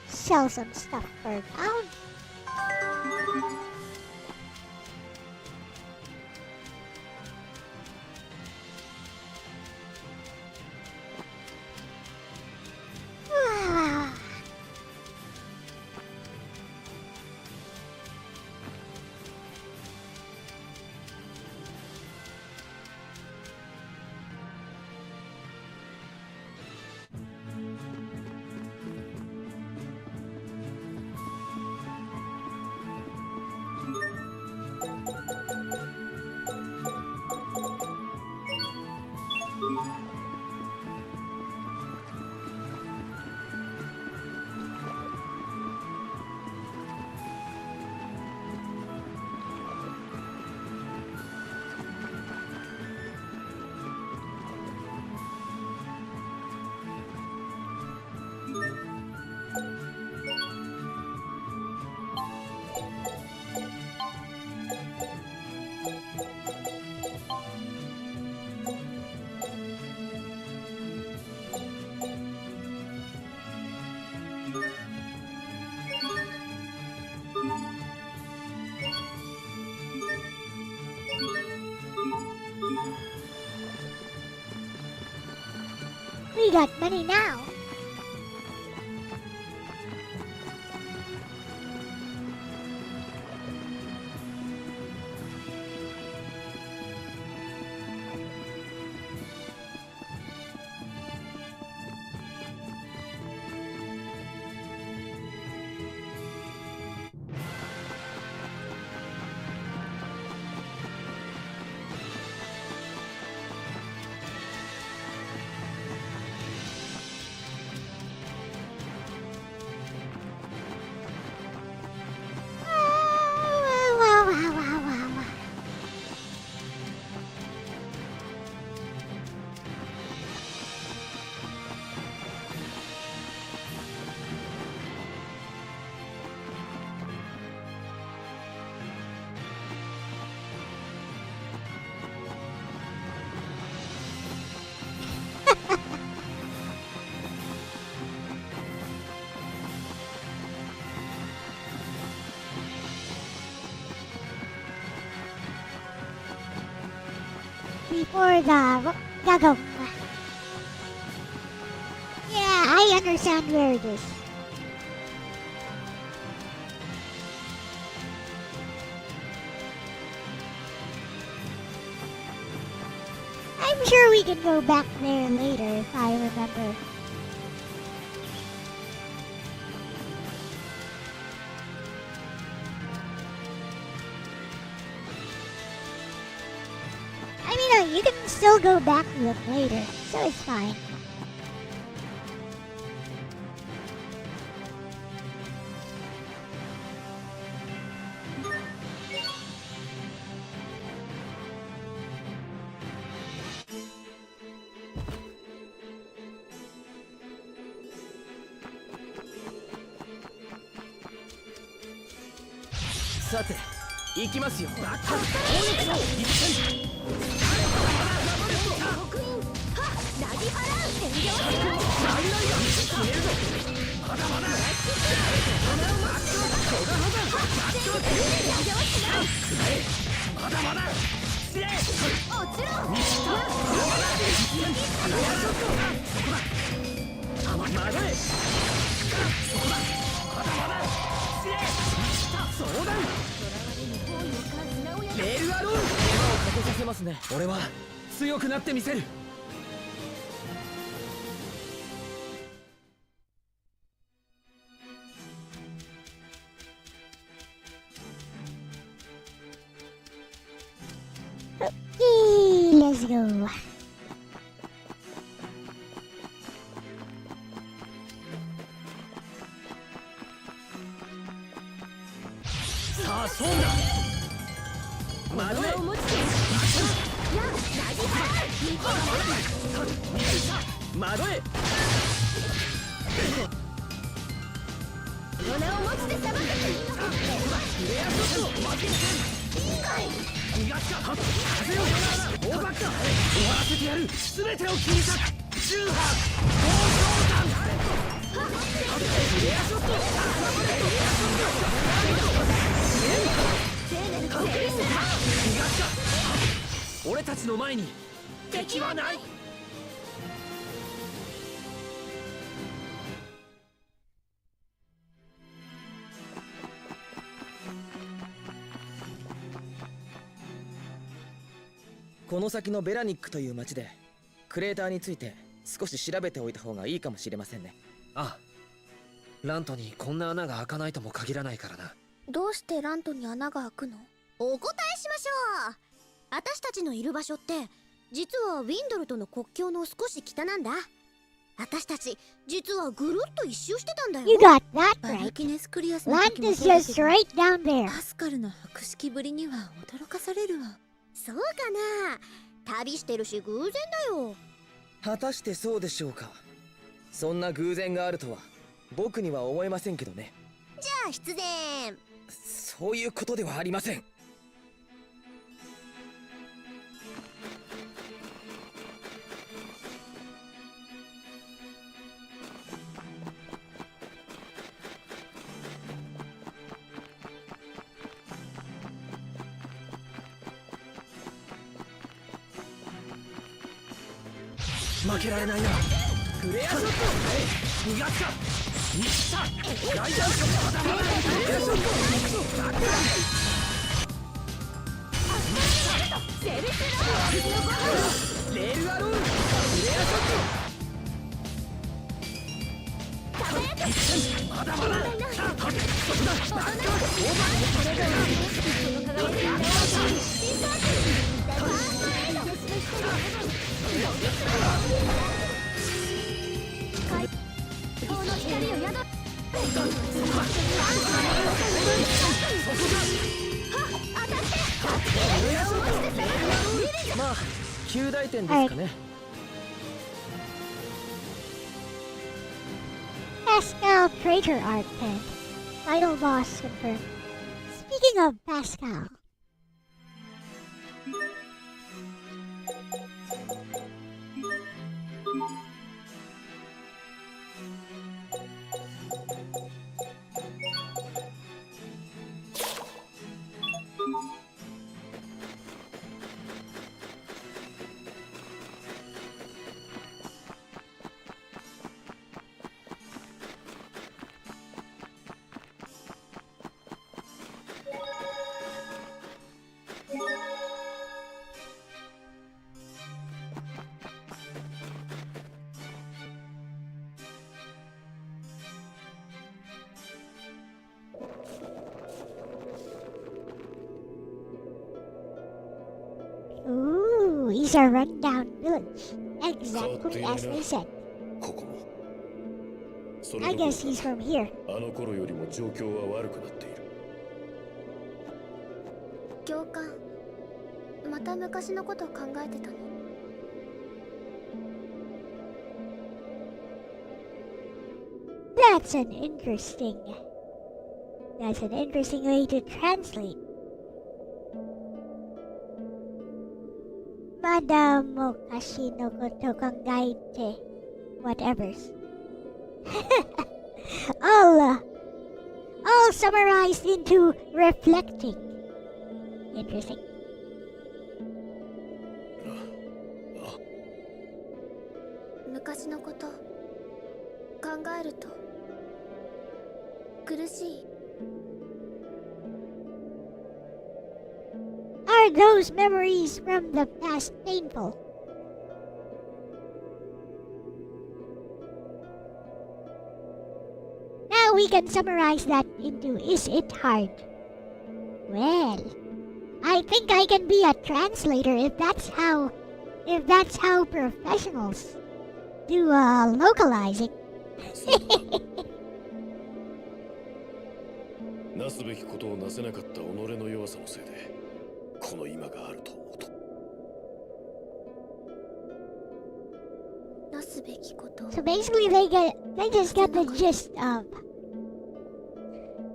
Sell some stuff for pound. We got money now. Before the gaggle. Yeah, I understand where it is. I'm sure we can go back there later if I remember. I mean, you can still go back to it later, so it's fine. さて行きますよ。レールアローン、手間をかけさせますね。俺は強くなってみせる。Let's go. さあそうだ。窓へ窓へ。全てを切り裂く重波俺たちの前に敵はない。この先のベラニックという町でクレーターについて少し調べておいた方がいいかもしれませんね。ああ、ラントにこんな穴が開かないとも限らないからな。どうしてラントに穴が開くの？お答えしましょう。私たちのいる場所って実はウィンドルとの国境の少し北なんだ。私たち実はぐるっと一周してたんだよ。 You got that バル right. キネスクリアスの Land 時も is そうだ just けど right down there. パスカルの博識ぶりには驚かされるわ。そうかな。旅してるし偶然だよ。果たしてそうでしょうか。そんな偶然があるとは僕には思えませんけどね。じゃあ必然。そういうことではありません。負けられないな。フレアショット逃がすか。ミスタライダーショット。フレアショットバックライレールアローンフレアショット。まだまだ。そこだ。バックオーバまあ9大点ですかね。Pascal Traitor Art Pen. Final boss confirmed. Speaking of Pascal. Ooh, he's a rundown village. Exactly as they said. ここもそれ I どころ guess he's from here. かあの頃よりも状況は悪くなっている。教官、また昔のこと考えてたの？That's an interesting That's an interesting way to translate. Madamo kashi no koto kangaite. Whatever's. all summarized into reflecting. Interesting. 昔のこと考えると苦しい。 Are those memories from the past painful? Now we can summarize that into is it hard? Well, I think I can be a translator if that's how professionals do localizing. なすべきことをなせなかった己の弱さのせいでこの今があると思うと。なすべきこと。 So basically they just get the gist of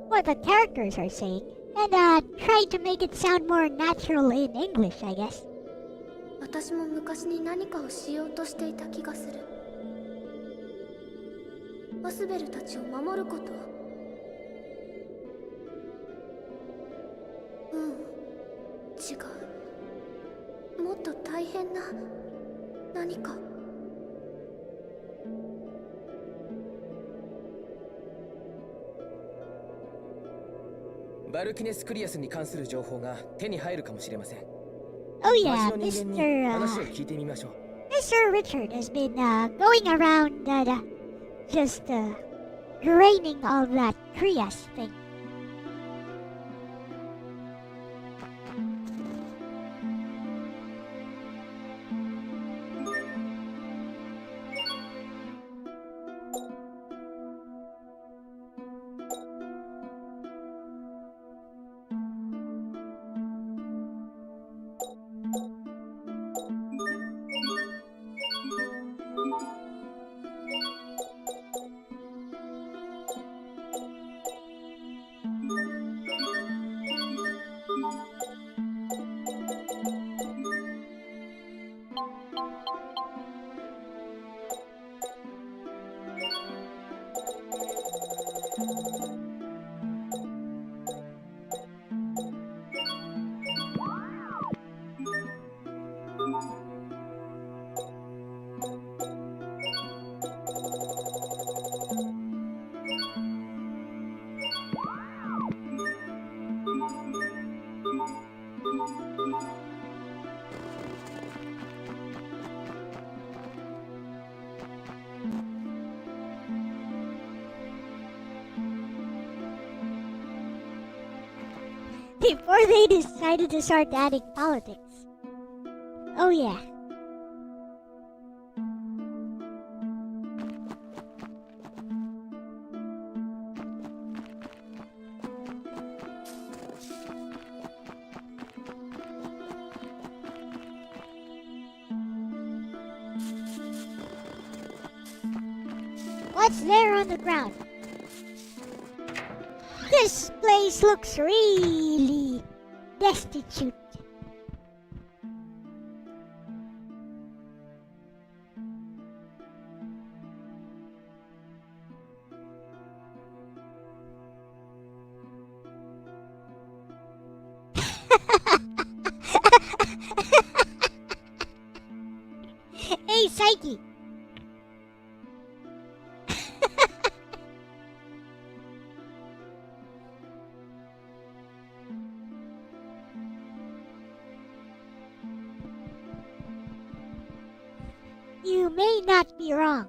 what the characters are saying and try to make it sound more natural in English, I guess. 私も昔に何かをしようとしていた気がする。アスベルたちを守ること。違う。もっと大変な何か。バルキネスクリアスに関する情報が手に入るかもしれません。 Oh yeah, 町の人間に Mr. 話を聞いてみましょう。Mr. Richard has been going around just draining all that Trias thing. Before they decided to start adding politics. Oh yeah. What's there on the ground? This place looks really destitute. Hey, Psyche. You may not be wrong.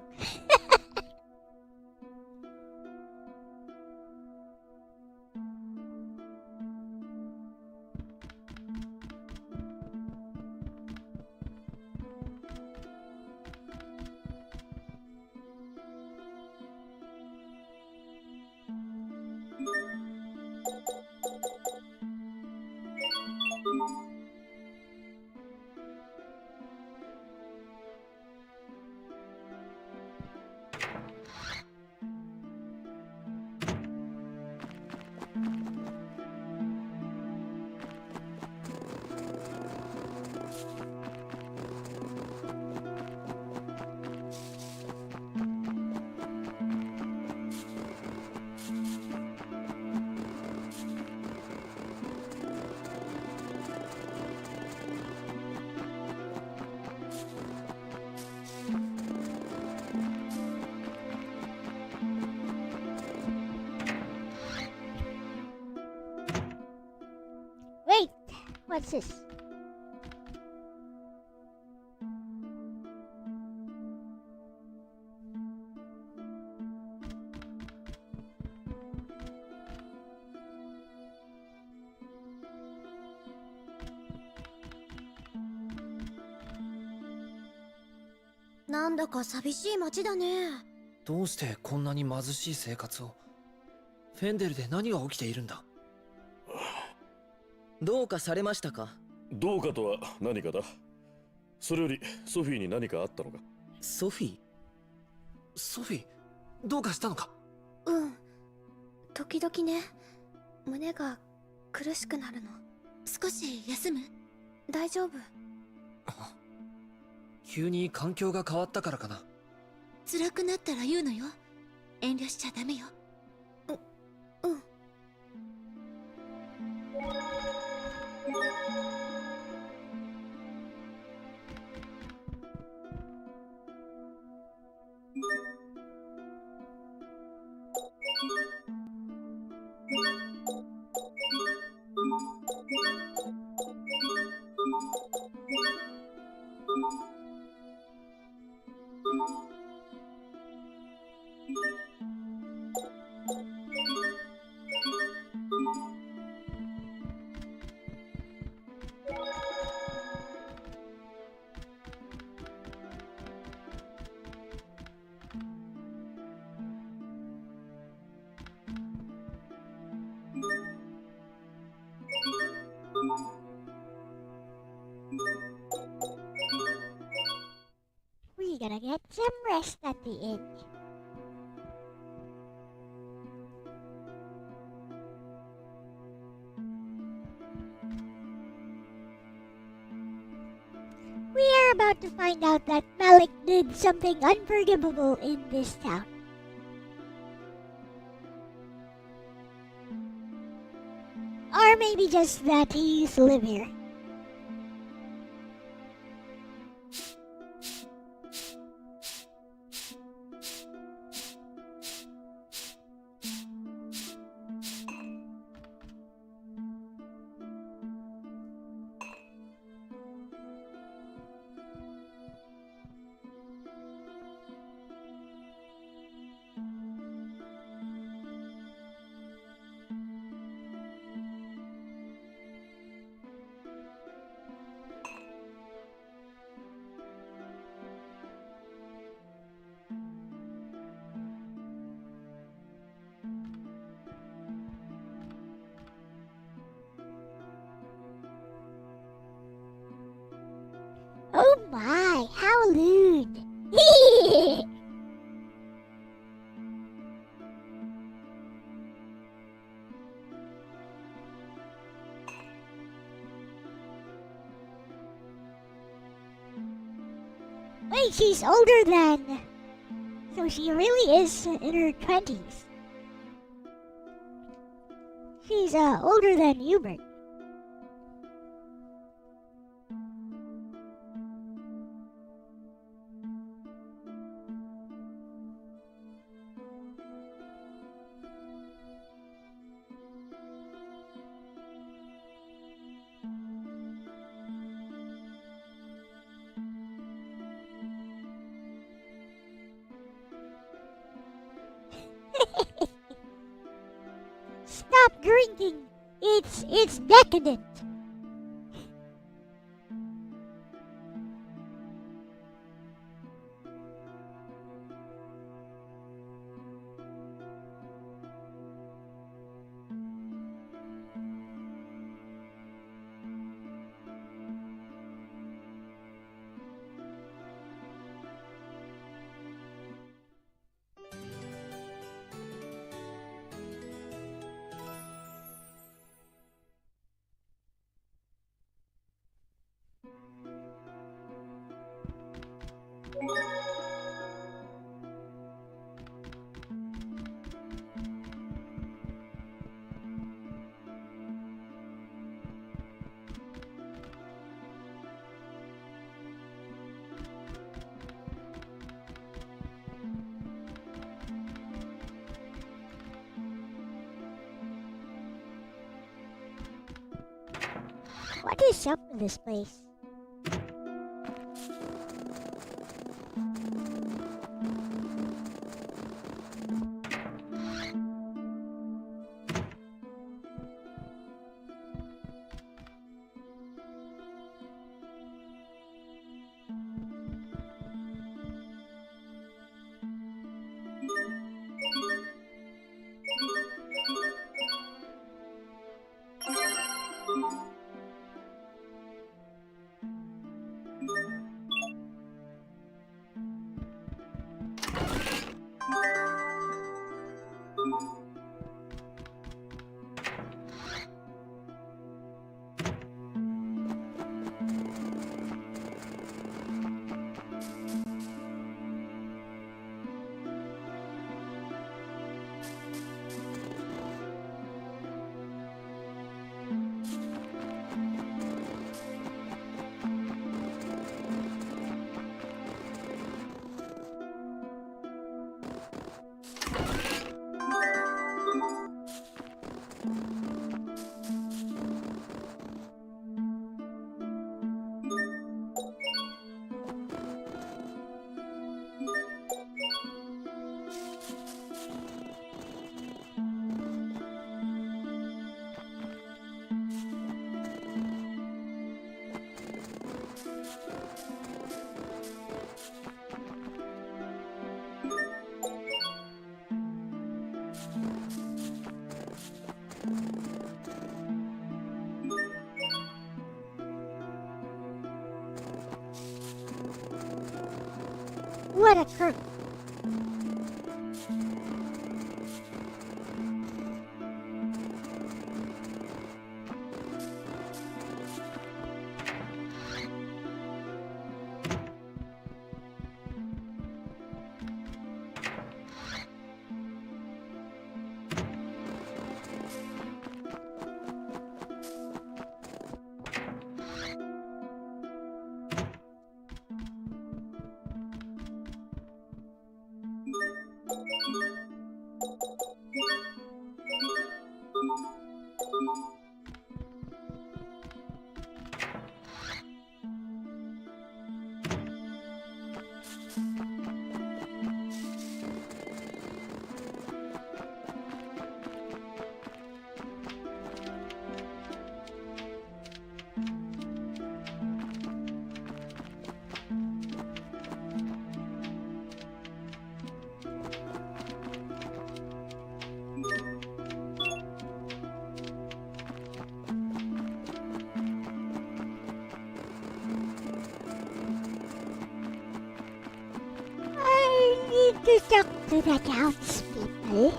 What's this?なんだか寂しい街だね。どうしてこんなに貧しい生活を。フェンデルで何が起きているんだ。どうかされましたか？どうかとは何かだ。それよりソフィーに何かあったのか？ソフィー？ソフィー、どうかしたのか？うん。時々ね、胸が苦しくなるの。少し休む？大丈夫。急に環境が変わったからかな。辛くなったら言うのよ。遠慮しちゃダメよ。うん。We gotta get some rest at the inn. We are about to find out that Malik did something unforgivable in this town. Or maybe just that he used to live here. Oh my, how lewd! Wait, she's older than... So she really is in her 20s. She's older than Hubert. Stop drinking. It's decadent. What is up with this place? What a crook. I need to talk to the townspeople.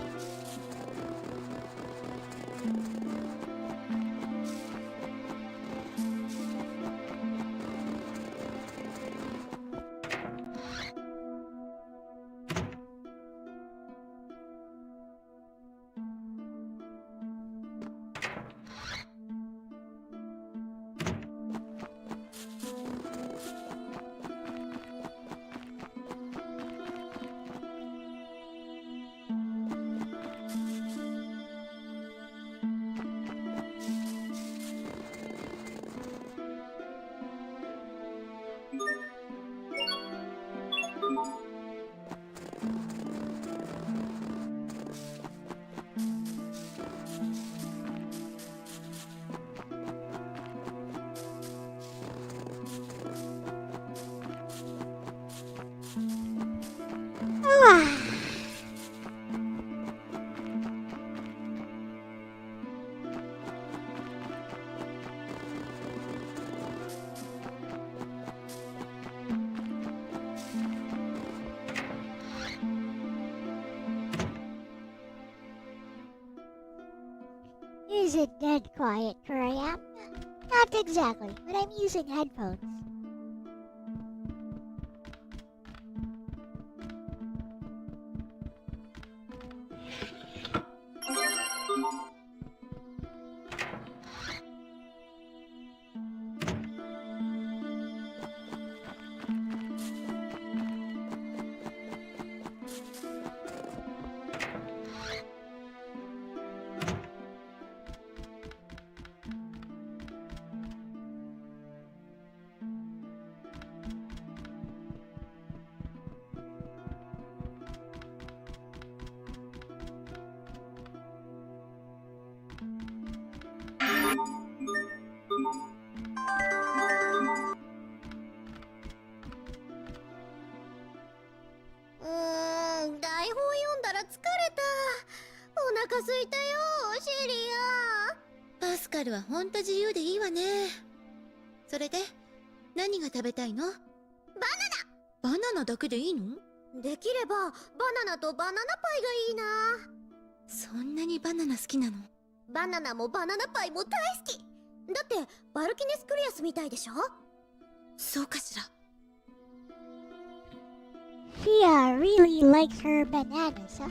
Is it dead quiet where I am? Not exactly, but I'm using headphones. いたよシリパスカルはほんと自由でいいわね。それで何が食べたいの？バナナだけでいいの？ア。できればバナナとバナナパイがいいな。そんなにバナナ好きなの？バナナもバナナパイも大好きだって。バルキネスクリアスみたいでしょ。そうかしら。She really likes her bananas, huh?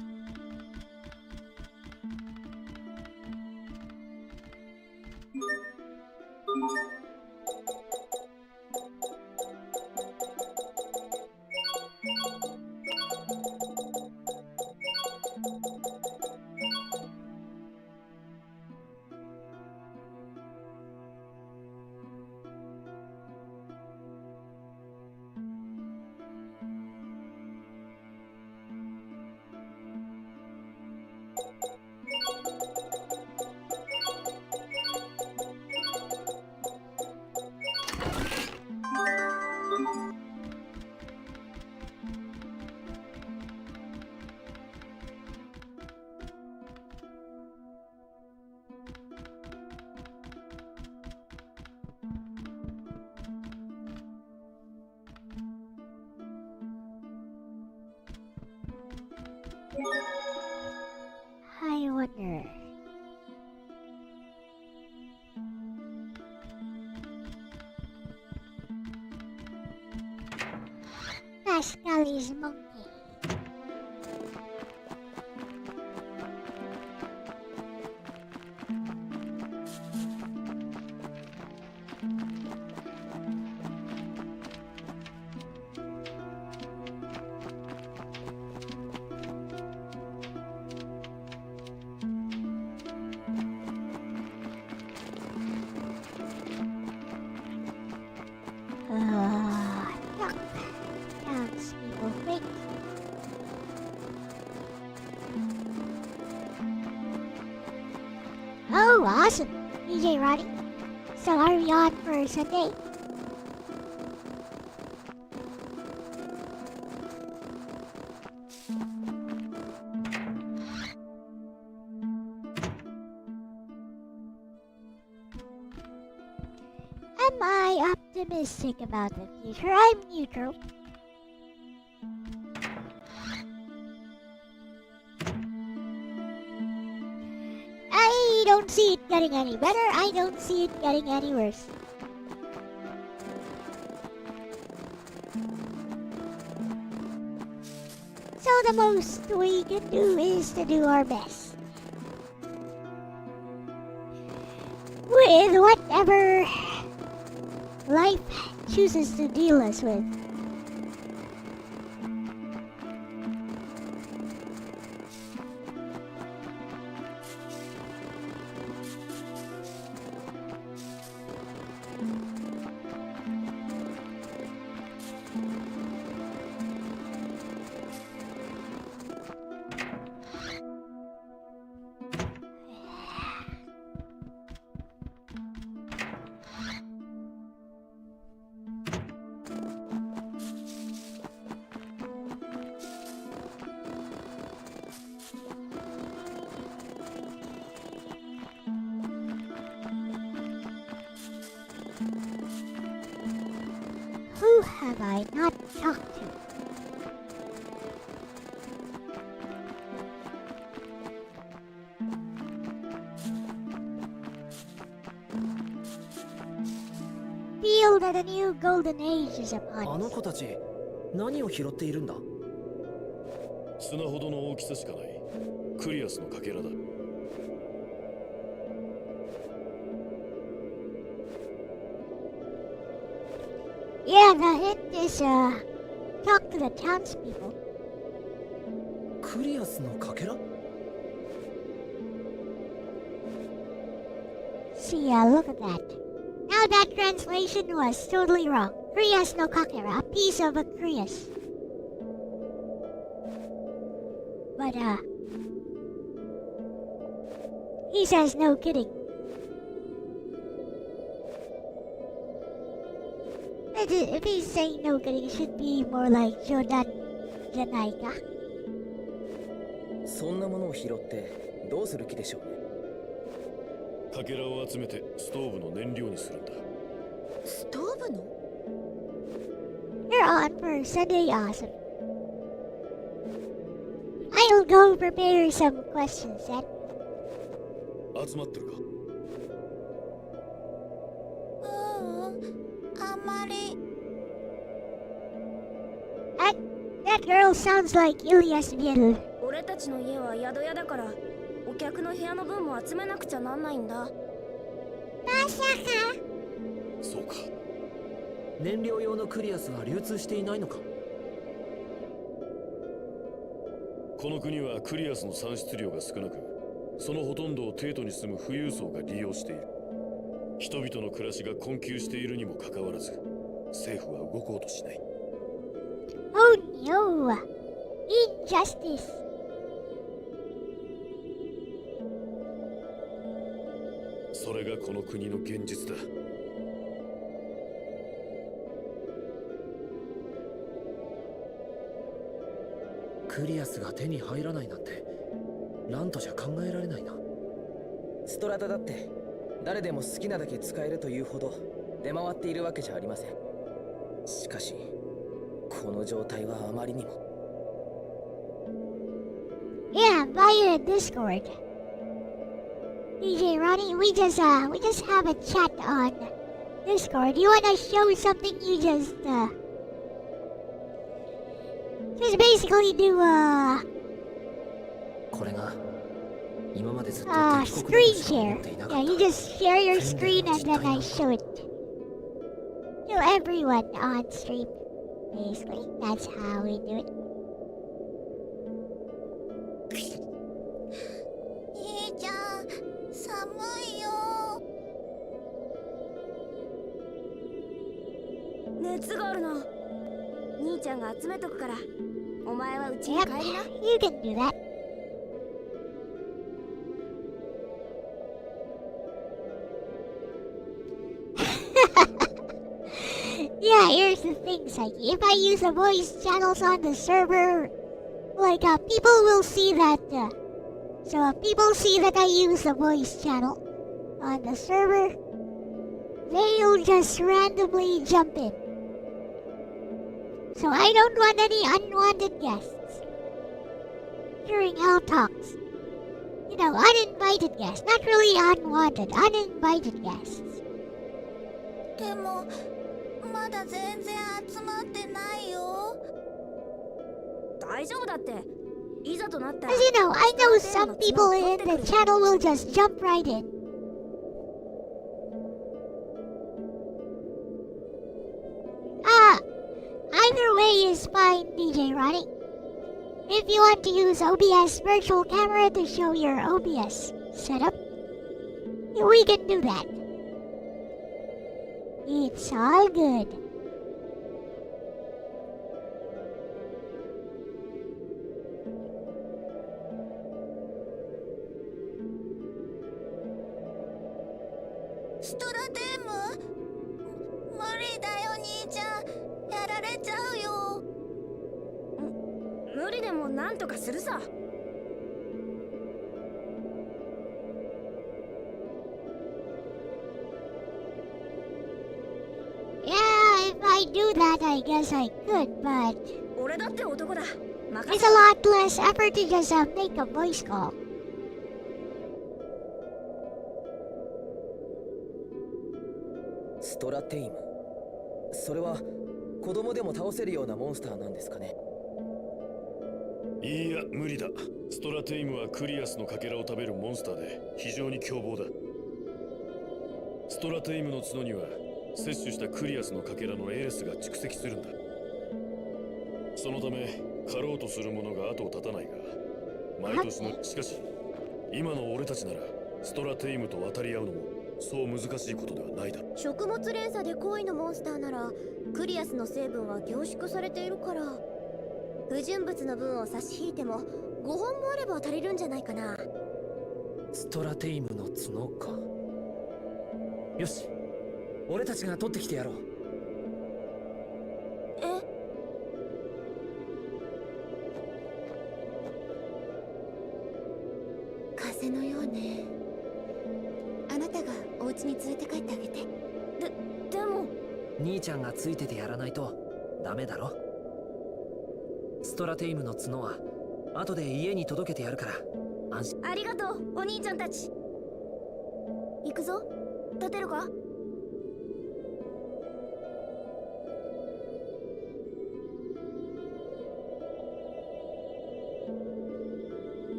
I wonder. Pascal's monkey. Duck. Townspeople think. Oh, awesome, DJ Roddy. So are we on for Sunday? Am I optimistic about the future? I'm neutral. I don't see it getting any better. I don't see it getting any worse. So the most we can do is to do our best. With whatever life chooses to deal us with. Who have I not talked to? Feel that a new golden age is upon あの us. 子たち何を拾っているんだ？砂ほどの大きさしかないクリアスのかけらだ。Yeah, the hint is, talk to the townspeople. クリアスのかけら？ See, look at that. Now that translation was totally wrong. Krias no Kakera, a piece of a Krias. But, he says no kidding. If he's saying no kidding, it should be more like Jodan Janai ka. そんなものを拾ってどうする気でしょうね。かけらを集めてストーブの燃料にするんだ。ストーブの？ You're on for Sunday Awesome. I'll go prepare some questions then. 集まってるか？あんまり。That girl sounds like Ilias Biel. 俺たちの家は宿屋だからお客の部屋の分も集めなくちゃなんないんだ。まさか。そうか。燃料用のクリアスは流通していないのか？この国はクリアスの産出量が少なく、そのほとんどを帝都に住む富裕層が利用している。人々の暮らしが困窮しているにもかかわらず、政府は動こうとしない。Oh no! Injustice! それがこの国の現実だ。クリアスが手に入らないなんてラントじゃ考えられないな。ストラタだって誰でも好きなだけ使えるというほど出回っているわけじゃありません。しかしこの状態はあまりにも。 Yeah, via Discord. DJ Ronnie, we just have a chat on Discord. You wanna show something? You just basically do これが今までずっと screen share. Yeah, you just share your screen and then I show it to everyone on stream. Basically, that's how we do it. 兄ちゃん、寒いよ。熱があるな。兄ちゃんが集めとくからお前は家に Yep, 帰りな。 you can do that. Yeah, here's the thing, Psyche. If I use the voice channels on the server, like, people will see that, so if people see that I use the voice channel on the server, they'll just randomly jump in. So I don't want any unwanted guests during Elle Talks. You know, uninvited guests. Not really unwanted, uninvited guests. でも、まだ全然集まってないよ。大丈夫だって。いざとなったら As you know, I know some people in the channel will just jump right in. Either way is fine, DJ Ronnie. If you want to use OBS virtual camera to show your OBS setup, we can do that. It's all good. Yeah, if I do that, I guess I could, but 俺だって男だ。 it's a lot less effort to just make a voice call. ストラテイム、それは子供でも倒せるようなモンスターなんですかね。いいや、無理だ。ストラテイムはクリアスのかけらを食べるモンスターで非常に凶暴だ。ストラテイムの角には摂取したクリアスのかけらのエースが蓄積するんだ。そのため狩ろうとする者が後を絶たないが、毎年のしかし今の俺たちならストラテイムと渡り合うのもそう難しいことではないだろう。食物連鎖で高位のモンスターならクリアスの成分は凝縮されているから、不純物の分を差し引いても5本もあれば足りるんじゃないかな。ストラテイムの角か。よし、俺たちが取ってきてやろう。風家に連れて帰ってあげて。でも兄ちゃんがついててやらないとダメだろ。ストラテイムの角は後で家に届けてやるから安心。ありがとうお兄ちゃんたち。行くぞ。立てるか。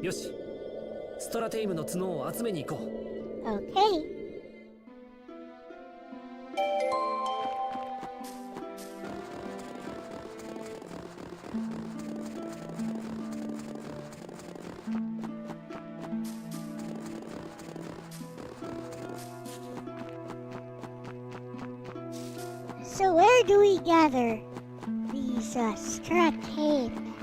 よし、ストラテイムの角を集めに行こう。Okay. So where do we gather these stratame?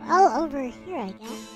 Well, over here, I guess.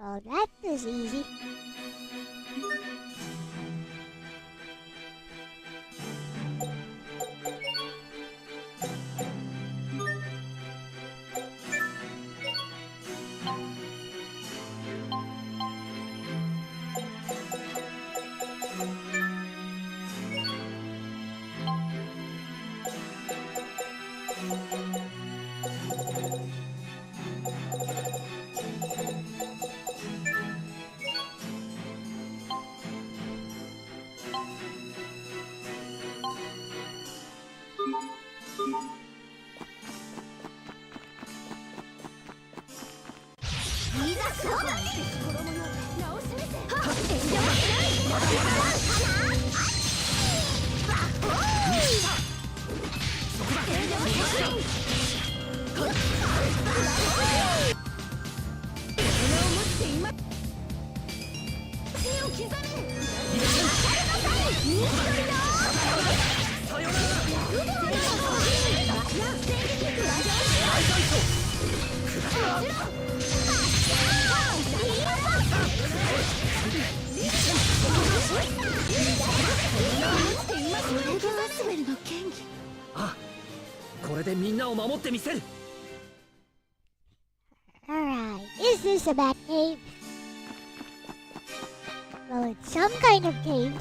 Oh, that is easy. Alright, is this a bat cave? Well, it's some kind of cave.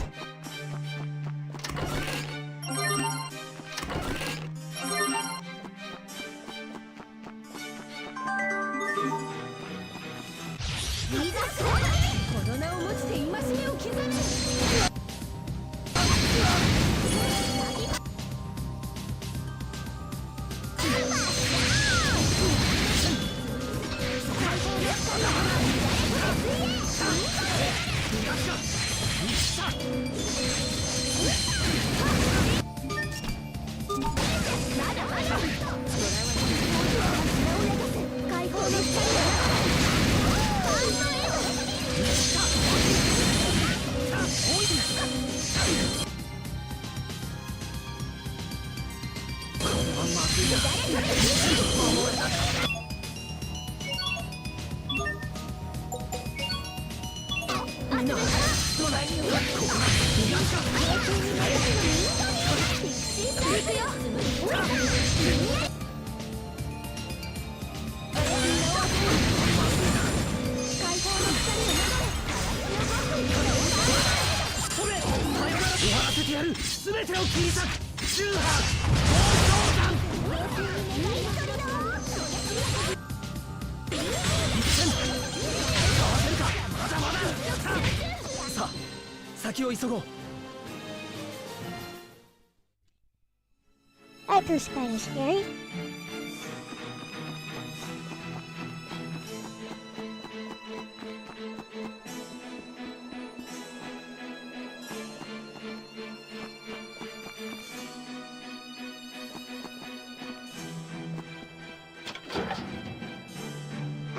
That was kind of scary.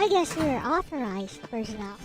I guess we're authorized personnel.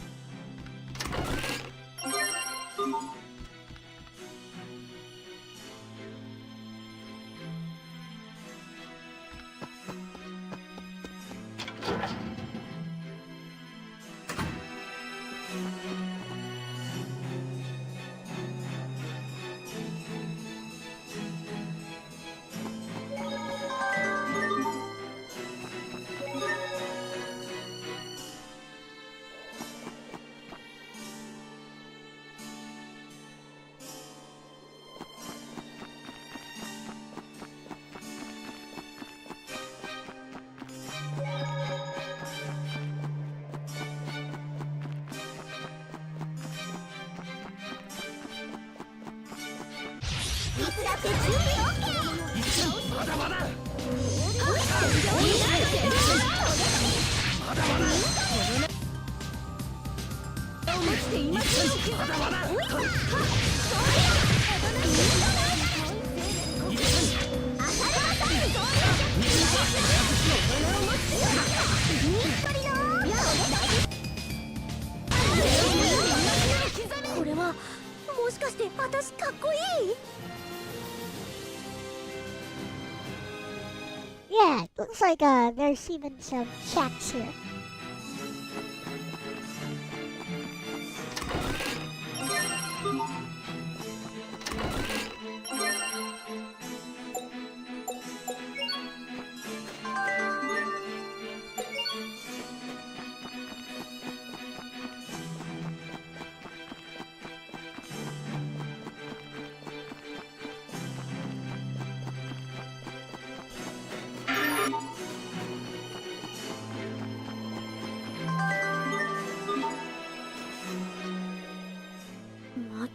Yeah, it looks like there's even some chats here.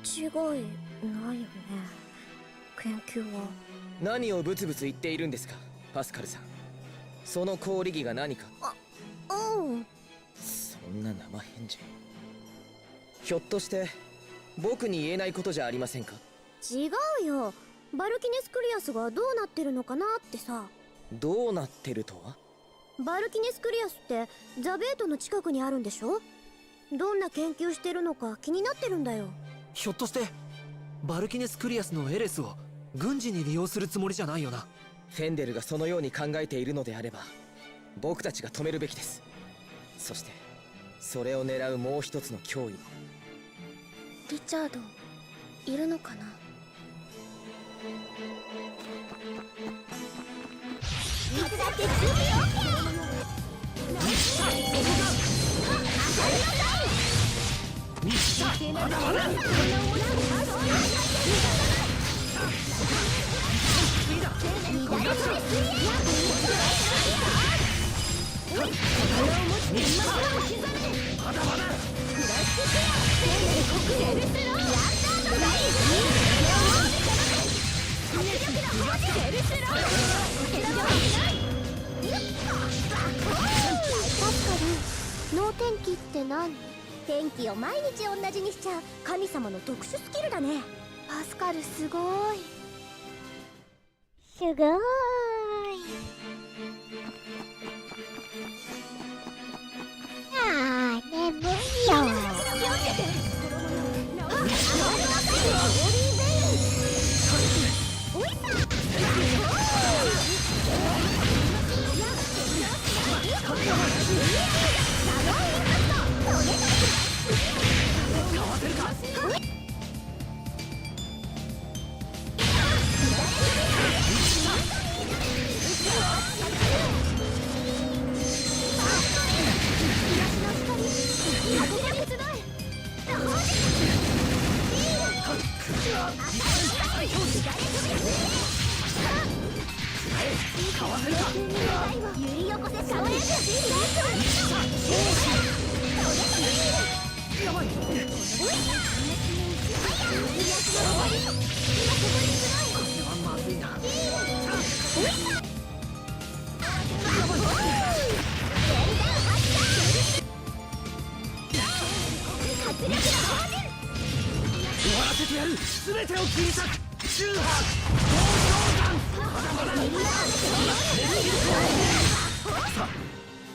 違いないよね。研究は何をブツブツ言っているんですか、パスカルさん。その抗理儀が何か。うん。そんな生返事。ひょっとして僕に言えないことじゃありませんか。違うよ。バルキネスクリアスがどうなってるのかなってさ。どうなってるとは。バルキネスクリアスってザベートの近くにあるんでしょ。どんな研究してるのか気になってるんだよ。ひょっとしてバルキネスクリアスのエレスを軍事に利用するつもりじゃないよな。フェンデルがそのように考えているのであれば僕たちが止めるべきです。そしてそれを狙うもう一つの脅威も。リチャードいるのかな。いつだって準備 OK。 まだまだ脳天気って何？天気を毎日同じにしちゃう神様の特殊スキルだね。パスカルすごい。すごーい。あー、眠いよ。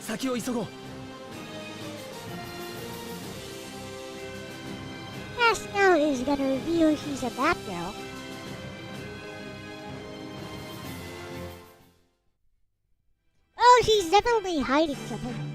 先を急ごう。is gonna reveal she's a bad girl. Oh, she's definitely hiding something.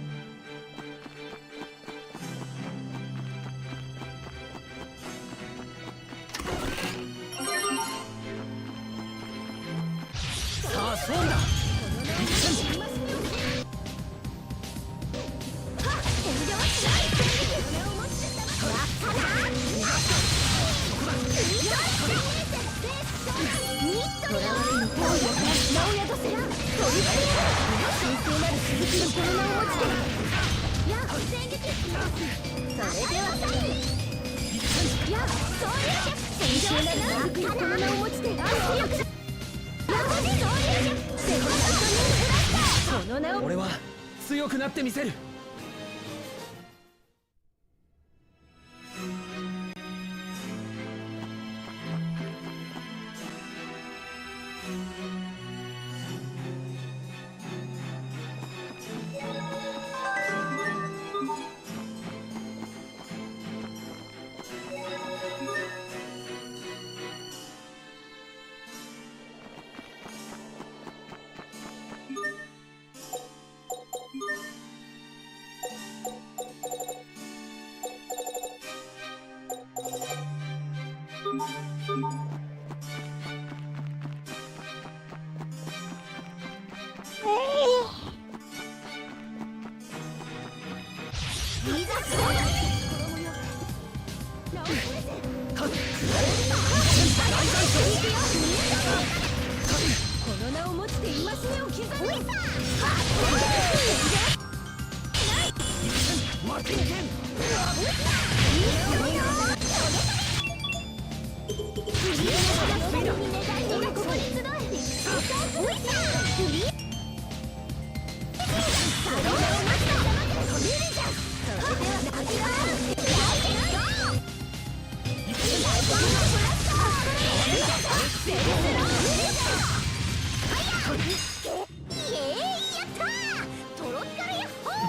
俺は強くなってみせる。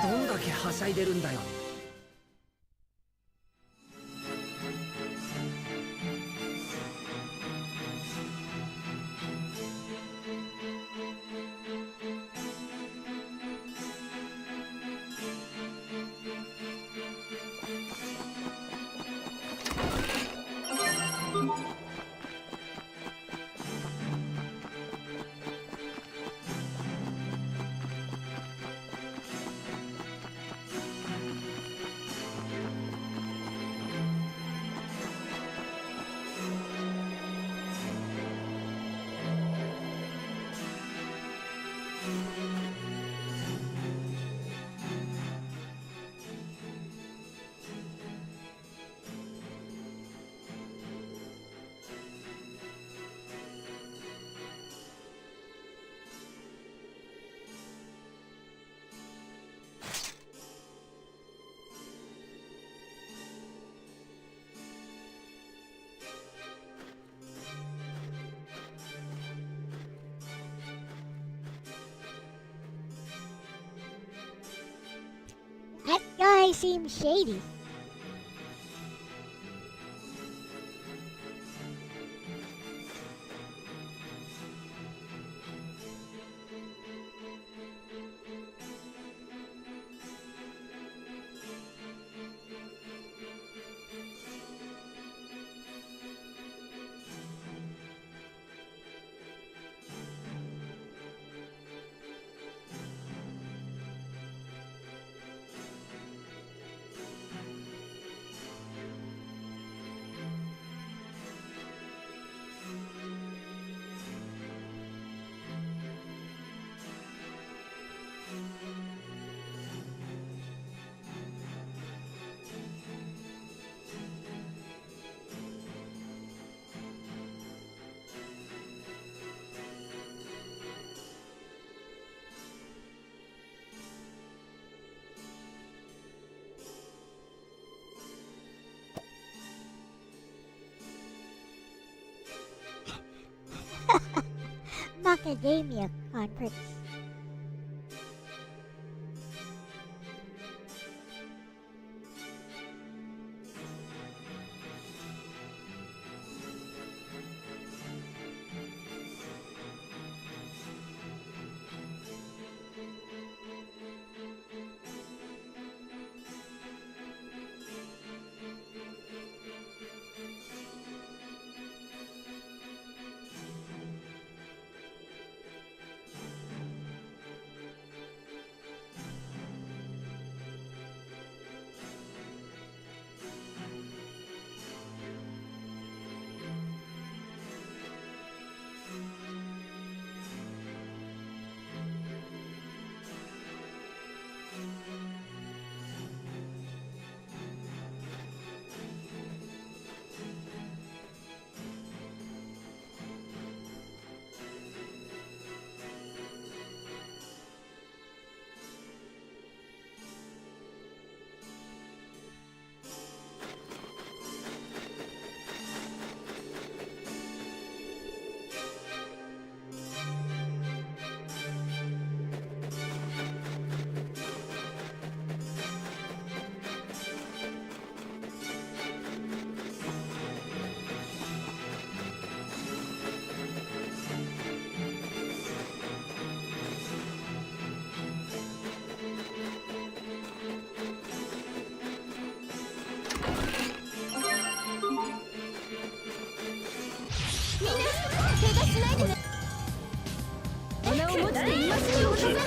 どんだけはしゃいでるんだよ。That guy seems shady. Macadamia conference. ないでね。粉を持ちで今すぐ落とせない。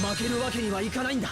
負けるわけにはいかないんだ。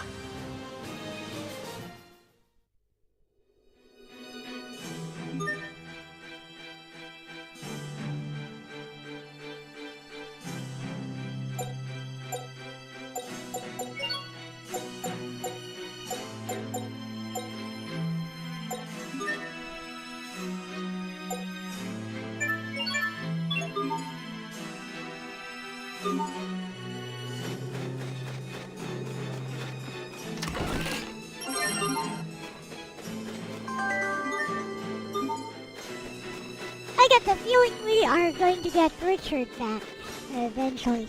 I get the feeling we are going to get Richard back eventually.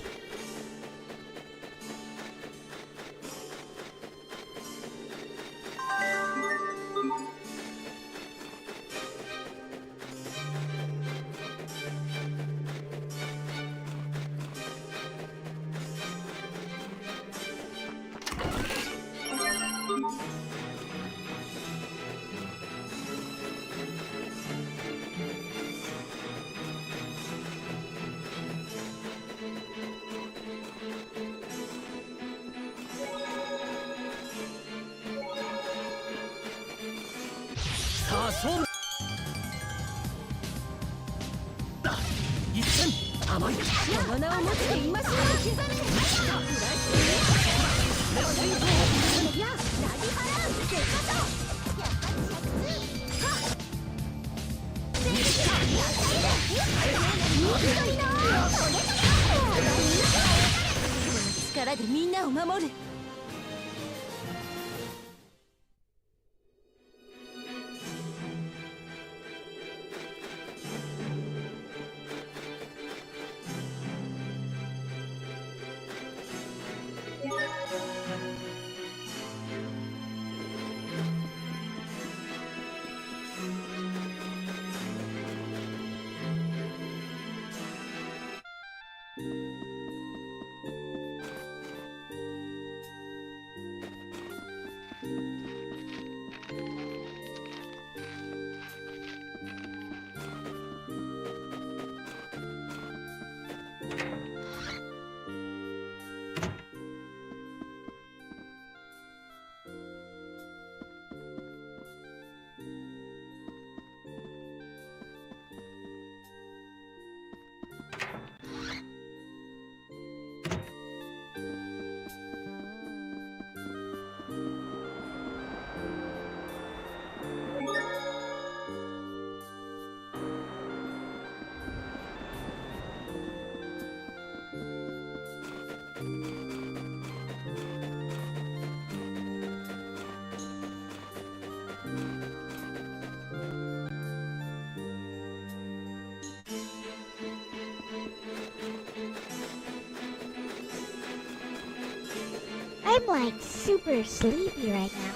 I'm like super sleepy right now.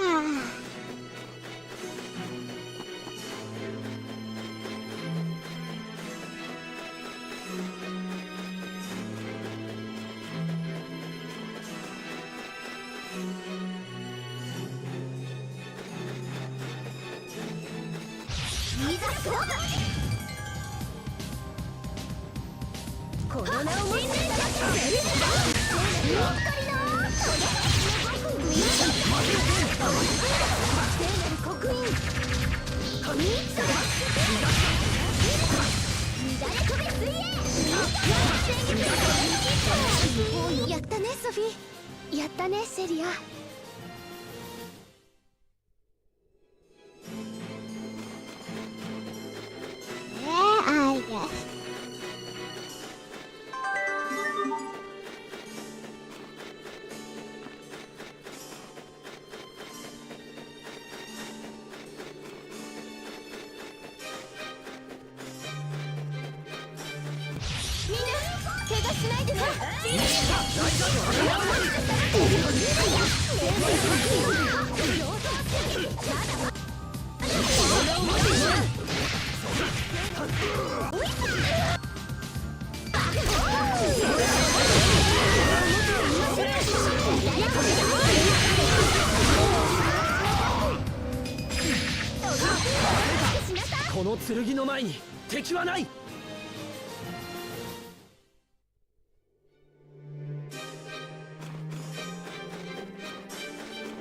Ah.やったねソフィー。やったねセリア。Yeah, I guess. 怪我しないでさ。この剣の前に敵はない。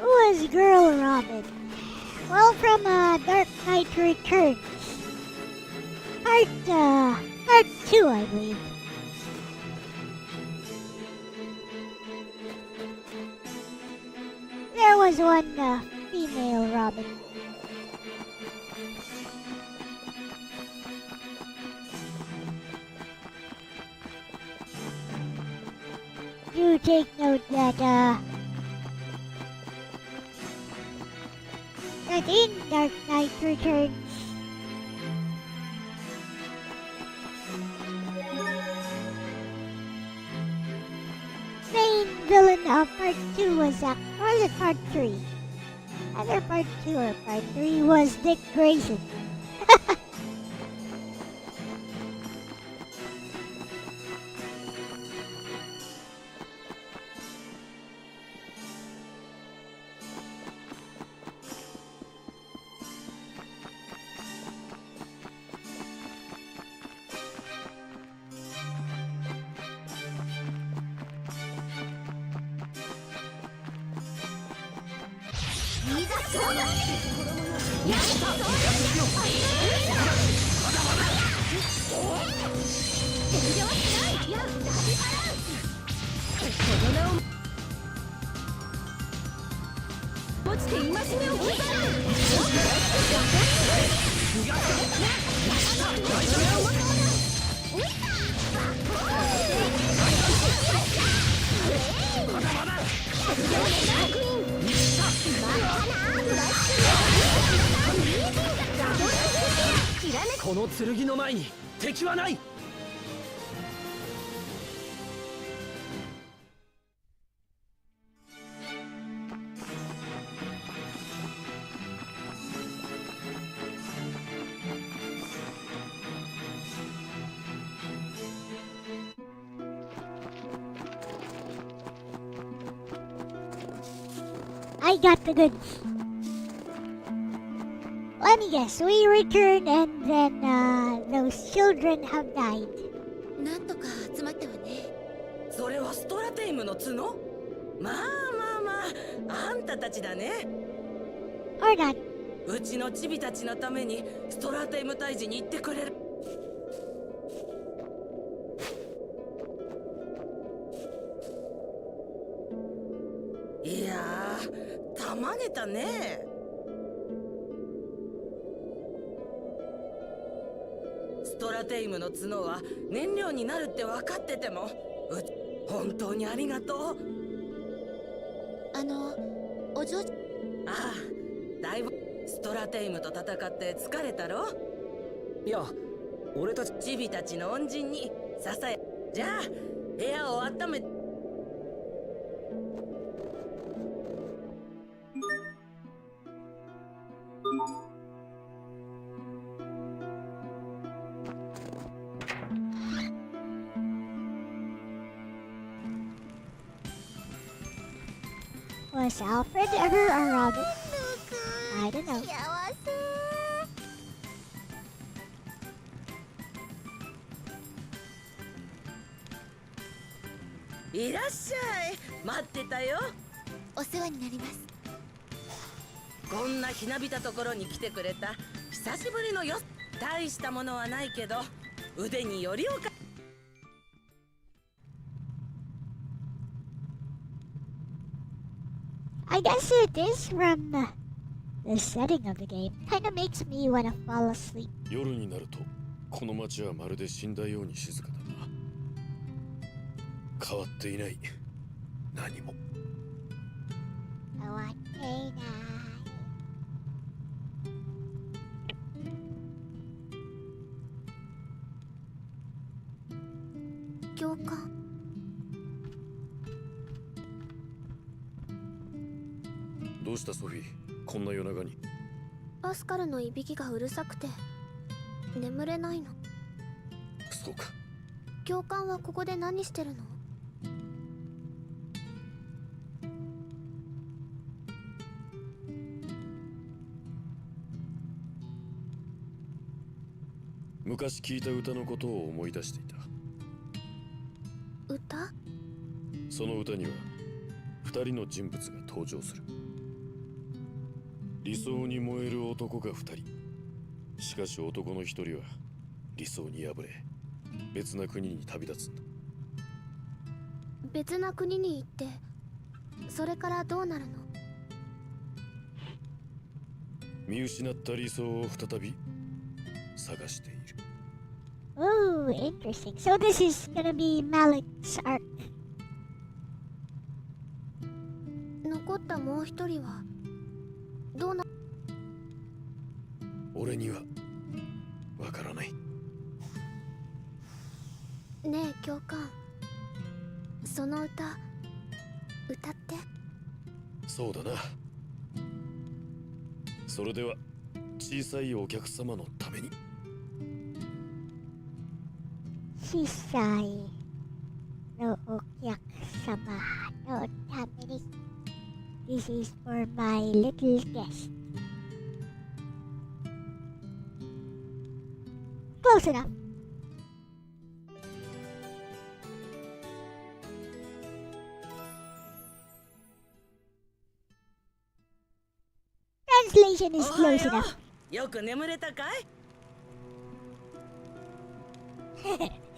Who is Girl Robin? Well, from Dark Knight Returns. Part 2, I believe. There was one female Robin. Do take note that in Dark Knight Returns, main villain of Part 2 was or was it Part 3? Either Part 2 or Part 3 was Dick Grayson.この剣の前に敵はない。I got the goods. Let me guess, we return and then those children have died. なんとか集まったわね。それはストラテイムの角？まああんたたちだね。 Or not. うちのチビたちのためにストラテイム退治に行ってくれる。いやー、たまげたね。ストラテイムの角は燃料になるって分かってても、本当にありがとう。お嬢。ああ、だいぶストラテイムと戦って疲れたろ。いや、俺たちチビたちの恩人に支え。じゃあ部屋を温め。Was Alfred ever a Robin? I don't know. いらっしゃい。待ってたよ。お世話になります。こんなひなびたところに来てくれた久しぶりのよ。大したものはないけど腕によりをか。I guess it is from the setting of the game. Kinda makes me wanna fall asleep. 夜になるとこの街はまるで死んだように静かだな。変わっていない。何も。教官。官。どうしたソフィー、こんな夜中に。パスカルのいびきがうるさくて眠れないの。そうか。教官はここで何してるの？昔聞いた歌のことを思い出していた。歌？その歌には2人の人物が登場する。理想に燃える男が2人。しかし男の1人は理想に敗れ別な国に旅立つんだ。別な国に行ってそれからどうなるの？見失った理想を再び探している。 Oh, interesting. So this is gonna be Malik's arc. 残ったもう一人はどうな？俺にはわからない。ねえ教官、その歌歌って。そうだな。それでは小さいお客様のために。小さいのお客様のために。This is for my little guest. Close enough. Translation is close enough. よく眠れたかい？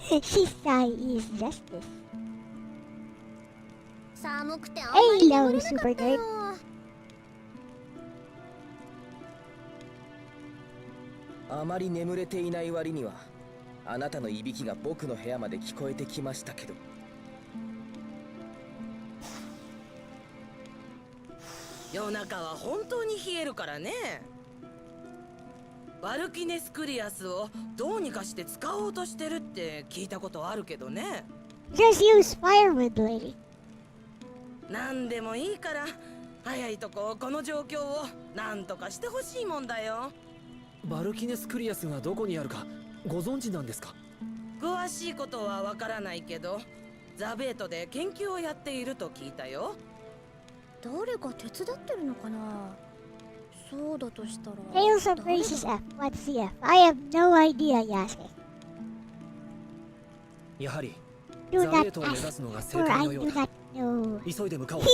Shisai is justice. 寒くてあんまり眠れなかった Hello, よ。あまり眠れていない割にはあなたのいびきが僕の部屋まで聞こえてきましたけど。夜中は本当に冷えるからね。バルキネスクリアスをどうにかして使おうとしてるって聞いたことあるけどね。 Just use firewood, lady. なんでもいいから早いとここの状況をなんとかしてほしいもんだよ。バルキネスクリアスがどこにあるかご存知なんですか？詳しいことはわからないけどザベートで研究をやっていると聞いたよ。誰か手伝ってるのかな？そうだとしたら Tales of Graces F. What's the F? I have no idea, Yasuke. やはり Do ザベ not ートを目指すのが ask, 正 for 解 I のよ do うだ。 not know. 急いで向かおう。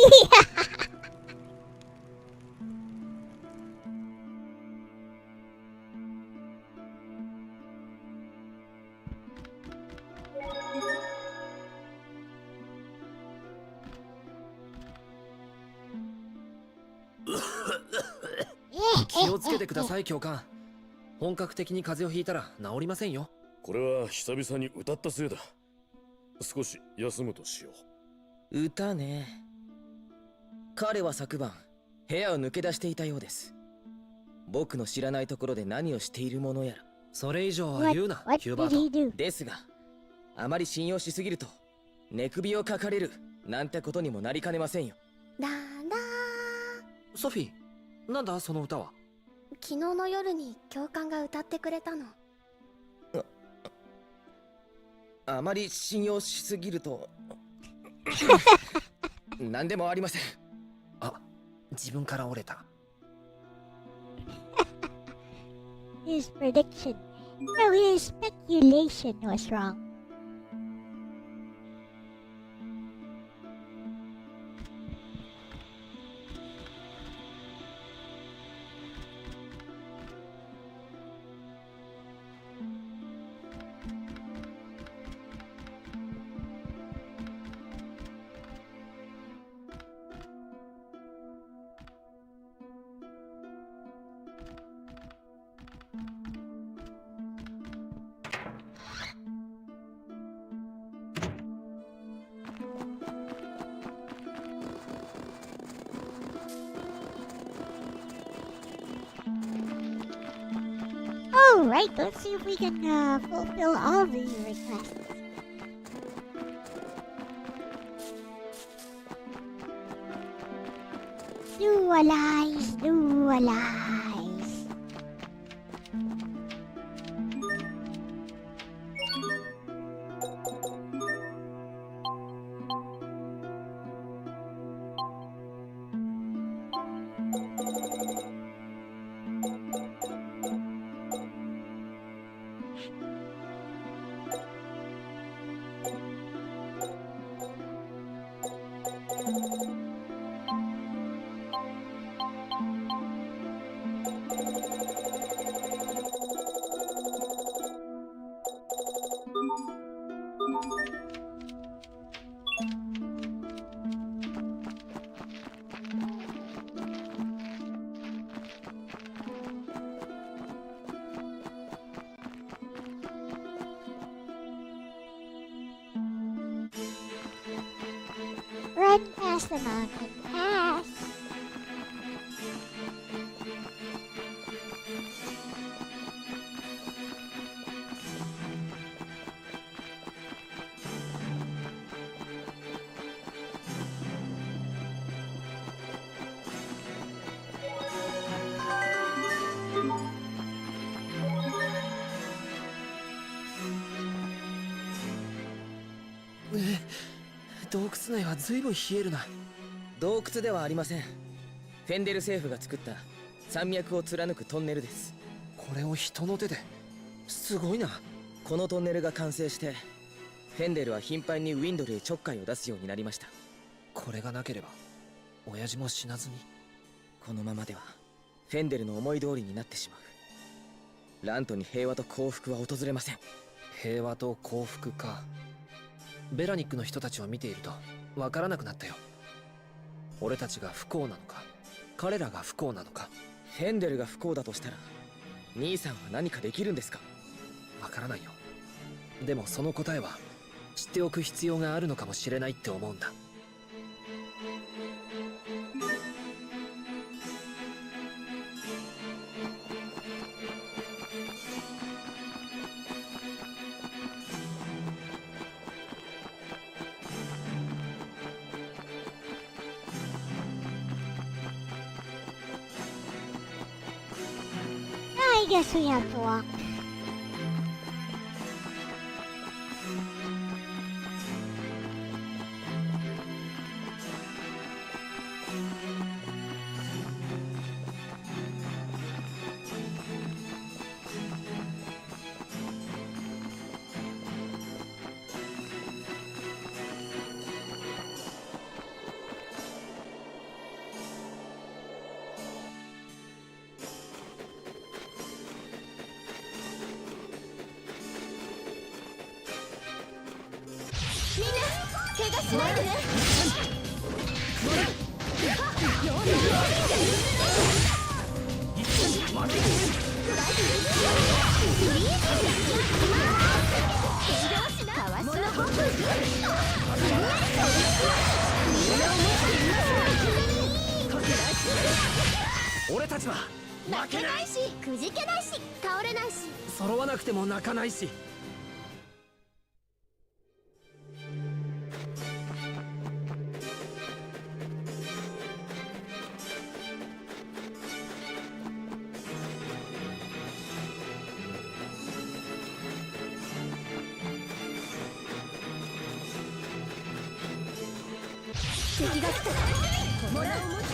気をつけてください教官。本格的に風邪をひいたら治りませんよ。これは久々に歌ったせいだ。少し休むとしよう。歌ね。彼は昨晩部屋を抜け出していたようです。僕の知らないところで何をしているものやら。それ以上は What, 言うな、 what ヒューバ did ート。 he do? ですがあまり信用しすぎると寝首をかかれるなんてことにもなりかねませんよ。だらソフィー、なんだその歌は？昨日の夜に教官が歌ってくれたの。あまり信用しすぎると何でもありません。あ、自分から折れた。His prediction. No, his speculation was wrong. Alright, let's see if we can fulfill all these requests. Dualize, dualize. Run past the mountain pass. Eh, 洞窟内は随分冷えるな。洞窟ではありません。フェンデル政府が作った山脈を貫くトンネルです。これを人の手で、すごいな。このトンネルが完成して、フェンデルは頻繁にウィンドルへちょっかいを出すようになりました。これがなければ親父も死なずに。このままではフェンデルの思い通りになってしまう。ラントに平和と幸福は訪れません。平和と幸福か。ベラニックの人たちを見ているとわからなくなったよ。俺たちが不幸なのか、彼らが不幸なのか。フェンデルが不幸だとしたら兄さんは何かできるんですか？わからないよ。でもその答えは知っておく必要があるのかもしれないって思うんだ。I guess we have to walk.俺たちは負けないし、くじけないし、倒れないし。揃わなくても泣かないし。敵が来たら物を持ち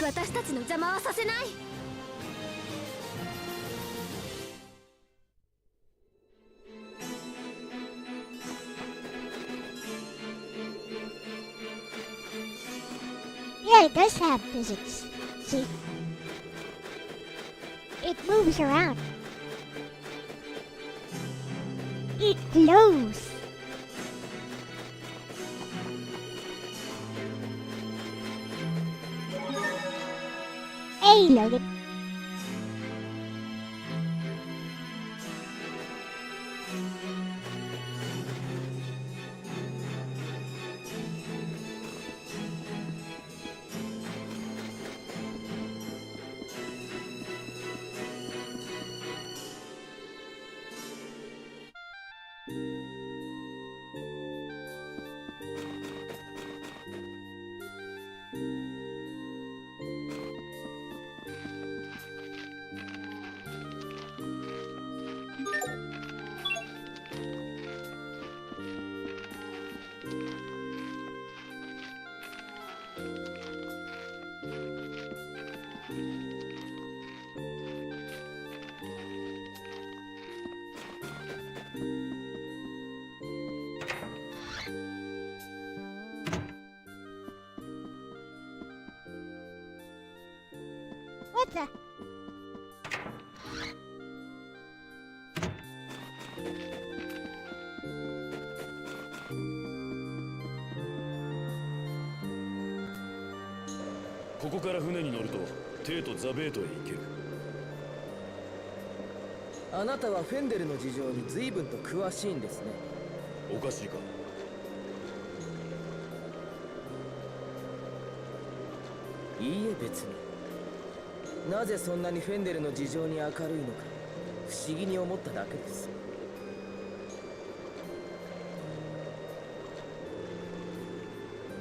私たちの邪魔はさせない。Yeah, it does have physics. See? It moves around. It glows. Hey, Logan. what? ここから船に乗るとテーとザベートへ行ける。あなたはフェンデルの事情に随分と詳しいんですね。おかしいか。いいえ、別に。なぜそんなにフェンデルの事情に明るいのか不思議に思っただけです。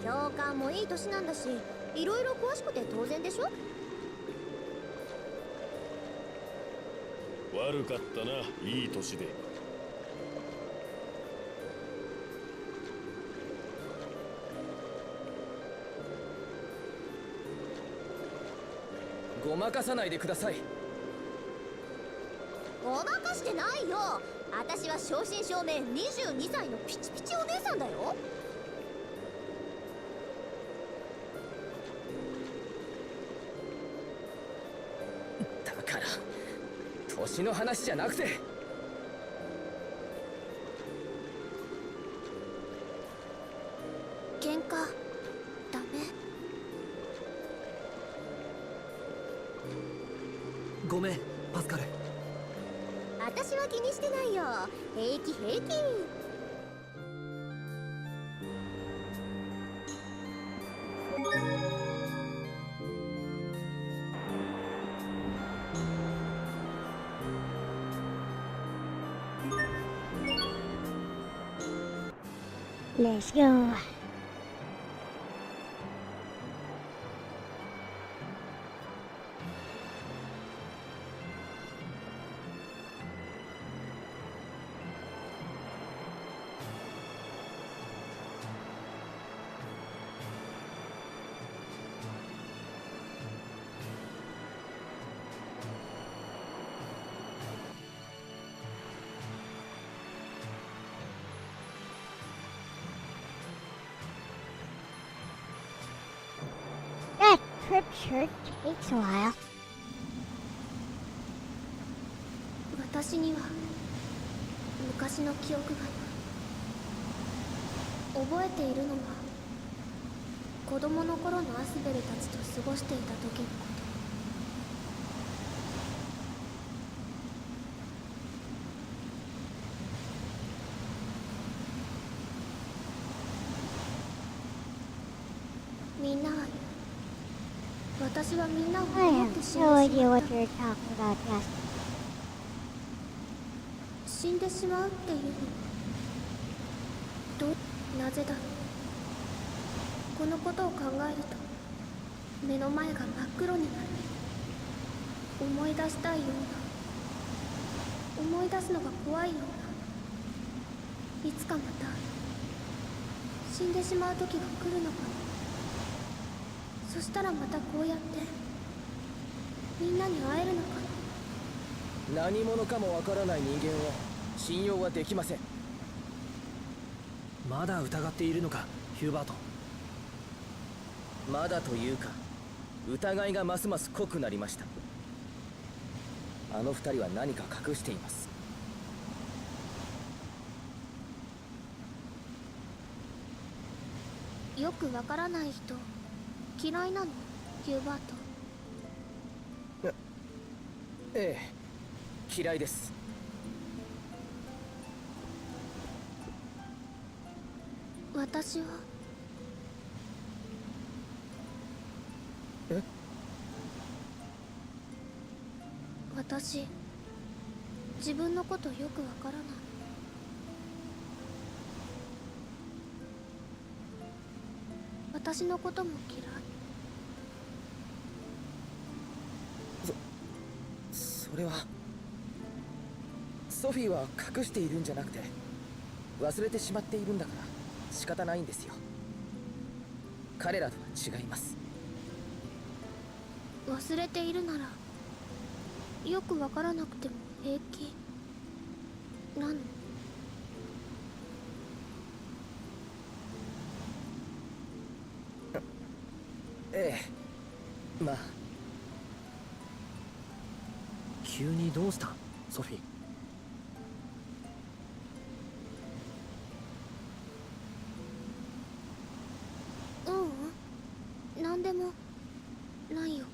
教官もいい年なんだし、いろいろ詳しくて当然でしょ。悪かったな、いい年で。ごまかさないでください。ごまかしてないよ。私は正真正銘22歳のピチピチお姉さんだよ。だから年の話じゃなくて、喧嘩ダメ。ごめんパスカル。私は気にしてないよ。平気平気。Let's go. That trip sure takes a while. 私には昔の記憶がない。覚えているのは子供の頃のアスベルたちと過ごしていた時のこと。みんなは言う。私はみんなを I 守っ have て死ん no でし idea まっ what た。 you're talking about, Justin. 死んでしまうっていうのはなぜだろう。このことを考えると目の前が真っ黒になる。思い出したいような、思い出すのが怖いような。いつかまた死んでしまう時が来るのかな。そしたらまたこうやってみんなに会えるのかな。何者かもわからない人間を信用はできません。まだ疑っているのかヒューバート。まだというか、疑いがますます濃くなりました。あの二人は何か隠しています。よくわからない人嫌いなのヒューバート。ええ、嫌いです。私は私自分のことよくわからない。私のことも嫌い。それはソフィーは隠しているんじゃなくて忘れてしまっているんだから仕方ないんですよ。彼らとは違います。忘れているならよくわからなくても平気なの。ええ、まあ急にどうしたソフィー。なんでもないよ。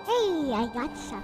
Hey, I got some.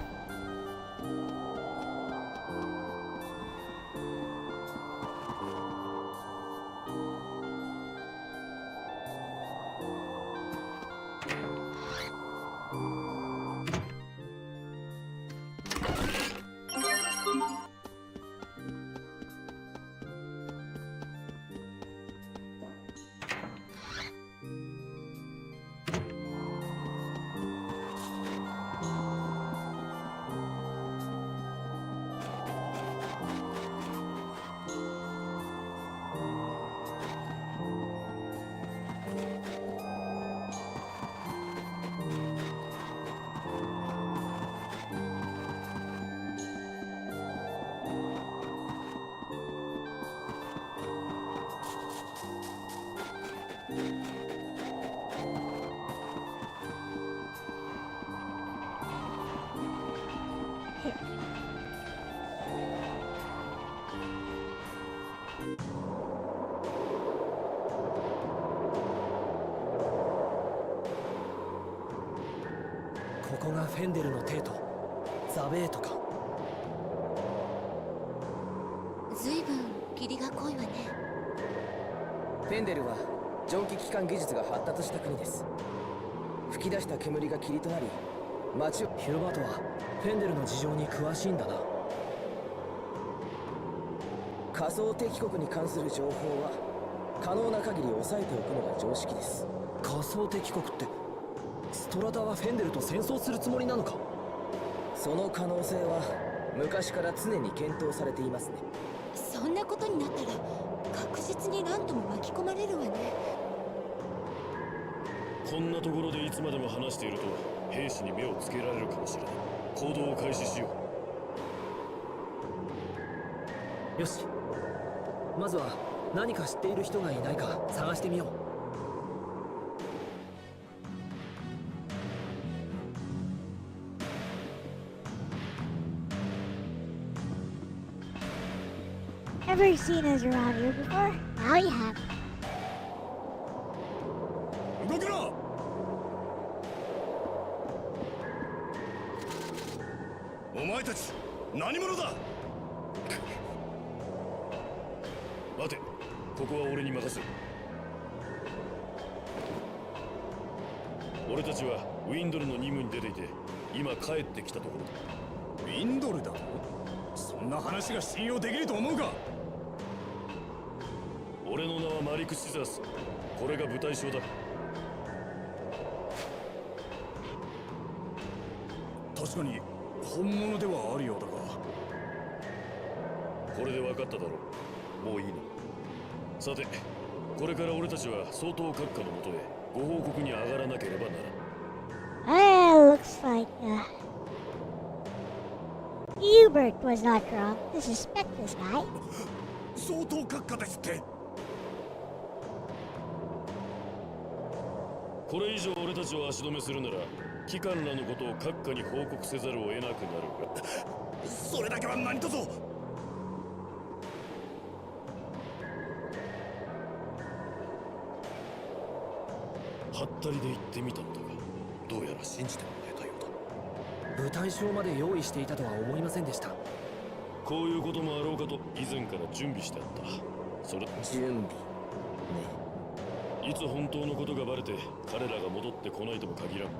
ここがフェンデルの帝都ザベートか。ずいぶん霧が濃いわね。フェンデルは蒸気機関技術が発達した国です。吹き出した煙が霧となり街を。ヒューバートはフェンデルの事情に詳しいんだな。仮想敵国に関する情報は可能な限り抑えておくのが常識です。仮想敵国ってストラタはフェンデルと戦争するつもりなのか。その可能性は昔から常に検討されていますね。そんなことになったら確実にランドも巻き込まれるわね。こんなところでいつまでも話していると兵士に目をつけられるかもしれない。行動を開始しよう。よし、まずは何か知っている人がいないか探してみよう。Ever seen us around here before? Now you have. 動くな。お前たち何者だ。待て、ここは俺に任せ。俺たちはウィンドルの任務に出ていて今帰ってきたところだ。ウィンドルだと。そんな話が信用できると思うか。俺の名はマリク・シザース。これが部隊章だ。確かに本物ではあるようだが。これで分かっただろう。もういいの。さて、これから俺たちは相当閣下のもとへご報告に上がらなければならん。Well, looks like, Hubert was not wrong to suspect this guy. 相当閣下ですって。これ以上俺たちを足止めするなら機関らのことを閣下に報告せざるを得なくなるが。それだけは何とぞ。はったりで言ってみたのだが、どうやら信じてもらえたようだ。部隊章まで用意していたとは思いませんでした。こういうこともあろうかと以前から準備してあった。それ準備ね。いつ本当のことがバレて彼らが戻ってこないとも限らん。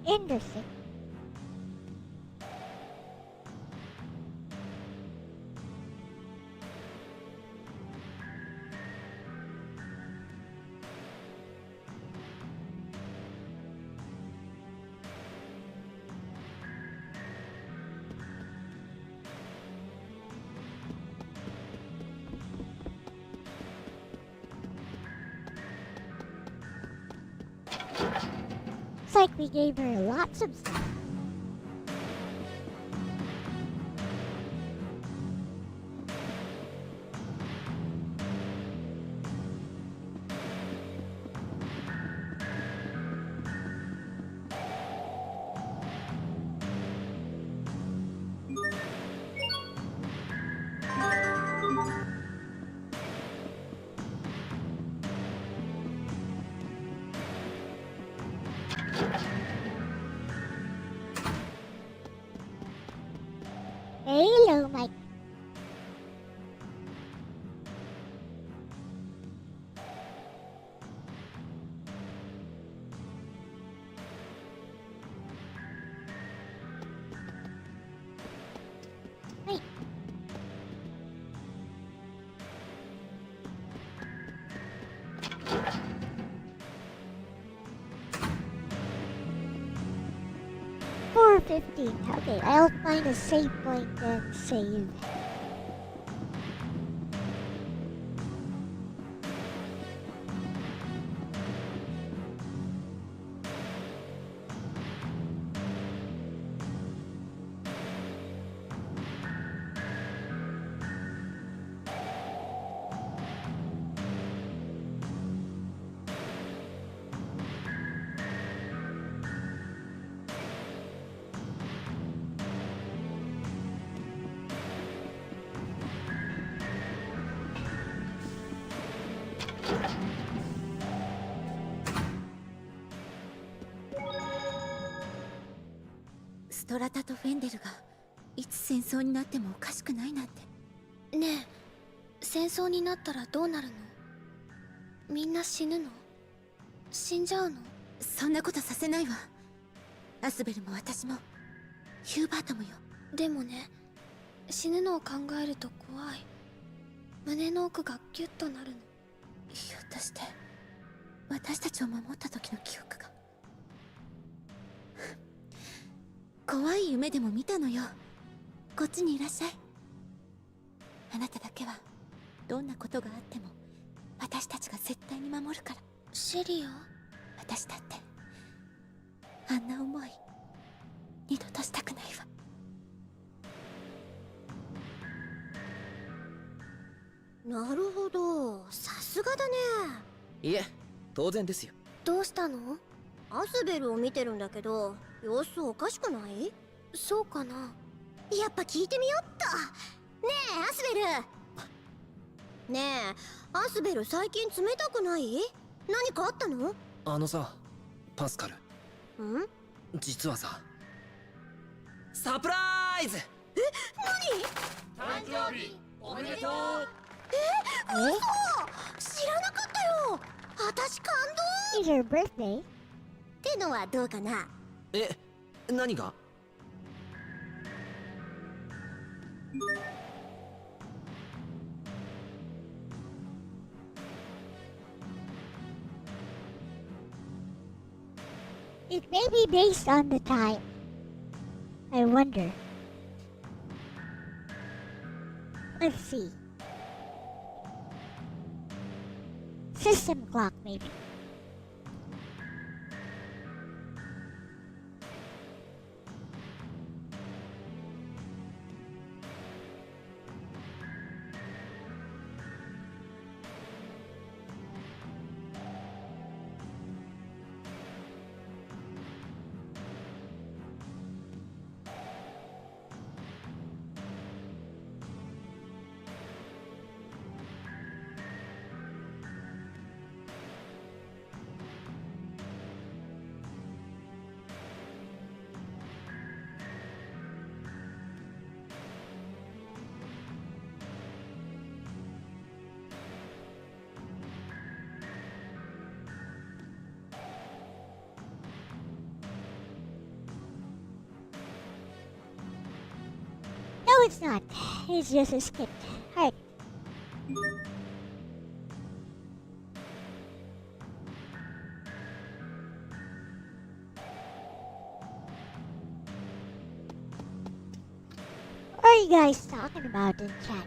Interesting. Looks like we gave her lots of stuff. Hello, Mike. Wait. $4.15. Okay, I'll find a save point and save. トラタとフェンデルがいつ戦争になってもおかしくないなんて。ねえ、戦争になったらどうなるの？みんな死ぬの？死んじゃうの？そんなことさせないわ。アスベルも私もヒューバートもよ。でもね、死ぬのを考えると怖い。胸の奥がギュッとなるの。ひょっとして私たちを守った時の記憶が怖い夢でも見たのよ。こっちにいらっしゃい。あなただけはどんなことがあっても私たちが絶対に守るから。シェリア？私だってあんな思い二度としたくないわ。なるほど、さすがだね。いえ、当然ですよ。どうしたの？アスベルを見てるんだけど、様子おかしくない？そうかな。やっぱ聞いてみよっと。ねえ、アスベル。ねえ、アスベル最近冷たくない？何かあったの？あのさ、パスカル。ん？実はさ、サプライズ。何？誕生日おめでとう。知らなかったよ。私感動。 It's your birthday. ってのはどうかな。え、何が？It may be based on the time. I wonder. Let's see. System clock, maybe. No, it's not. It's just a script. Alright. What are you guys talking about in chat?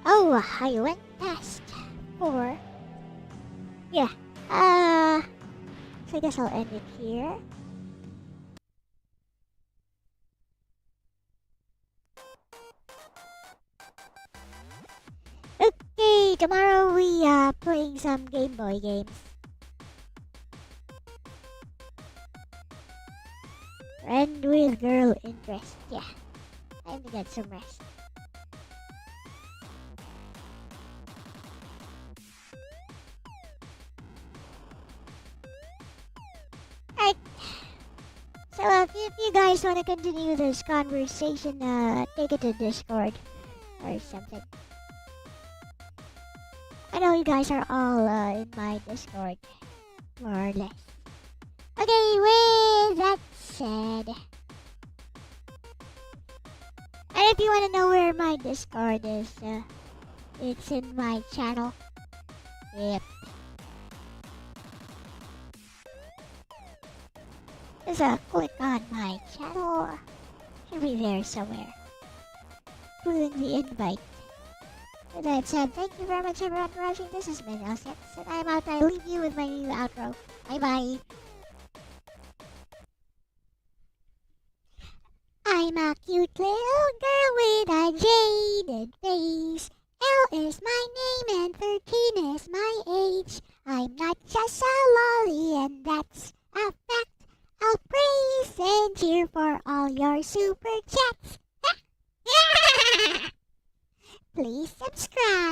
Oh, I went past 4. Yeah. So I guess I'll end it here. Okay, tomorrow we playing some Game Boy games. Friend with girl interest. Yeah. Time to get some rest. Alright. So if you guys want to continue this conversation, take it to Discord or something. I know you guys are all in my Discord, more or less. Okay, with that said, and if you want to know where my Discord is, it's in my channel. Yep. Just click on my channel. Should be there somewhere. Including the invite. With that said, thank you very much everyone for watching. This has been Elle Talks, and I'm out. I leave you with my new outro. Bye bye. I'm a cute little girl with a jaded face. Elle is my name and 13 is my age. I'm not just a lolly and that's a fact. I'll praise and cheer for all your super chats. Please subscribe.